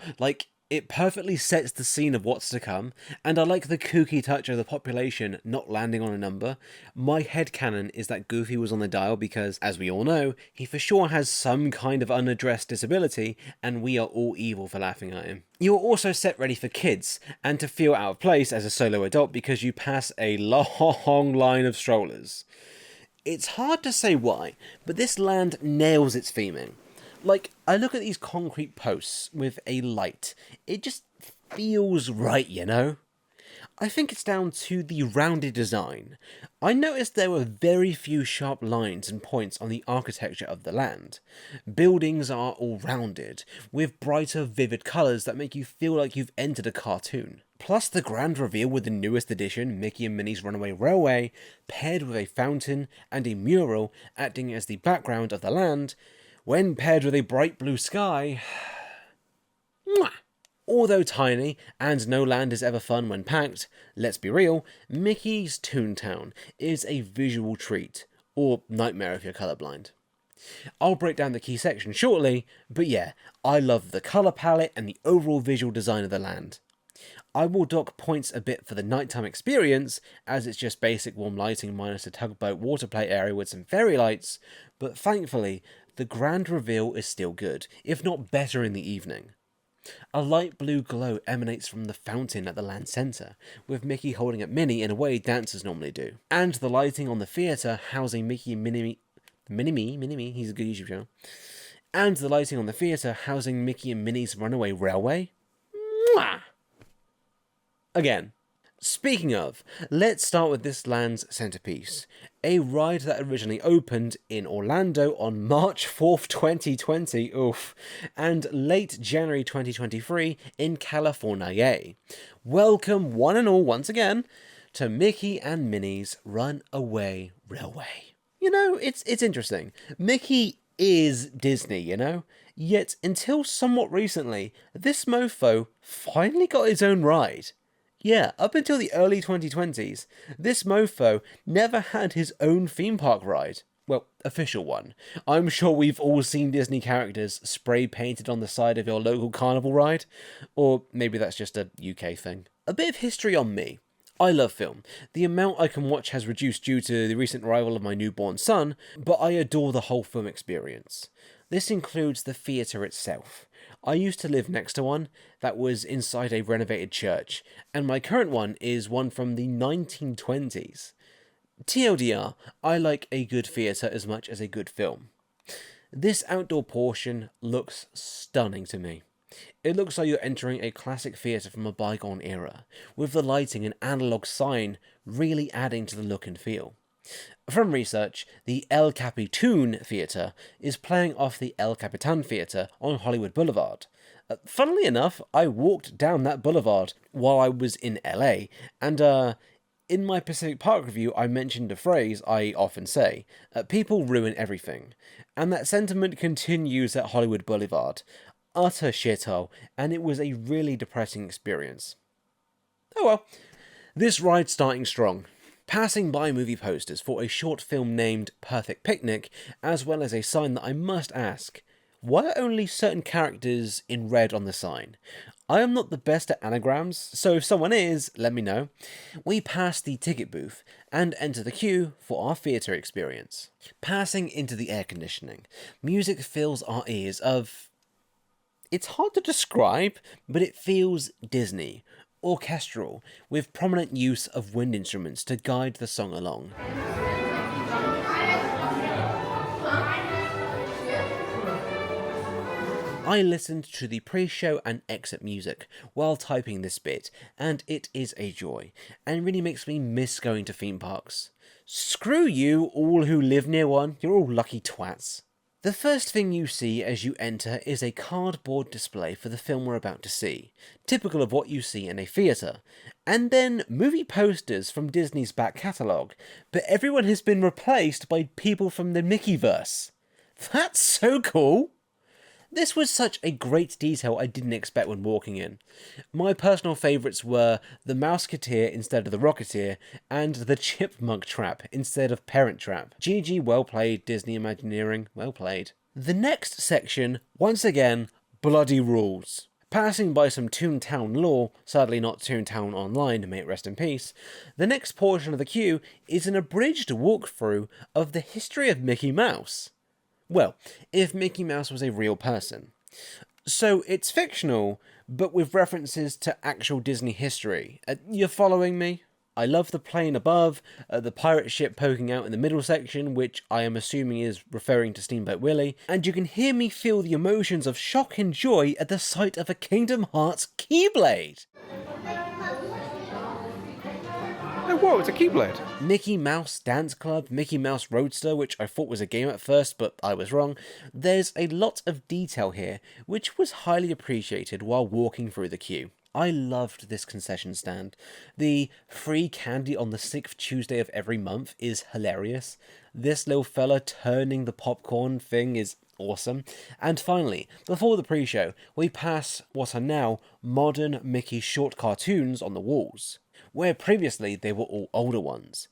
it perfectly sets the scene of what's to come, and I like the kooky touch of the population not landing on a number. My headcanon is that Goofy was on the dial because, as we all know, he for sure has some kind of unaddressed disability, and we are all evil for laughing at him. You're also set ready for kids, and to feel out of place as a solo adult because you pass a long line of strollers. It's hard to say why, but this land nails its theming. I look at these concrete posts with a light. It just feels right, you know? I think it's down to the rounded design. I noticed there were very few sharp lines and points on the architecture of the land. Buildings are all rounded, with brighter, vivid colours that make you feel like you've entered a cartoon. Plus the grand reveal with the newest edition, Mickey and Minnie's Runaway Railway, paired with a fountain and a mural acting as the background of the land, when paired with a bright blue sky... Mwah! Although tiny, and no land is ever fun when packed, let's be real, Mickey's ToonTown is a visual treat, or nightmare if you're colourblind. I'll break down the key sections shortly, but yeah, I love the colour palette and the overall visual design of the land. I will dock points a bit for the nighttime experience, as it's just basic warm lighting minus a tugboat water play area with some fairy lights, but thankfully, the grand reveal is still good, if not better in the evening. A light blue glow emanates from the fountain at the land centre, with Mickey holding up Minnie in a way dancers normally do. And the lighting on the theatre housing Mickey and Minnie, he's a good YouTube channel. And the lighting on the theatre housing Mickey and Minnie's Runaway Railway. Mwah! Again, speaking of, let's start with this land's centrepiece, a ride that originally opened in Orlando on March 4th, 2020, and late January 2023 in California. Welcome one and all once again to Mickey and Minnie's Runaway Railway. You know, it's interesting. Mickey is Disney, you know? Yet, until somewhat recently, this mofo finally got his own ride. Yeah, up until the early 2020s, this mofo never had his own theme park ride. Well, official one. I'm sure we've all seen Disney characters spray painted on the side of your local carnival ride. Or maybe that's just a UK thing. A bit of history on me. I love film. The amount I can watch has reduced due to the recent arrival of my newborn son, but I adore the whole film experience. This includes the theatre itself. I used to live next to one that was inside a renovated church, and my current one is one from the 1920s. TLDR, I like a good theatre as much as a good film. This outdoor portion looks stunning to me. It looks like you're entering a classic theatre from a bygone era, with the lighting and analogue sign really adding to the look and feel. From research, the El Capitan Theatre is playing off the El Capitan Theatre on Hollywood Boulevard. Funnily enough, I walked down that boulevard while I was in LA, and in my Pacific Park review I mentioned a phrase I often say, people ruin everything, and that sentiment continues at Hollywood Boulevard. Utter shithole, and it was a really depressing experience. Oh well, this ride's starting strong. Passing by movie posters for a short film named Perfect Picnic, as well as a sign that I must ask, why are only certain characters in red on the sign? I am not the best at anagrams, so if someone is, let me know. We pass the ticket booth and enter the queue for our theatre experience. Passing into the air conditioning, music fills our ears of... It's hard to describe, but it feels Disney. Orchestral, with prominent use of wind instruments to guide the song along. I listened to the pre-show and exit music while typing this bit, and it is a joy, and really makes me miss going to theme parks. Screw you, all who live near one, you're all lucky twats. The first thing you see as you enter is a cardboard display for the film we're about to see, typical of what you see in a theatre, and then movie posters from Disney's back catalogue, but everyone has been replaced by people from the Mickeyverse. That's so cool! This was such a great detail I didn't expect when walking in. My personal favourites were the Mouseketeer instead of the Rocketeer, and the Chipmunk Trap instead of Parent Trap. GG, well played, Disney Imagineering, well played. The next section, once again, bloody rules. Passing by some ToonTown lore, sadly not ToonTown Online, may it rest in peace, the next portion of the queue is an abridged walkthrough of the history of Mickey Mouse. Well, if Mickey Mouse was a real person. So it's fictional, but with references to actual Disney history. You're following me? I love the plane above, the pirate ship poking out in the middle section, which I am assuming is referring to Steamboat Willie, and you can hear me feel the emotions of shock and joy at the sight of a Kingdom Hearts Keyblade. Oh, whoa, it's a Keyblade. Mickey Mouse Dance Club, Mickey Mouse Roadster, which I thought was a game at first, but I was wrong. There's a lot of detail here, which was highly appreciated while walking through the queue. I loved this concession stand. The free candy on the 6th Tuesday of every month is hilarious. This little fella turning the popcorn thing is Awesome. And finally, before the pre-show, we pass what are now modern Mickey short cartoons on the walls, where previously they were all older ones.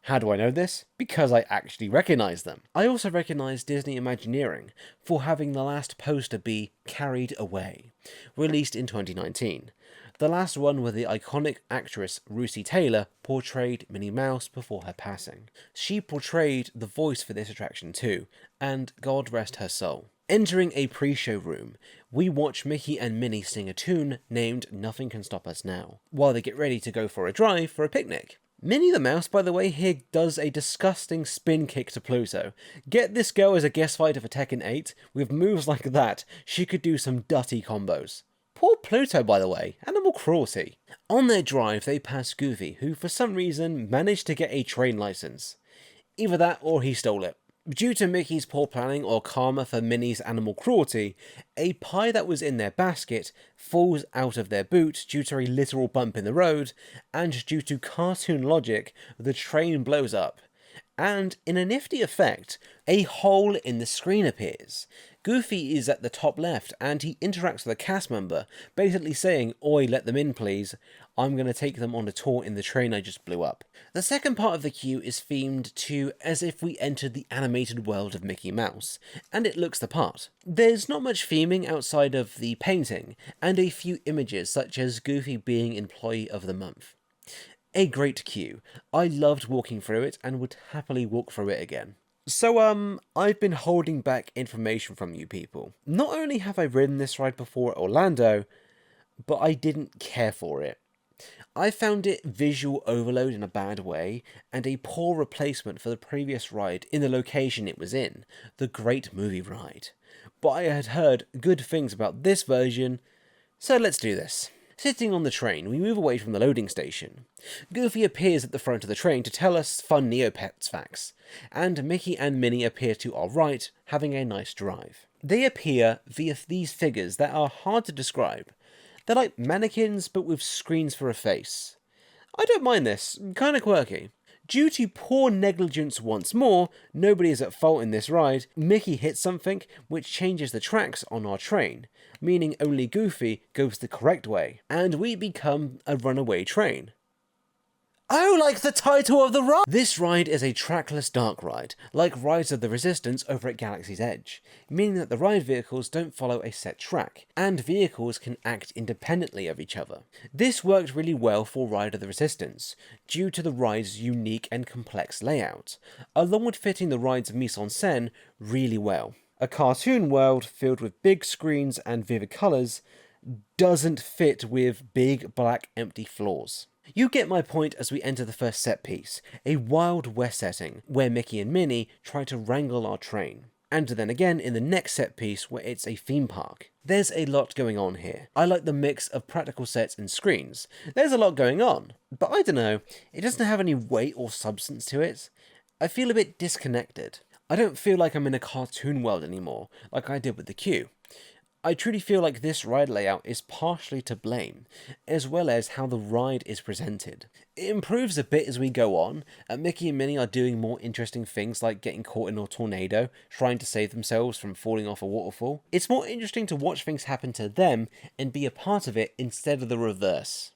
How do I know this? Because I actually recognise them. I also recognise Disney Imagineering for having the last poster be Carried Away, released in 2019. The last one where the iconic actress Russi Taylor portrayed Minnie Mouse before her passing. She portrayed the voice for this attraction too, and God rest her soul. Entering a pre-show room, we watch Mickey and Minnie sing a tune named Nothing Can Stop Us Now, while they get ready to go for a drive for a picnic. Minnie the Mouse, by the way, here does a disgusting spin kick to Pluto. Get this girl as a guest fighter for Tekken 8, with moves like that, she could do some dutty combos. Poor Pluto, by the way, animal cruelty. On their drive, they pass Goofy, who for some reason managed to get a train license. Either that or he stole it. Due to Mickey's poor planning or karma for Minnie's animal cruelty, a pie that was in their basket falls out of their boot due to a literal bump in the road, and due to cartoon logic, the train blows up. And in a nifty effect, a hole in the screen appears. Goofy is at the top left, and he interacts with a cast member, basically saying, "Oi, let them in please, I'm going to take them on a tour in the train I just blew up." The second part of the queue is themed to as if we entered the animated world of Mickey Mouse, and it looks the part. There's not much theming outside of the painting, and a few images such as Goofy being Employee of the Month. A great queue. I loved walking through it and would happily walk through it again. So, I've been holding back information from you people. Not only have I ridden this ride before at Orlando, but I didn't care for it. I found it visual overload in a bad way, and a poor replacement for the previous ride in the location it was in, the Great Movie Ride. But I had heard good things about this version, so let's do this. Sitting on the train, we move away from the loading station. Goofy appears at the front of the train to tell us fun Neopets facts, and Mickey and Minnie appear to our right, having a nice drive. They appear via these figures that are hard to describe. They're like mannequins, but with screens for a face. I don't mind this, kinda quirky. Due to poor negligence once more, nobody is at fault in this ride, Mickey hits something which changes the tracks on our train, meaning only Goofy goes the correct way, and we become a runaway train. Oh, like the title of the ride! This ride is a trackless dark ride, like Rise of the Resistance over at Galaxy's Edge, meaning that the ride vehicles don't follow a set track, and vehicles can act independently of each other. This worked really well for Ride of the Resistance, due to the ride's unique and complex layout, along with fitting the ride's mise-en-scène really well. A cartoon world filled with big screens and vivid colours doesn't fit with big black empty floors. You get my point as we enter the first set piece, a Wild West setting, where Mickey and Minnie try to wrangle our train. And then again in the next set piece where it's a theme park. There's a lot going on here. I like the mix of practical sets and screens. There's a lot going on, but I don't know, it doesn't have any weight or substance to it. I feel a bit disconnected. I don't feel like I'm in a cartoon world anymore, like I did with the queue. I truly feel like this ride layout is partially to blame, as well as how the ride is presented. It improves a bit as we go on, and Mickey and Minnie are doing more interesting things like getting caught in a tornado, trying to save themselves from falling off a waterfall. It's more interesting to watch things happen to them and be a part of it instead of the reverse,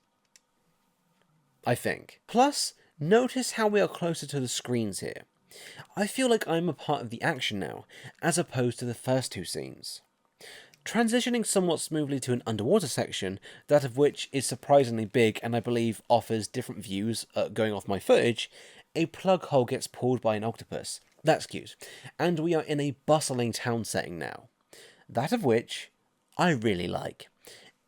I think. Plus, notice how we are closer to the screens here. I feel like I'm a part of the action now, as opposed to the first two scenes. Transitioning somewhat smoothly to an underwater section, that of which is surprisingly big and I believe offers different views going off my footage, a plug hole gets pulled by an octopus. That's cute. And we are in a bustling town setting now. That of which I really like.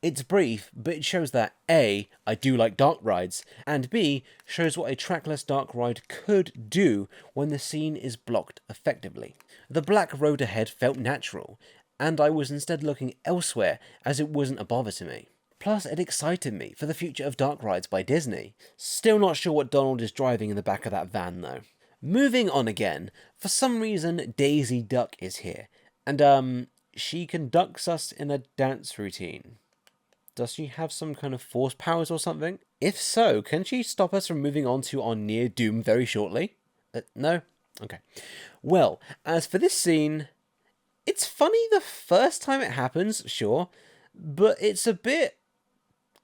It's brief, but it shows that A, I do like dark rides, and B, shows what a trackless dark ride could do when the scene is blocked effectively. The black road ahead felt natural, and I was instead looking elsewhere as it wasn't a bother to me. Plus, it excited me for the future of dark rides by Disney. Still not sure what Donald is driving in the back of that van though. Moving on again, for some reason Daisy Duck is here, and she conducts us in a dance routine. Does she have some kind of force powers or something? If so, can she stop us from moving on to our near doom very shortly? No? Okay. Well, as for this scene, It's funny the first time it happens, sure, but it's a bit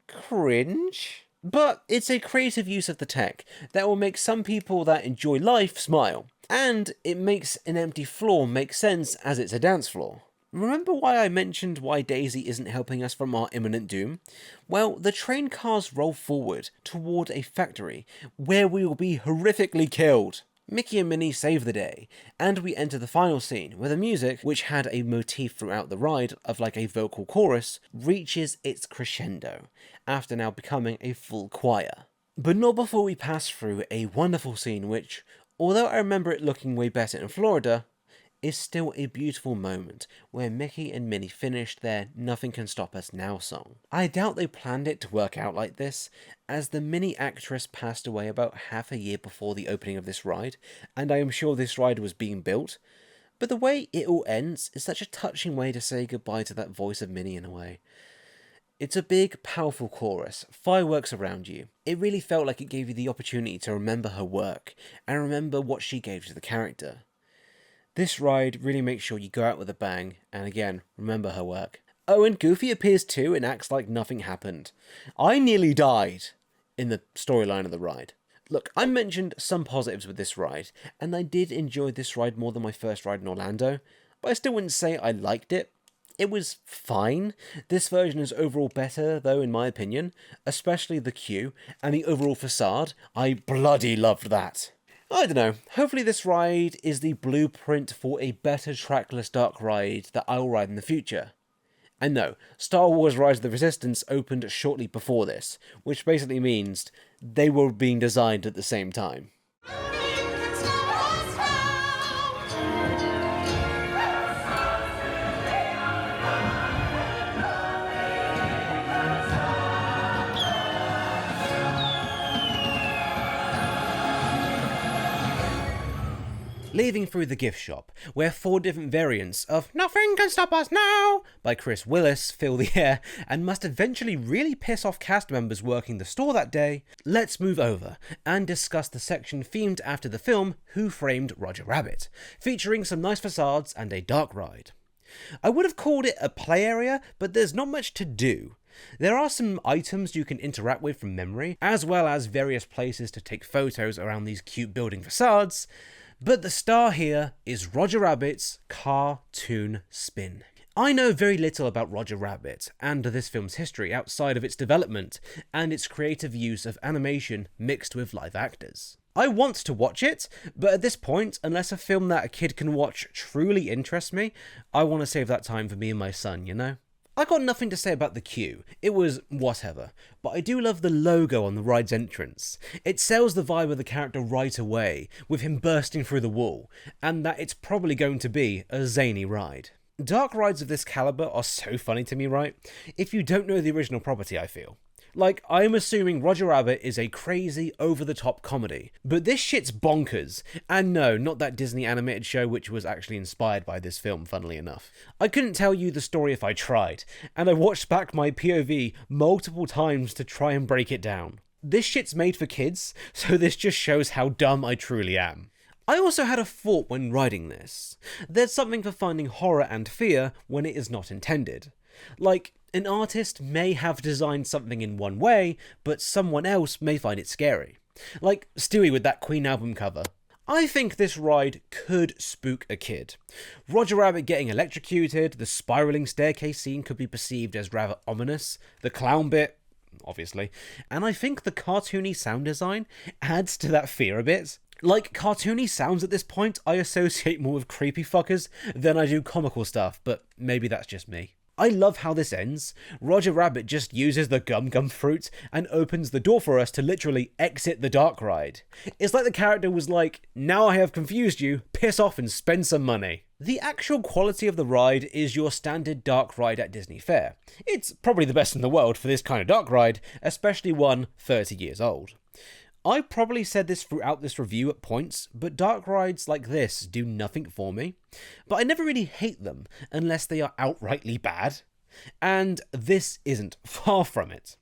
cringe. But it's a creative use of the tech that will make some people that enjoy life smile. And it makes an empty floor make sense as it's a dance floor. Remember why I mentioned why Daisy isn't helping us from our imminent doom? Well, the train cars roll forward toward a factory where we will be horrifically killed. Mickey and Minnie save the day, and we enter the final scene where the music, which had a motif throughout the ride of like a vocal chorus, reaches its crescendo, after now becoming a full choir. But not before we pass through a wonderful scene which, although I remember it looking way better in Florida, is still a beautiful moment where Mickey and Minnie finished their Nothing Can Stop Us Now song. I doubt they planned it to work out like this, as the Minnie actress passed away about half a year before the opening of this ride, and I am sure this ride was being built, but the way it all ends is such a touching way to say goodbye to that voice of Minnie in a way. It's a big, powerful chorus, fireworks around you. It really felt like it gave you the opportunity to remember her work, and remember what she gave to the character. This ride really makes sure you go out with a bang, and again, remember her work. Oh, and Goofy appears too and acts like nothing happened. I nearly died in the storyline of the ride. Look, I mentioned some positives with this ride, and I did enjoy this ride more than my first ride in Orlando, but I still wouldn't say I liked it. It was fine. This version is overall better, though, in my opinion, especially the queue, and the overall facade. I bloody loved that. I don't know, hopefully this ride is the blueprint for a better trackless dark ride that I will ride in the future. And no, Star Wars Rise of the Resistance opened shortly before this, which basically means they were being designed at the same time. Leaving through the gift shop, where 4 different variants of Nothing Can Stop Us Now by Chris Willis fill the air and must eventually really piss off cast members working the store that day, let's move over and discuss the section themed after the film Who Framed Roger Rabbit, featuring some nice facades and a dark ride. I would have called it a play area, but there's not much to do. There are some items you can interact with from memory, as well as various places to take photos around these cute building facades, but the star here is Roger Rabbit's cartoon spin. I know very little about Roger Rabbit and this film's history outside of its development and its creative use of animation mixed with live actors. I want to watch it, but at this point, unless a film that a kid can watch truly interests me, I want to save that time for me and my son, you know? I got nothing to say about the queue, it was whatever, but I do love the logo on the ride's entrance. It sells the vibe of the character right away, with him bursting through the wall, and that it's probably going to be a zany ride. Dark rides of this caliber are so funny to me, right? If you don't know the original property, I feel. Like, I'm assuming Roger Rabbit is a crazy, over-the-top comedy, but this shit's bonkers. And no, not that Disney animated show which was actually inspired by this film, funnily enough. I couldn't tell you the story if I tried, and I watched back my POV multiple times to try and break it down. This shit's made for kids, so this just shows how dumb I truly am. I also had a thought when writing this. There's something for finding horror and fear when it is not intended. Like, an artist may have designed something in one way, but someone else may find it scary. Like Stewie with that Queen album cover. I think this ride could spook a kid. Roger Rabbit getting electrocuted, the spiralling staircase scene could be perceived as rather ominous, the clown bit, obviously, and I think the cartoony sound design adds to that fear a bit. Like, cartoony sounds at this point I associate more with creepy fuckers than I do comical stuff, but maybe that's just me. I love how this ends. Roger Rabbit just uses the gum fruit and opens the door for us to literally exit the dark ride. It's like the character was like, now I have confused you, piss off and spend some money. The actual quality of the ride is your standard dark ride at Disney Fair. It's probably the best in the world for this kind of dark ride, especially one 30 years old. I probably said this throughout this review at points, but dark rides like this do nothing for me. But I never really hate them unless they are outrightly bad. And this isn't, far from it.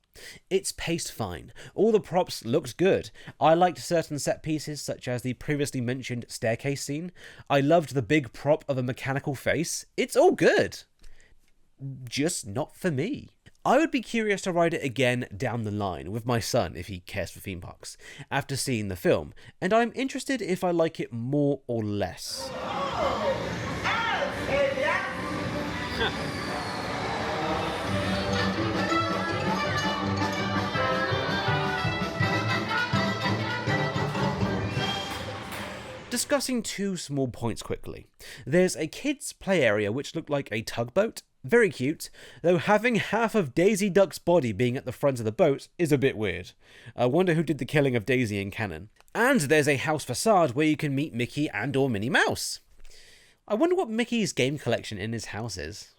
It's paced fine. All the props looked good. I liked certain set pieces, such as the previously mentioned staircase scene. I loved the big prop of a mechanical face. It's all good. Just not for me. I would be curious to ride it again down the line with my son if he cares for theme parks, after seeing the film, and I'm interested if I like it more or less. Discussing two small points quickly. There's a kids' play area which looked like a tugboat. Very cute, though having half of Daisy Duck's body being at the front of the boat is a bit weird. I wonder who did the killing of Daisy in canon. And there's a house facade where you can meet Mickey and or Minnie Mouse. I wonder what Mickey's game collection in his house is.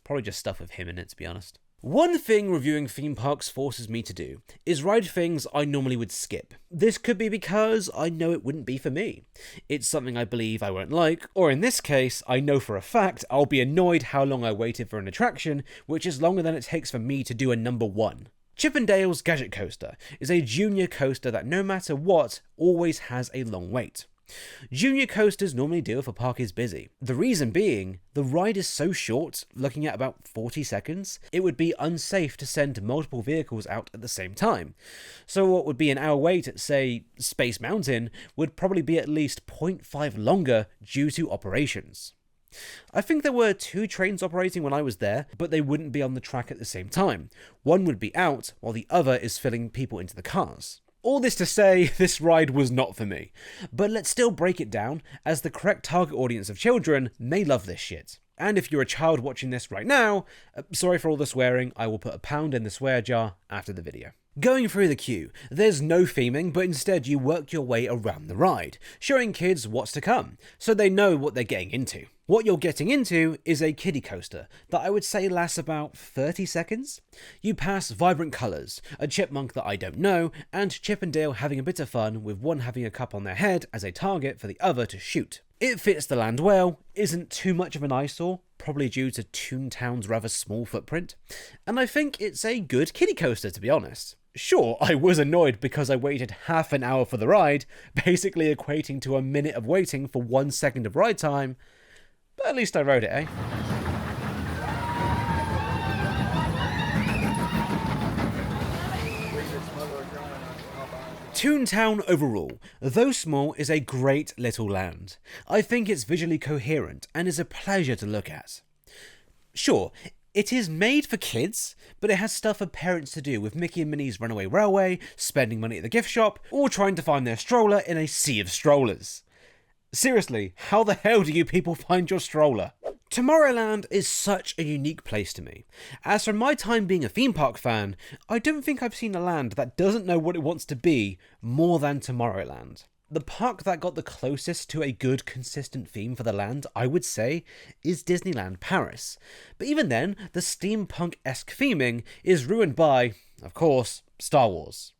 Probably just stuff with him in it, to be honest. One thing reviewing theme parks forces me to do is ride things I normally would skip. This could be because I know it wouldn't be for me. It's something I believe I won't like, or in this case, I know for a fact I'll be annoyed how long I waited for an attraction, which is longer than it takes for me to do a number 1. Chip 'n Dale's Gadgetcoaster is a junior coaster that no matter what, always has a long wait. Junior coasters normally do if a park is busy. The reason being, the ride is so short, looking at about 40 seconds, it would be unsafe to send multiple vehicles out at the same time. So what would be an hour wait at, say, Space Mountain would probably be at least 0.5 longer due to operations. I think there were 2 trains operating when I was there, but they wouldn't be on the track at the same time. One would be out, while the other is filling people into the cars. All this to say, this ride was not for me, but let's still break it down, as the correct target audience of children may love this shit. And if you're a child watching this right now, sorry for all the swearing, I will put a pound in the swear jar after the video. Going through the queue, there's no theming, but instead you work your way around the ride, showing kids what's to come, so they know what they're getting into. What you're getting into is a kiddie coaster that I would say lasts about 30 seconds. You pass vibrant colours, a chipmunk that I don't know, and Chip and Dale having a bit of fun with one having a cup on their head as a target for the other to shoot. It fits the land well, isn't too much of an eyesore, probably due to ToonTown's rather small footprint, and I think it's a good kiddie coaster to be honest. Sure, I was annoyed because I waited half an hour for the ride, basically equating to a minute of waiting for 1 second of ride time, but at least I rode it, eh? ToonTown overall, though small, is a great little land. I think it's visually coherent and is a pleasure to look at. Sure, it is made for kids, but it has stuff for parents to do with Mickey and Minnie's Runaway Railway, spending money at the gift shop, or trying to find their stroller in a sea of strollers. Seriously, how the hell do you people find your stroller? Tomorrowland is such a unique place to me. As from my time being a theme park fan, I don't think I've seen a land that doesn't know what it wants to be more than Tomorrowland. The park that got the closest to a good, consistent theme for the land, I would say, is Disneyland Paris. But even then, the steampunk-esque theming is ruined by, of course, Star Wars.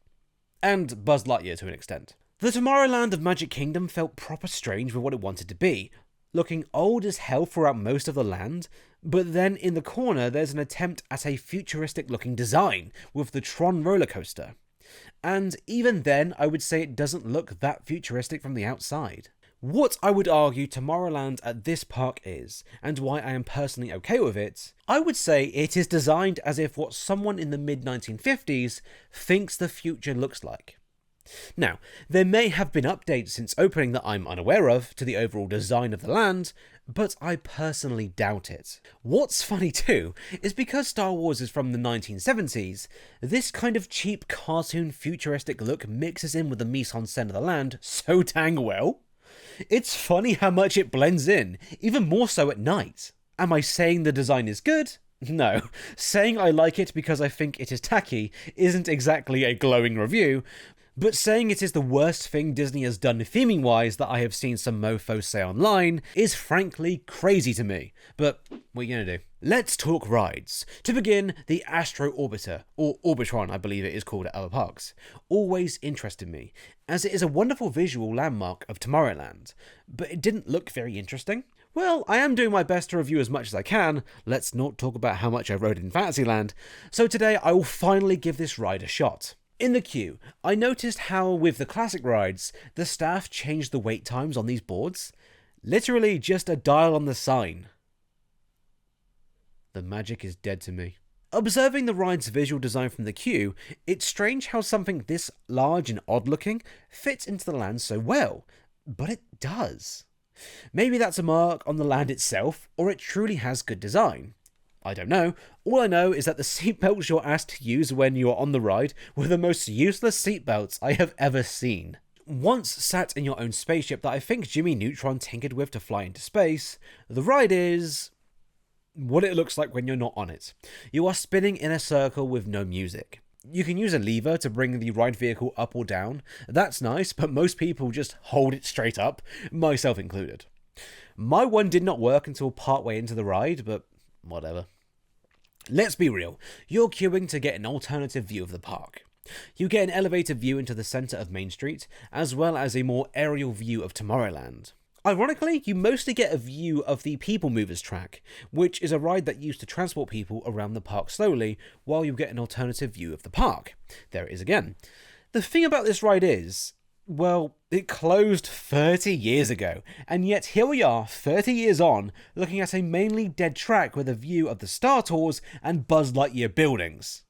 And Buzz Lightyear to an extent. The Tomorrowland of Magic Kingdom felt proper strange with what it wanted to be, looking old as hell throughout most of the land, but then in the corner there's an attempt at a futuristic looking design with the Tron roller coaster. And even then, I would say it doesn't look that futuristic from the outside. What I would argue Tomorrowland at this park is, and why I am personally okay with it, I would say it is designed as if what someone in the mid-1950s thinks the future looks like. Now, there may have been updates since opening that I'm unaware of to the overall design of the land, but I personally doubt it. What's funny too, is because Star Wars is from the 1970s, this kind of cheap cartoon futuristic look mixes in with the mise-en-scène of the land so dang well. It's funny how much it blends in, even more so at night. Am I saying the design is good? No. Saying I like it because I think it is tacky isn't exactly a glowing review, but saying it is the worst thing Disney has done theming-wise that I have seen some mofos say online is frankly crazy to me. But what are you gonna do? Let's talk rides. To begin, the Astro Orbitor, or Orbitron I believe it is called at other parks, always interested me, as it is a wonderful visual landmark of Tomorrowland, but it didn't look very interesting. Well, I am doing my best to review as much as I can. Let's not talk about how much I rode in Fantasyland. So today I will finally give this ride a shot. In the queue, I noticed how with the classic rides, the staff changed the wait times on these boards. Literally just a dial on the sign. The magic is dead to me. Observing the ride's visual design from the queue, it's strange how something this large and odd looking fits into the land so well, but it does. Maybe that's a mark on the land itself, or it truly has good design. I don't know. All I know is that the seatbelts you're asked to use when you're on the ride were the most useless seatbelts I have ever seen. Once sat in your own spaceship that I think Jimmy Neutron tinkered with to fly into space, the ride is what it looks like when you're not on it. You are spinning in a circle with no music. You can use a lever to bring the ride vehicle up or down. That's nice, but most people just hold it straight up, myself included. My one did not work until partway into the ride, but whatever. Let's be real, you're queuing to get an alternative view of the park. You get an elevated view into the centre of Main Street, as well as a more aerial view of Tomorrowland. Ironically, you mostly get a view of the People Movers track, which is a ride that used to transport people around the park slowly, while you get an alternative view of the park. There it is again. The thing about this ride is, well, it closed 30 years ago, and yet here we are, 30 years on, looking at a mainly dead track with a view of the Star Tours and Buzz Lightyear buildings.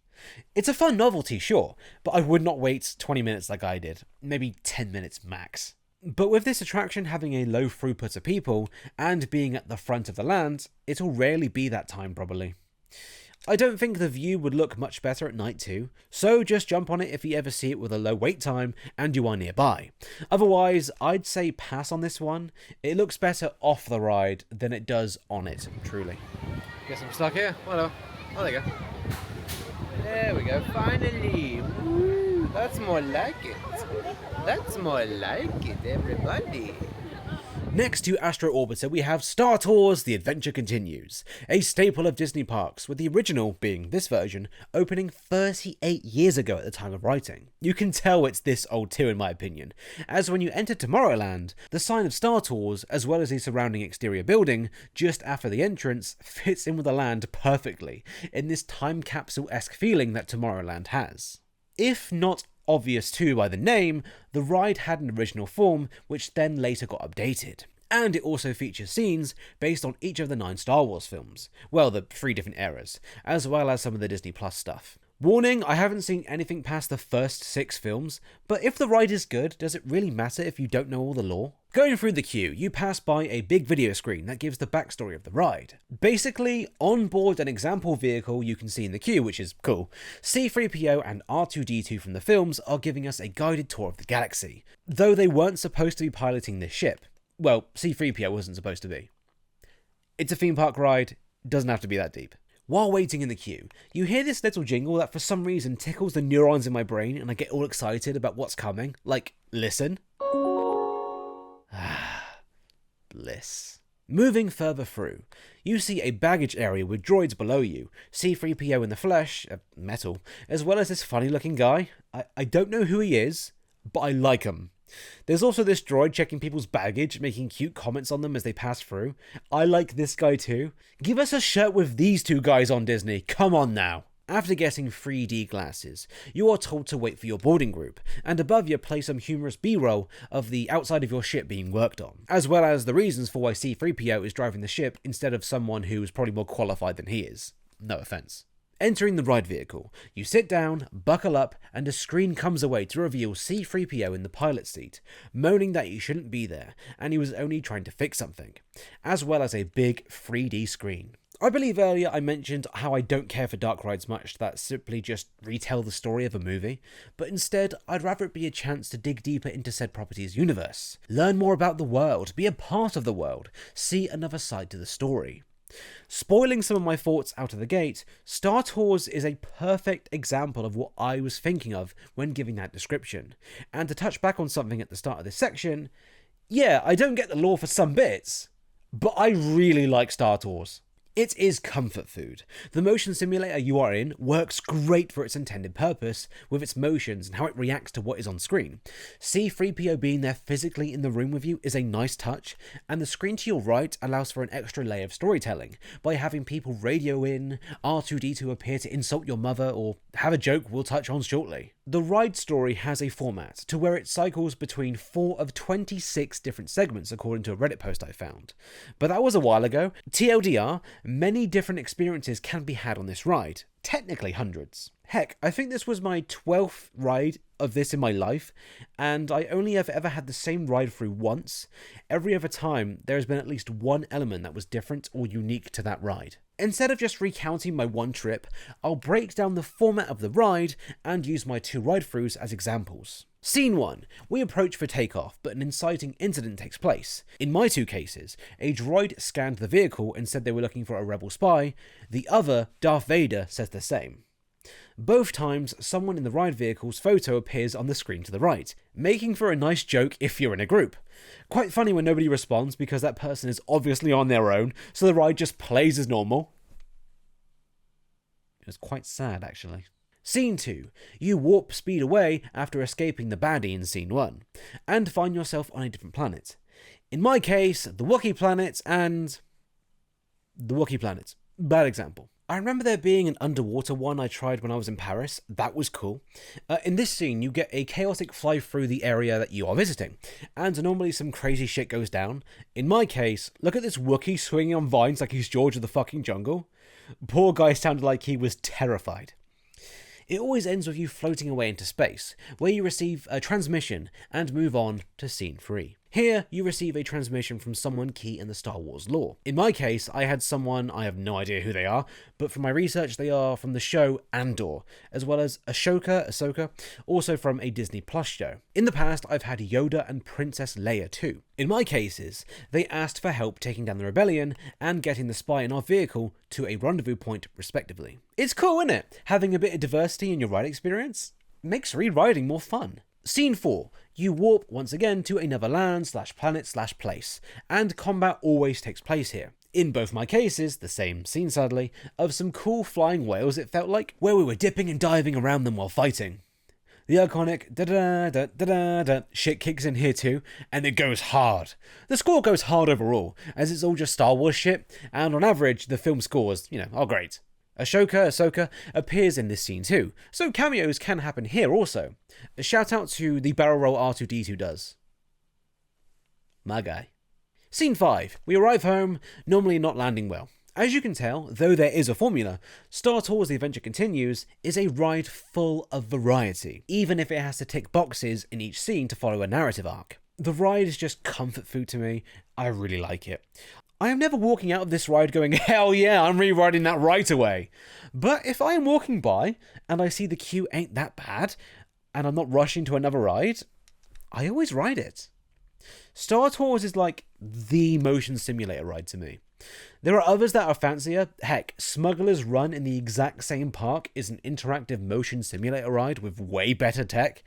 It's a fun novelty, sure, but I would not wait 20 minutes like I did, maybe 10 minutes max. But with this attraction having a low throughput of people, and being at the front of the land, it'll rarely be that time probably. I don't think the view would look much better at night too, so just jump on it if you ever see it with a low wait time and you are nearby. Otherwise, I'd say pass on this one. It looks better off the ride than it does on it, truly. Guess I'm stuck here. Well, oh, there you go. There we go, finally. Woo, that's more like it. That's more like it, everybody. Next to Astro Orbiter, we have Star Tours The Adventure Continues, a staple of Disney parks, with the original, being this version, opening 38 years ago at the time of writing. You can tell it's this old too, in my opinion, as when you enter Tomorrowland, the sign of Star Tours, as well as the surrounding exterior building, just after the entrance, fits in with the land perfectly, in this time capsule-esque feeling that Tomorrowland has. If not obvious too by the name, the ride had an original form which then later got updated. And it also features scenes based on each of the 9 Star Wars films, well, the 3 different eras, as well as some of the Disney Plus stuff. Warning, I haven't seen anything past the first 6 films, but if the ride is good, does it really matter if you don't know all the lore? Going through the queue, you pass by a big video screen that gives the backstory of the ride. Basically, on board an example vehicle you can see in the queue, which is cool, C-3PO and R2-D2 from the films are giving us a guided tour of the galaxy, though they weren't supposed to be piloting this ship. Well, C-3PO wasn't supposed to be. It's a theme park ride, doesn't have to be that deep. While waiting in the queue, you hear this little jingle that for some reason tickles the neurons in my brain and I get all excited about what's coming. Like, listen. Bliss. Moving further through, you see a baggage area with droids below you, C-3PO in the flesh, metal, as well as this funny looking guy. I don't know who he is, but I like him. There's also this droid checking people's baggage, making cute comments on them as they pass through. I like this guy too. Give us a shirt with these 2 guys on, Disney. Come on now. After getting 3D glasses, you are told to wait for your boarding group, and above you play some humorous B-roll of the outside of your ship being worked on, as well as the reasons for why C-3PO is driving the ship instead of someone who is probably more qualified than he is. No offense. Entering the ride vehicle, you sit down, buckle up, and a screen comes away to reveal C-3PO in the pilot's seat, moaning that he shouldn't be there, and he was only trying to fix something, as well as a big 3D screen. I believe earlier I mentioned how I don't care for dark rides much that simply just retell the story of a movie, but instead I'd rather it be a chance to dig deeper into said property's universe, learn more about the world, be a part of the world, see another side to the story. Spoiling some of my thoughts out of the gate, Star Tours is a perfect example of what I was thinking of when giving that description. And to touch back on something at the start of this section, yeah, I don't get the lore for some bits, but I really like Star Tours. It is comfort food. The motion simulator you are in works great for its intended purpose, with its motions and how it reacts to what is on screen. C-3PO being there physically in the room with you is a nice touch, and the screen to your right allows for an extra layer of storytelling, by having people radio in, R2-D2 appear to insult your mother, or have a joke we'll touch on shortly. The ride story has a format to where it cycles between 4 of 26 different segments according to a Reddit post I found. But that was a while ago. TLDR, many different experiences can be had on this ride. Technically hundreds. Heck, I think this was my 12th ride of this in my life, and I only have ever had the same ride through once. Every other time, there has been at least one element that was different or unique to that ride. Instead of just recounting my one trip, I'll break down the format of the ride and use my 2 ride-throughs as examples. Scene 1. We approach for takeoff, but an inciting incident takes place. In my 2 cases, a droid scanned the vehicle and said they were looking for a rebel spy. The other, Darth Vader, says the same. Both times, someone in the ride vehicle's photo appears on the screen to the right, making for a nice joke if you're in a group. Quite funny when nobody responds because that person is obviously on their own, so the ride just plays as normal. It was quite sad, actually. Scene 2. You warp speed away after escaping the baddie in Scene 1, and find yourself on a different planet. In my case, the Wookiee planet and... the Wookiee planet. Bad example. I remember there being an underwater one I tried when I was in Paris. That was cool. In this scene, you get a chaotic fly through the area that you are visiting, and normally some crazy shit goes down. In my case, look at this Wookiee swinging on vines like he's George of the fucking jungle. Poor guy sounded like he was terrified. It always ends with you floating away into space, where you receive a transmission and move on to Scene 3. Here, you receive a transmission from someone key in the Star Wars lore. In my case, I had someone, I have no idea who they are, but from my research they are from the show Andor, as well as Ahsoka, also from a Disney Plus show. In the past, I've had Yoda and Princess Leia too. In my cases, they asked for help taking down the rebellion and getting the spy in our vehicle to a rendezvous point, respectively. It's cool, isn't it? Having a bit of diversity in your ride experience makes re-riding more fun. Scene 4. You warp once again to another land/planet/place, and combat always takes place here. In both my cases, the same scene sadly, of some cool flying whales it felt like, where we were dipping and diving around them while fighting. The iconic da-da-da-da-da-da shit kicks in here too, and it goes hard. The score goes hard overall, as it's all just Star Wars shit, and on average the film scores, are great. Ahsoka appears in this scene too, so cameos can happen here also. A shout out to the barrel roll R2-D2 does. My guy. Scene 5. We arrive home, normally not landing well. As you can tell, though there is a formula, Star Tours The Adventure Continues is a ride full of variety, even if it has to tick boxes in each scene to follow a narrative arc. The ride is just comfort food to me. I really like it. I am never walking out of this ride going, hell yeah, I'm re-riding that right away. But if I am walking by and I see the queue ain't that bad, and I'm not rushing to another ride, I always ride it. Star Tours is like the motion simulator ride to me. There are others that are fancier. Heck, Smugglers Run in the exact same park is an interactive motion simulator ride with way better tech,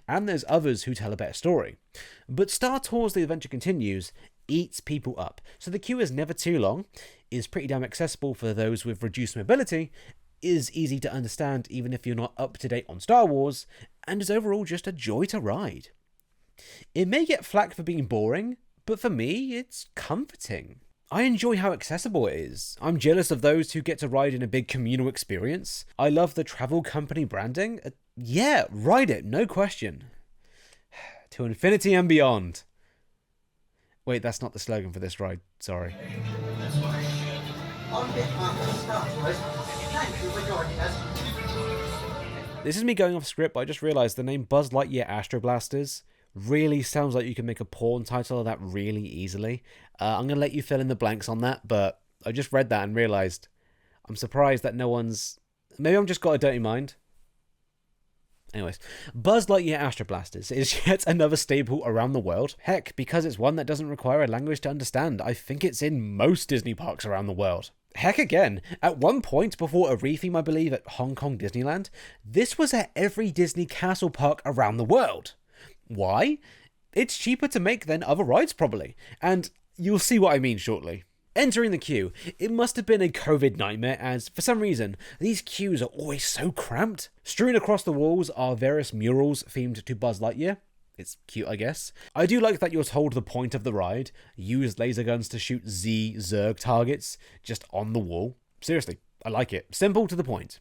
and there's others who tell a better story. But Star Tours The Adventure Continues eats people up, so the queue is never too long, is pretty damn accessible for those with reduced mobility, is easy to understand even if you're not up to date on Star Wars, and is overall just a joy to ride. It may get flack for being boring, but for me, it's comforting. I enjoy how accessible it is. I'm jealous of those who get to ride in a big communal experience. I love the travel company branding. Yeah, ride it, no question. To infinity and beyond. Wait, that's not the slogan for this ride, sorry. This is me going off script, but I just realised the name Buzz Lightyear Astro Blasters really sounds like you can make a porn title of that really easily. I'm going to let you fill in the blanks on that, but I just read that and realised I'm surprised that no one's... Maybe I've just got a dirty mind. Anyways, Buzz Lightyear Astro Blasters is yet another staple around the world. Heck, because it's one that doesn't require a language to understand, I think it's in most Disney parks around the world. Heck again, at one point before a retheme I believe at Hong Kong Disneyland, this was at every Disney castle park around the world. Why? It's cheaper to make than other rides probably, and you'll see what I mean shortly. Entering the queue, it must have been a COVID nightmare as, for some reason, these queues are always so cramped. Strewn across the walls are various murals themed to Buzz Lightyear. It's cute, I guess. I do like that you're told the point of the ride. Use laser guns to shoot Zerg targets just on the wall. Seriously, I like it. Simple to the point.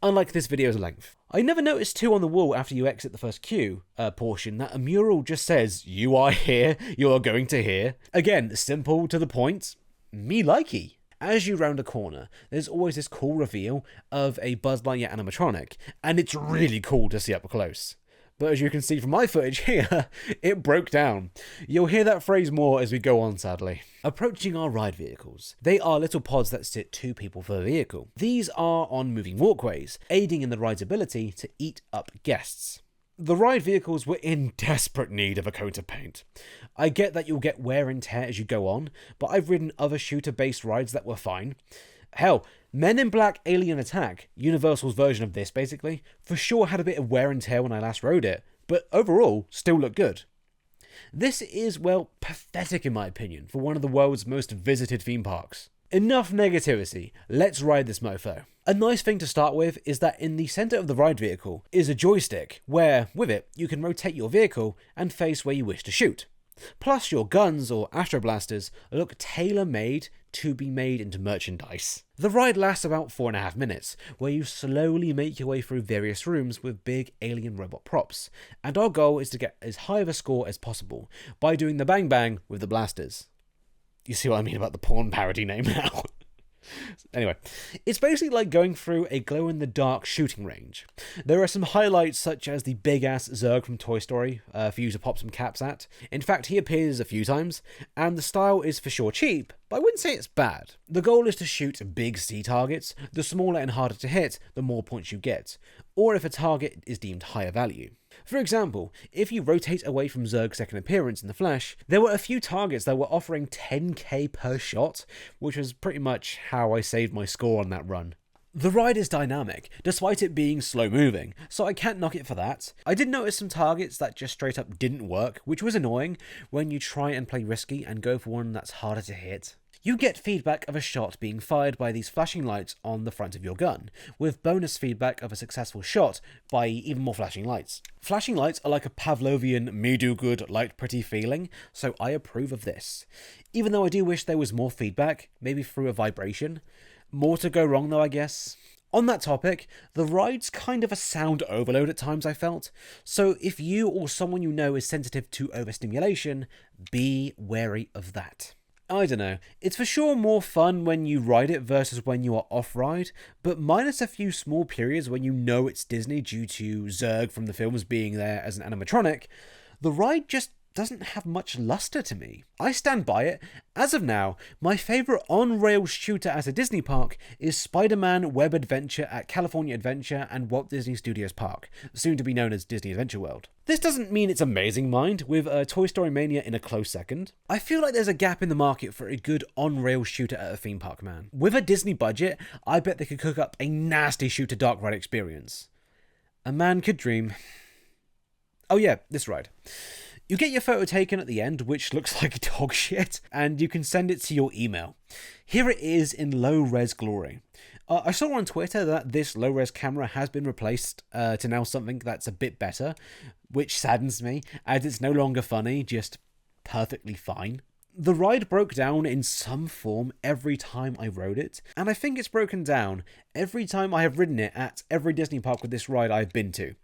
Unlike this video's length. I never noticed too on the wall after you exit the first queue portion that a mural just says, "You are here, you are going to here." Again, simple to the point. Me likey. As you round a corner, there's always this cool reveal of a Buzz Lightyear animatronic, and it's really cool to see up close. But as you can see from my footage here, it broke down. You'll hear that phrase more as we go on, sadly. Approaching our ride vehicles. They are little pods that sit 2 people per vehicle. These are on moving walkways, aiding in the ride's ability to eat up guests. The ride vehicles were in desperate need of a coat of paint. I get that you'll get wear and tear as you go on, but I've ridden other shooter-based rides that were fine. Hell, Men in Black Alien Attack, Universal's version of this basically, for sure had a bit of wear and tear when I last rode it, but overall still looked good. This is, well, pathetic in my opinion for one of the world's most visited theme parks. Enough negativity, let's ride this mofo. A nice thing to start with is that in the centre of the ride vehicle is a joystick, where, with it, you can rotate your vehicle and face where you wish to shoot. Plus your guns, or Astro Blasters, look tailor-made to be made into merchandise. The ride lasts about 4.5 minutes, where you slowly make your way through various rooms with big alien robot props, and our goal is to get as high of a score as possible by doing the bang bang with the blasters. You see what I mean about the porn parody name now? Anyway, it's basically like going through a glow-in-the-dark shooting range. There are some highlights such as the big-ass Zerg from Toy Story for you to pop some caps at. In fact, he appears a few times, and the style is for sure cheap, but I wouldn't say it's bad. The goal is to shoot big sea targets. The smaller and harder to hit, the more points you get, or if a target is deemed higher value. For example, if you rotate away from Zerg's second appearance in the flesh, there were a few targets that were offering 10k per shot, which was pretty much how I saved my score on that run. The ride is dynamic, despite it being slow moving, so I can't knock it for that. I did notice some targets that just straight up didn't work, which was annoying when you try and play risky and go for one that's harder to hit. You get feedback of a shot being fired by these flashing lights on the front of your gun, with bonus feedback of a successful shot by even more flashing lights. Flashing lights are like a Pavlovian me-do-good, light-pretty feeling, so I approve of this. Even though I do wish there was more feedback, maybe through a vibration. More to go wrong though, I guess. On that topic, the ride's kind of a sound overload at times, I felt, so if you or someone you know is sensitive to overstimulation, be wary of that. I don't know, it's for sure more fun when you ride it versus when you are off-ride, but minus a few small periods when you know it's Disney due to Zerg from the films being there as an animatronic, the ride just doesn't have much luster to me. I stand by it. As of now, my favourite on-rails shooter at a Disney park is Spider-Man Web Adventure at California Adventure and Walt Disney Studios Park, soon to be known as Disney Adventure World. This doesn't mean it's amazing, mind, with Toy Story Mania in a close second. I feel like there's a gap in the market for a good on-rails shooter at a theme park, man. With a Disney budget, I bet they could cook up a nasty shooter dark ride experience. A man could dream. Oh yeah, this ride. You get your photo taken at the end, which looks like dog shit, and you can send it to your email. Here it is in low-res glory. I saw on Twitter that this low-res camera has been replaced to now something that's a bit better, which saddens me, as it's no longer funny, just perfectly fine. The ride broke down in some form every time I rode it, and I think it's broken down every time I have ridden it at every Disney park with this ride I've been to.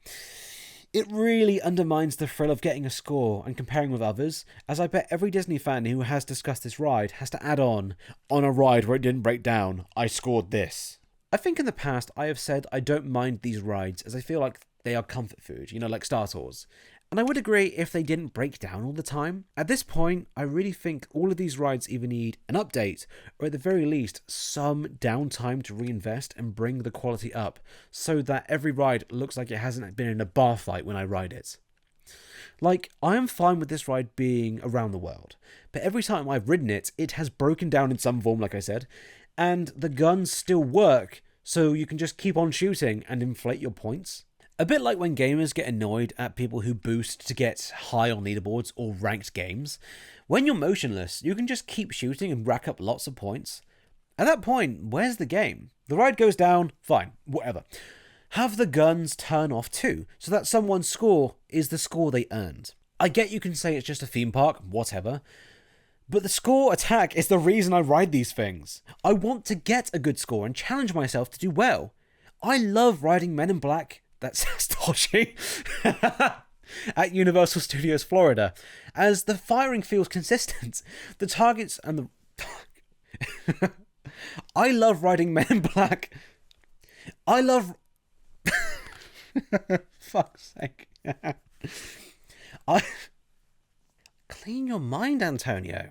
It really undermines the thrill of getting a score and comparing with others, as I bet every Disney fan who has discussed this ride has to add on a ride where it didn't break down, I scored this. I think in the past I have said I don't mind these rides as I feel like they are comfort food, like Star Tours. And I would agree if they didn't break down all the time. At this point, I really think all of these rides either need an update, or at the very least, some downtime to reinvest and bring the quality up, so that every ride looks like it hasn't been in a bar fight when I ride it. Like, I am fine with this ride being around the world, but every time I've ridden it, it has broken down in some form, like I said, and the guns still work, so you can just keep on shooting and inflate your points. A bit like when gamers get annoyed at people who boost to get high on leaderboards or ranked games. When you're motionless, you can just keep shooting and rack up lots of points. At that point, where's the game? The ride goes down, fine, whatever. Have the guns turn off too, so that someone's score is the score they earned. I get you can say it's just a theme park, whatever. But the score attack is the reason I ride these things. I want to get a good score and challenge myself to do well. I love riding Men in Black, that's dodgy, at Universal Studios Florida, as the firing feels consistent. The targets and the... I love riding Men in Black. I love... Fuck's sake. Clean your mind, Antonio.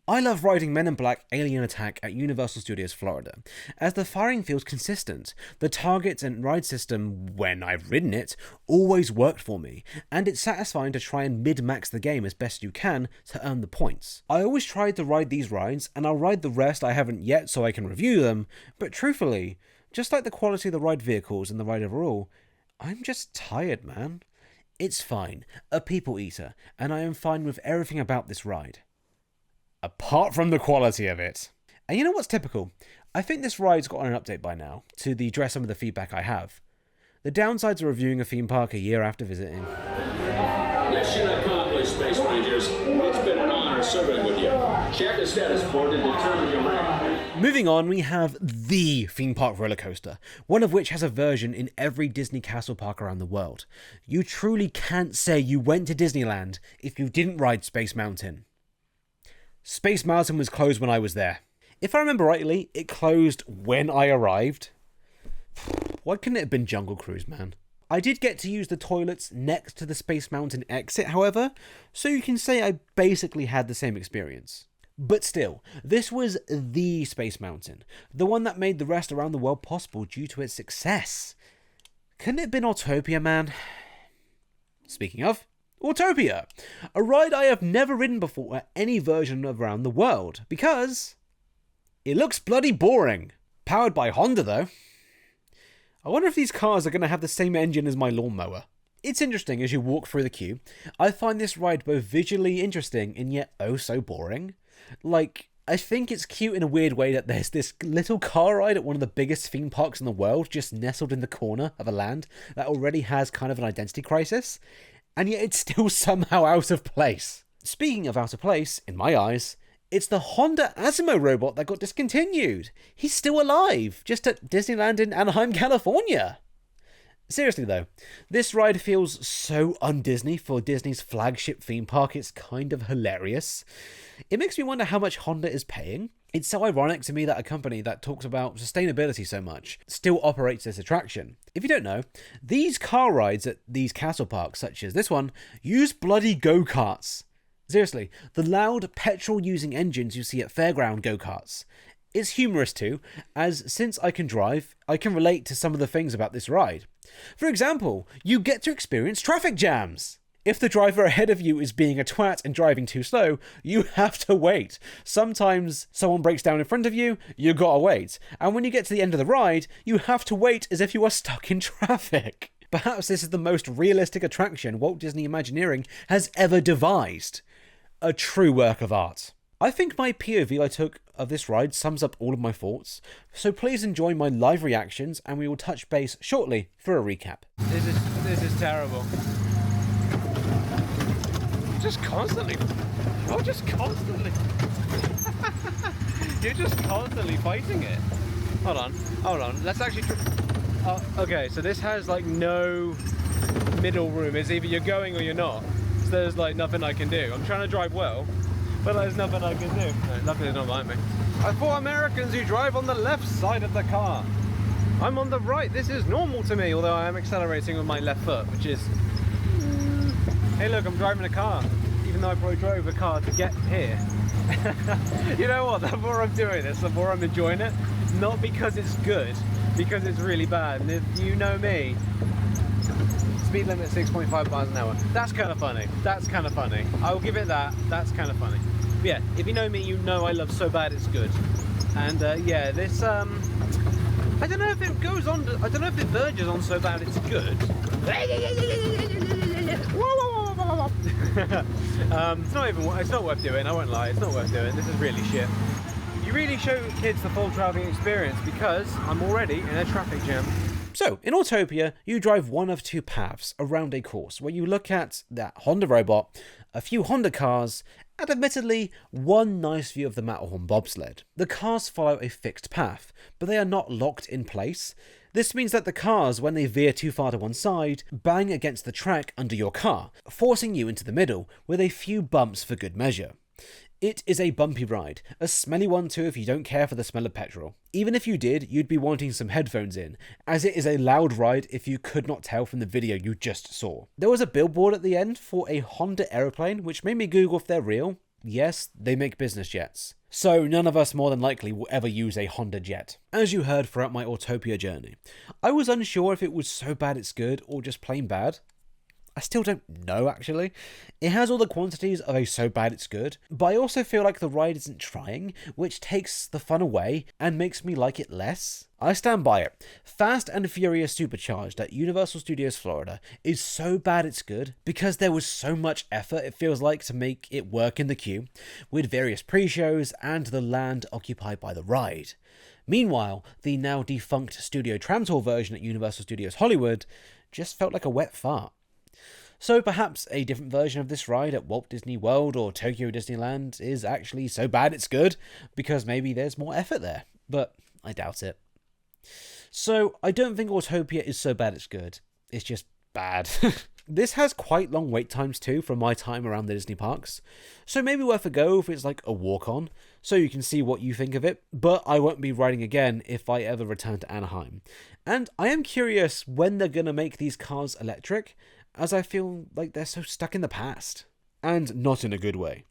I love riding Men in Black Alien Attack at Universal Studios Florida, as the firing feels consistent. The target and ride system, when I've ridden it, always worked for me, and it's satisfying to try and mid-max the game as best you can to earn the points. I always try to ride these rides, and I'll ride the rest I haven't yet so I can review them, but truthfully, just like the quality of the ride vehicles and the ride overall, I'm just tired, man. It's fine, a people eater, and I am fine with everything about this ride. Apart from the quality of it. And you know what's typical? I think this ride's got an update by now, to address some of the feedback I have. The downsides of reviewing a theme park a year after visiting. Mission accomplished, Space Rangers. It's been an honor serving with you. Check the status board to determine your rank. Moving on, we have the theme park roller coaster, one of which has a version in every Disney castle park around the world. You truly can't say you went to Disneyland if you didn't ride Space Mountain. Space Mountain was closed when I was there. If I remember rightly, it closed when I arrived. Why couldn't it have been Jungle Cruise, man? I did get to use the toilets next to the Space Mountain exit, however, so you can say I basically had the same experience. But still, this was the Space Mountain, the one that made the rest around the world possible due to its success. Couldn't it have been Autopia, man? Speaking of, Autopia, a ride I have never ridden before at any version of around the world, because it looks bloody boring. Powered by Honda, though. I wonder if these cars are going to have the same engine as my lawnmower. It's interesting as you walk through the queue. I find this ride both visually interesting and yet oh so boring. Like, I think it's cute in a weird way that there's this little car ride at one of the biggest theme parks in the world just nestled in the corner of a land that already has kind of an identity crisis, and yet it's still somehow out of place. Speaking of out of place, in my eyes, it's the Honda Asimo robot that got discontinued. He's still alive, just at Disneyland in Anaheim, California. Seriously though, this ride feels so un-Disney for Disney's flagship theme park, it's kind of hilarious. It makes me wonder how much Honda is paying. It's so ironic to me that a company that talks about sustainability so much still operates this attraction. If you don't know, these car rides at these castle parks, such as this one, use bloody go-karts. Seriously, the loud petrol-using engines you see at fairground go-karts. It's humorous too, as since I can drive, I can relate to some of the things about this ride. For example, you get to experience traffic jams. If the driver ahead of you is being a twat and driving too slow, you have to wait. Sometimes someone breaks down in front of you, you gotta wait. And when you get to the end of the ride, you have to wait as if you are stuck in traffic. Perhaps this is the most realistic attraction Walt Disney Imagineering has ever devised. A true work of art. I think my POV I took of this ride sums up all of my thoughts, so please enjoy my live reactions and we will touch base shortly for a recap. This is terrible. Just constantly. You're just constantly fighting it. Hold on. Let's actually. Okay, so this has like no middle room. It's either you're going or you're not. So there's like nothing I can do. I'm trying to drive well, but there's nothing I can do. No, luckily it's not like me. I thought Americans who drive on the left side of the car. I'm on the right. This is normal to me, although I am accelerating with my left foot, which is. Hey look, I'm driving a car, even though I probably drove a car to get here. You know what, the more I'm doing this, the more I'm enjoying it. Not because it's good, because it's really bad. And if you know me, speed limit 6.5 miles an hour. That's kind of funny. I will give it that. That's kind of funny. But yeah, if you know me, you know I love so bad it's good. And yeah, this I don't know if it goes on. I don't know if it verges on so bad it's good. It's not even. It's not worth doing. I won't lie. It's not worth doing. This is really shit. You really show kids the full travelling experience because I'm already in a traffic jam. So, in Autopia, you drive one of two paths around a course where you look at that Honda robot, a few Honda cars, and admittedly, one nice view of the Matterhorn Bobsled. The cars follow a fixed path, but they are not locked in place. This means that the cars, when they veer too far to one side, bang against the track under your car, forcing you into the middle with a few bumps for good measure. It is a bumpy ride, a smelly one too if you don't care for the smell of petrol. Even if you did, you'd be wanting some headphones in, as it is a loud ride if you could not tell from the video you just saw. There was a billboard at the end for a Honda aeroplane, which made me Google if they're real. Yes, they make business jets. So none of us more than likely will ever use a Honda jet. As you heard throughout my Autopia journey, I was unsure if it was so bad it's good or just plain bad. I still don't know, actually. It has all the quantities of a so bad it's good, but I also feel like the ride isn't trying, which takes the fun away and makes me like it less. I stand by it. Fast and Furious Supercharged at Universal Studios Florida is so bad it's good because there was so much effort it feels like to make it work in the queue, with various pre-shows and the land occupied by the ride. Meanwhile, the now defunct Studio Tram Tour version at Universal Studios Hollywood just felt like a wet fart. So perhaps a different version of this ride at Walt Disney World or Tokyo Disneyland is actually so bad it's good, because maybe there's more effort there, but I doubt it. So I don't think Autopia is so bad it's good, it's just bad. This has quite long wait times too from my time around the Disney parks, so maybe worth a go if it's like a walk-on, so you can see what you think of it, but I won't be riding again if I ever return to Anaheim. And I am curious when they're gonna make these cars electric, as I feel like they're so stuck in the past. And not in a good way.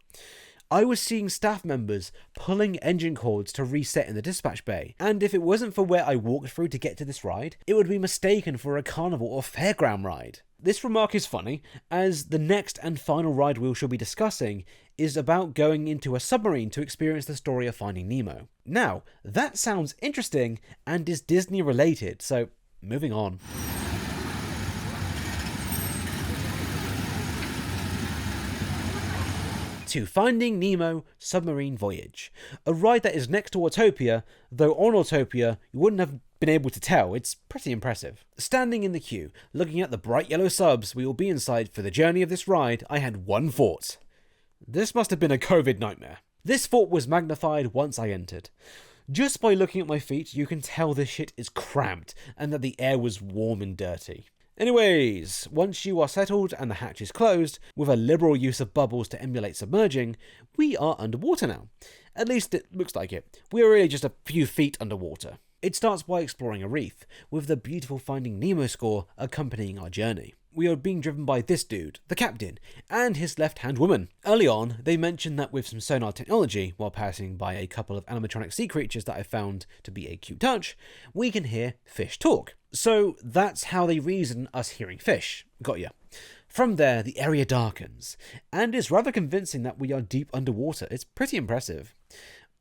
I was seeing staff members pulling engine cords to reset in the dispatch bay, and if it wasn't for where I walked through to get to this ride, it would be mistaken for a carnival or fairground ride. This remark is funny, as the next and final ride we shall be discussing is about going into a submarine to experience the story of Finding Nemo. Now, that sounds interesting and is Disney related, so moving on. To Finding Nemo Submarine Voyage, a ride that is next to Autopia, though on Autopia you wouldn't have been able to tell. It's pretty impressive. Standing in the queue, looking at the bright yellow subs we will be inside for the journey of this ride, I had one thought. This must have been a COVID nightmare. This thought was magnified once I entered. Just by looking at my feet, you can tell this shit is cramped and that the air was warm and dirty. Anyways, once you are settled and the hatch is closed, with a liberal use of bubbles to emulate submerging, we are underwater now. At least it looks like it. We are really just a few feet underwater. It starts by exploring a reef, with the beautiful Finding Nemo score accompanying our journey. We are being driven by this dude, the captain, and his left-hand woman. Early on, they mentioned that with some sonar technology, while passing by a couple of animatronic sea creatures that I found to be a cute touch, we can hear fish talk. So that's how they reason us hearing fish. Got ya. From there, the area darkens, and it's rather convincing that we are deep underwater. It's pretty impressive.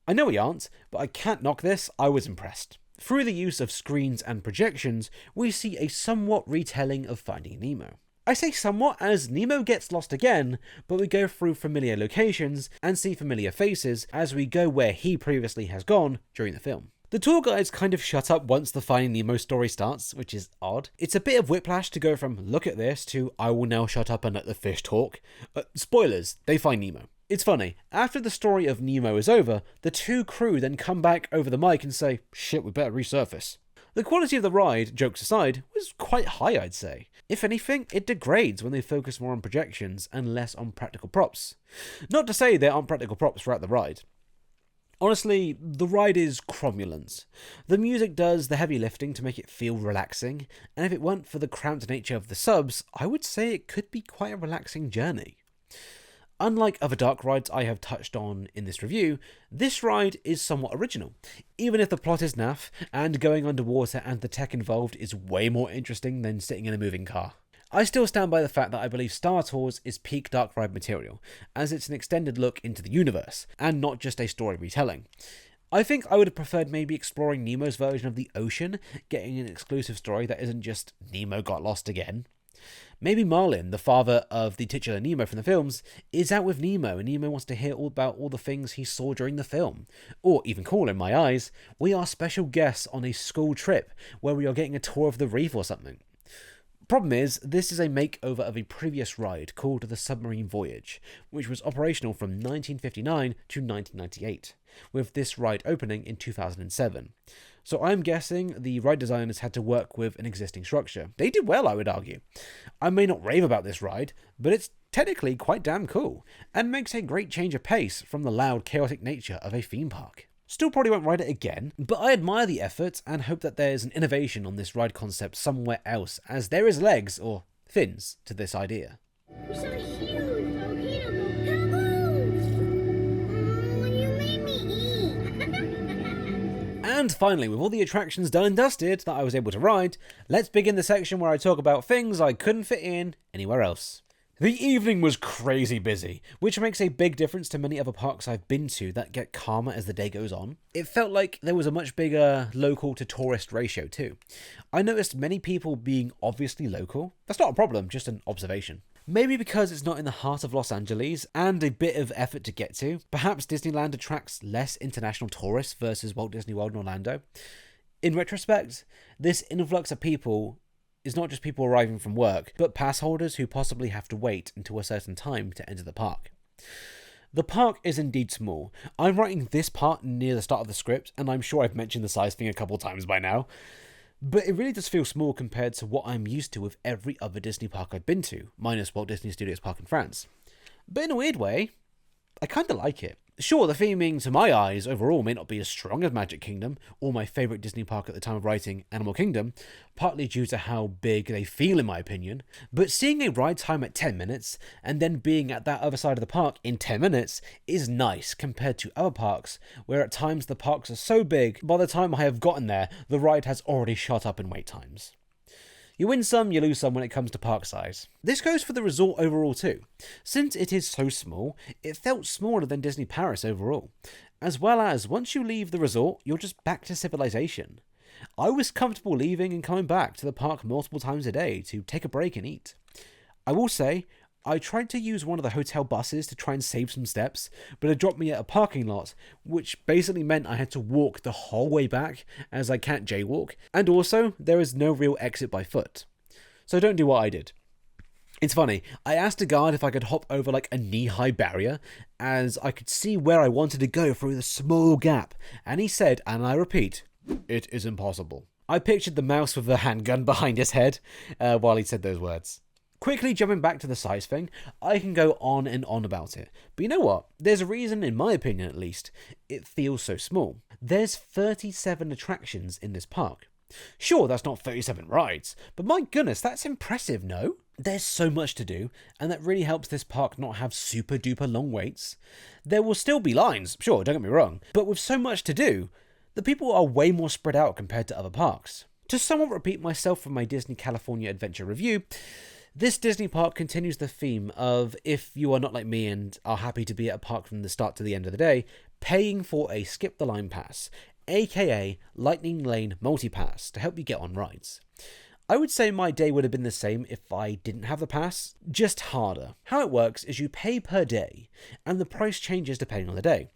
I know we aren't, but I can't knock this, I was impressed. Through the use of screens and projections, we see a somewhat retelling of Finding Nemo. I say somewhat as Nemo gets lost again, but we go through familiar locations and see familiar faces as we go where he previously has gone during the film. The tour guides kind of shut up once the Finding Nemo story starts, which is odd. It's a bit of whiplash to go from look at this to I will now shut up and let the fish talk. Spoilers, they find Nemo. It's funny, after the story of Nemo is over, the two crew then come back over the mic and say, shit, we better resurface. The quality of the ride, jokes aside, was quite high, I'd say. If anything, it degrades when they focus more on projections and less on practical props. Not to say there aren't practical props throughout the ride. Honestly, the ride is cromulent. The music does the heavy lifting to make it feel relaxing, and if it weren't for the cramped nature of the subs, I would say it could be quite a relaxing journey. Unlike other dark rides I have touched on in this review, this ride is somewhat original, even if the plot is naff, and going underwater and the tech involved is way more interesting than sitting in a moving car. I still stand by the fact that I believe Star Tours is peak dark ride material, as it's an extended look into the universe, and not just a story retelling. I think I would have preferred maybe exploring Nemo's version of the ocean, getting an exclusive story that isn't just Nemo got lost again. Maybe Marlin, the father of the titular Nemo from the films, is out with Nemo and Nemo wants to hear all about all the things he saw during the film. Or, even cooler in my eyes, we are special guests on a school trip where we are getting a tour of the reef or something. Problem is, this is a makeover of a previous ride called the Submarine Voyage, which was operational from 1959 to 1998, with this ride opening in 2007. So I'm guessing the ride designers had to work with an existing structure. They did well, I would argue. I may not rave about this ride, but it's technically quite damn cool, and makes a great change of pace from the loud, chaotic nature of a theme park. Still probably won't ride it again, but I admire the effort and hope that there's an innovation on this ride concept somewhere else, as there is legs, or fins, to this idea. We saw a huge volcano kaboom! You made me eat! And finally, with all the attractions done and dusted that I was able to ride, let's begin the section where I talk about things I couldn't fit in anywhere else. The evening was crazy busy, which makes a big difference to many other parks I've been to that get calmer as the day goes on. It felt like there was a much bigger local to tourist ratio too. I noticed many people being obviously local. That's not a problem, just an observation. Maybe because it's not in the heart of Los Angeles and a bit of effort to get to. Perhaps Disneyland attracts less international tourists versus Walt Disney World in Orlando. In retrospect, this influx of people is not just people arriving from work, but pass holders who possibly have to wait until a certain time to enter the park. The park is indeed small. I'm writing this part near the start of the script, and I'm sure I've mentioned the size thing a couple times by now, but it really does feel small compared to what I'm used to with every other Disney park I've been to, minus Walt Disney Studios Park in France. But in a weird way, I kinda like it. Sure, the theming to my eyes overall may not be as strong as Magic Kingdom, or my favourite Disney park at the time of writing, Animal Kingdom, partly due to how big they feel in my opinion, but seeing a ride time at 10 minutes, and then being at that other side of the park in 10 minutes, is nice compared to other parks, where at times the parks are so big, by the time I have gotten there, the ride has already shot up in wait times. You win some, you lose some when it comes to park size. This goes for the resort overall too. Since it is so small, it felt smaller than Disney Paris overall. As well as, once you leave the resort, you're just back to civilization. I was comfortable leaving and coming back to the park multiple times a day to take a break and eat. I will say, I tried to use one of the hotel buses to try and save some steps, but it dropped me at a parking lot, which basically meant I had to walk the whole way back, as I can't jaywalk, and also, there is no real exit by foot. So don't do what I did. It's funny, I asked a guard if I could hop over like a knee-high barrier, as I could see where I wanted to go through the small gap, and he said, and I repeat, it is impossible. I pictured the mouse with the handgun behind his head, while he said those words. Quickly jumping back to the size thing, I can go on and on about it. But you know what? There's a reason, in my opinion at least, it feels so small. There's 37 attractions in this park. Sure, that's not 37 rides, but my goodness, that's impressive, no? There's so much to do, and that really helps this park not have super duper long waits. There will still be lines, sure, don't get me wrong, but with so much to do, the people are way more spread out compared to other parks. To somewhat repeat myself from my Disney California Adventure review, this Disney park continues the theme of, if you are not like me and are happy to be at a park from the start to the end of the day, paying for a skip the line pass, aka Lightning Lane multi-pass, to help you get on rides. I would say my day would have been the same if I didn't have the pass, just harder. How it works is you pay per day, and the price changes depending on the day.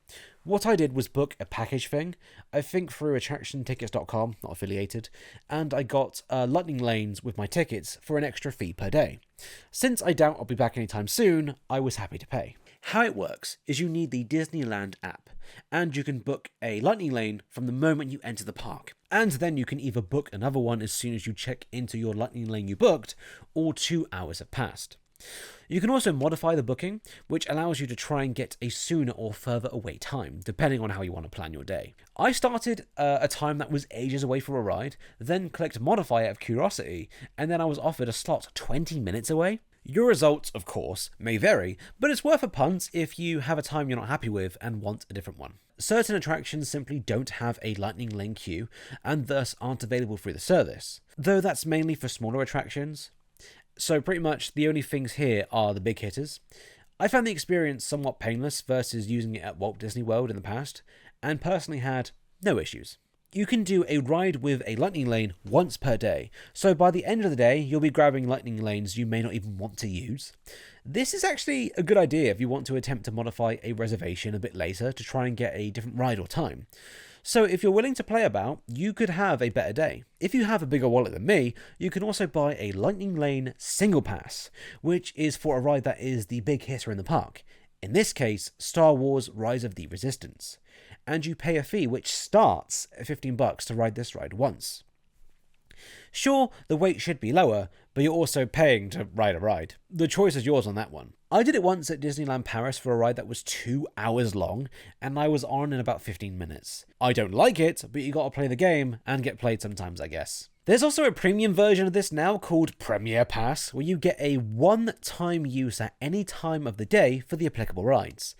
What I did was book a package thing, I think through attractiontickets.com, not affiliated, and I got lightning lanes with my tickets for an extra fee per day. Since I doubt I'll be back anytime soon, I was happy to pay. How it works is you need the Disneyland app, and you can book a lightning lane from the moment you enter the park. And then you can either book another one as soon as you check into your lightning lane you booked, or 2 hours have passed. You can also modify the booking, which allows you to try and get a sooner or further away time, depending on how you want to plan your day. I started a time that was ages away from a ride, then clicked modify out of curiosity, and then I was offered a slot 20 minutes away. Your results, of course, may vary, but it's worth a punt if you have a time you're not happy with and want a different one. Certain attractions simply don't have a lightning lane queue, and thus aren't available through the service, though that's mainly for smaller attractions. So pretty much the only things here are the big hitters. I found the experience somewhat painless versus using it at Walt Disney World in the past, and personally had no issues. You can do a ride with a lightning lane once per day, so by the end of the day, you'll be grabbing lightning lanes you may not even want to use. This is actually a good idea if you want to attempt to modify a reservation a bit later to try and get a different ride or time. So if you're willing to play about, you could have a better day. If you have a bigger wallet than me, you can also buy a lightning lane single pass, which is for a ride that is the big hitter in the park. In this case, Star Wars Rise of the Resistance. And you pay a fee which starts at $15 to ride this ride once. Sure, the weight should be lower, but you're also paying to ride a ride. The choice is yours on that one. I did it once at Disneyland Paris for a ride that was 2 hours long, and I was on in about 15 minutes. I don't like it, but you gotta play the game, and get played sometimes, I guess. There's also a premium version of this now called Premier Pass, where you get a one-time use at any time of the day for the applicable rides.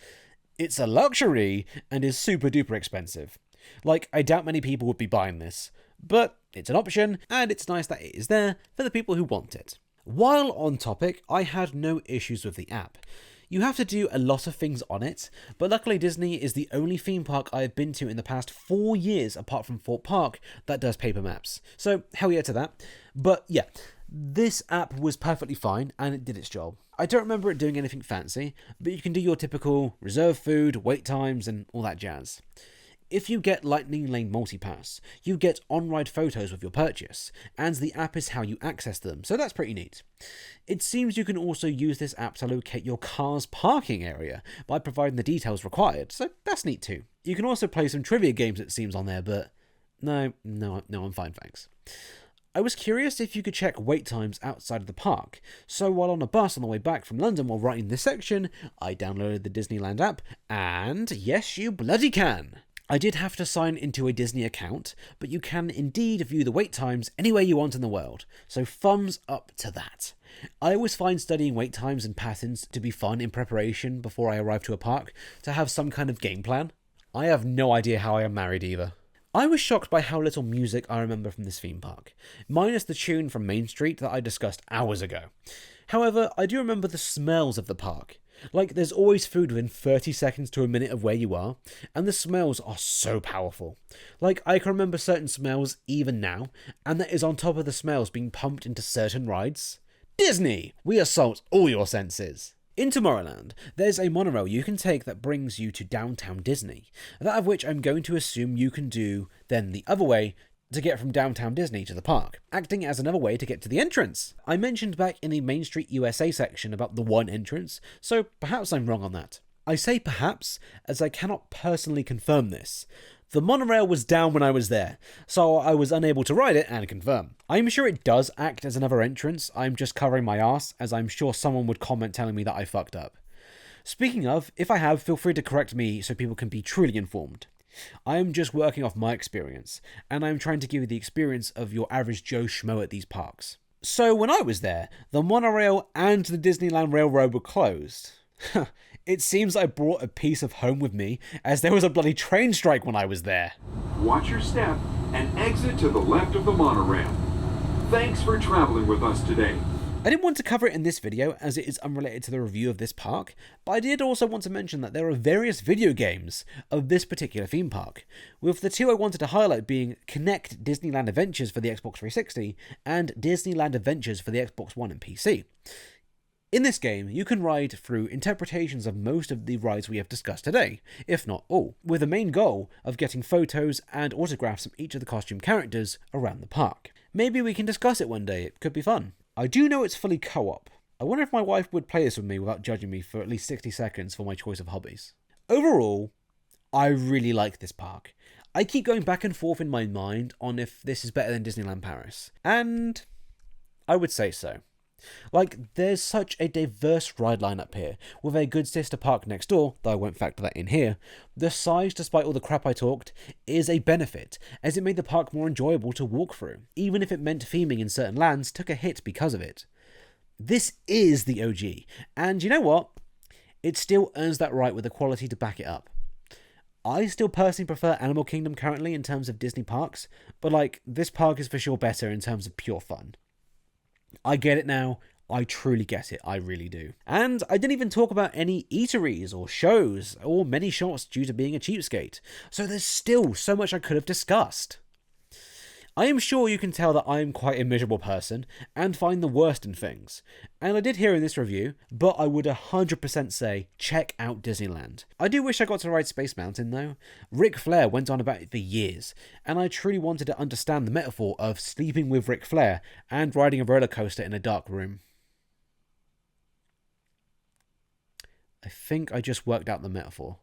It's a luxury, and is super duper expensive. Like, I doubt many people would be buying this, but it's an option, and it's nice that it is there for the people who want it. While on topic, I had no issues with the app. You have to do a lot of things on it, but luckily Disney is the only theme park I have been to in the past 4 years, apart from Fort Park, that does paper maps. So, hell yeah to that. But yeah, this app was perfectly fine, and it did its job. I don't remember it doing anything fancy, but you can do your typical reserve food, wait times, and all that jazz. If you get Lightning Lane Multipass, you get on-ride photos with your purchase, and the app is how you access them, so that's pretty neat. It seems you can also use this app to locate your car's parking area by providing the details required, so that's neat too. You can also play some trivia games it seems on there, but no, I'm fine, thanks. I was curious if you could check wait times outside of the park, so while on a bus on the way back from London while writing this section, I downloaded the Disneyland app, and yes, you bloody can! I did have to sign into a Disney account, but you can indeed view the wait times anywhere you want in the world, so thumbs up to that. I always find studying wait times and patterns to be fun in preparation before I arrive to a park, to have some kind of game plan. I have no idea how I am married either. I was shocked by how little music I remember from this theme park, minus the tune from Main Street that I discussed hours ago. However, I do remember the smells of the park. Like, there's always food within 30 seconds to a minute of where you are, and the smells are so powerful. Like, I can remember certain smells even now, and that is on top of the smells being pumped into certain rides. Disney! We assault all your senses. In Tomorrowland, there's a monorail you can take that brings you to downtown Disney, that of which I'm going to assume you can do then the other way to get from downtown Disney to the park, acting as another way to get to the entrance. I mentioned back in the Main Street USA section about the one entrance, so perhaps I'm wrong on that. I say perhaps, as I cannot personally confirm this. The monorail was down when I was there, so I was unable to ride it and confirm. I'm sure it does act as another entrance, I'm just covering my ass, as I'm sure someone would comment telling me that I fucked up. Speaking of, if I have, feel free to correct me so people can be truly informed. I am just working off my experience, and I'm trying to give you the experience of your average Joe Schmo at these parks. So when I was there, the monorail and the Disneyland Railroad were closed. It seems I brought a piece of home with me, as there was a bloody train strike when I was there. Watch your step and exit to the left of the monorail. Thanks for traveling with us today. I didn't want to cover it in this video as it is unrelated to the review of this park, but I did also want to mention that there are various video games of this particular theme park, with the two I wanted to highlight being Kinect Disneyland Adventures for the Xbox 360 and Disneyland Adventures for the Xbox One and PC. In this game, you can ride through interpretations of most of the rides we have discussed today, if not all, with the main goal of getting photos and autographs from each of the costume characters around the park. Maybe we can discuss it one day, it could be fun. I do know it's fully co-op. I wonder if my wife would play this with me without judging me for at least 60 seconds for my choice of hobbies. Overall, I really like this park. I keep going back and forth in my mind on if this is better than Disneyland Paris, and I would say so. Like, there's such a diverse ride lineup here, with a good sister park next door, though I won't factor that in here. The size, despite all the crap I talked, is a benefit, as it made the park more enjoyable to walk through, even if it meant theming in certain lands took a hit because of it. This is the OG, and you know what? It still earns that right with the quality to back it up. I still personally prefer Animal Kingdom currently in terms of Disney parks, but like, this park is for sure better in terms of pure fun. I get it now, I truly get it, I really do. And I didn't even talk about any eateries or shows or many shops due to being a cheapskate. So there's still so much I could have discussed. I am sure you can tell that I am quite a miserable person and find the worst in things. And I did hear in this review, but I would 100% say check out Disneyland. I do wish I got to ride Space Mountain though. Ric Flair went on about it for years, and I truly wanted to understand the metaphor of sleeping with Ric Flair and riding a roller coaster in a dark room. I think I just worked out the metaphor.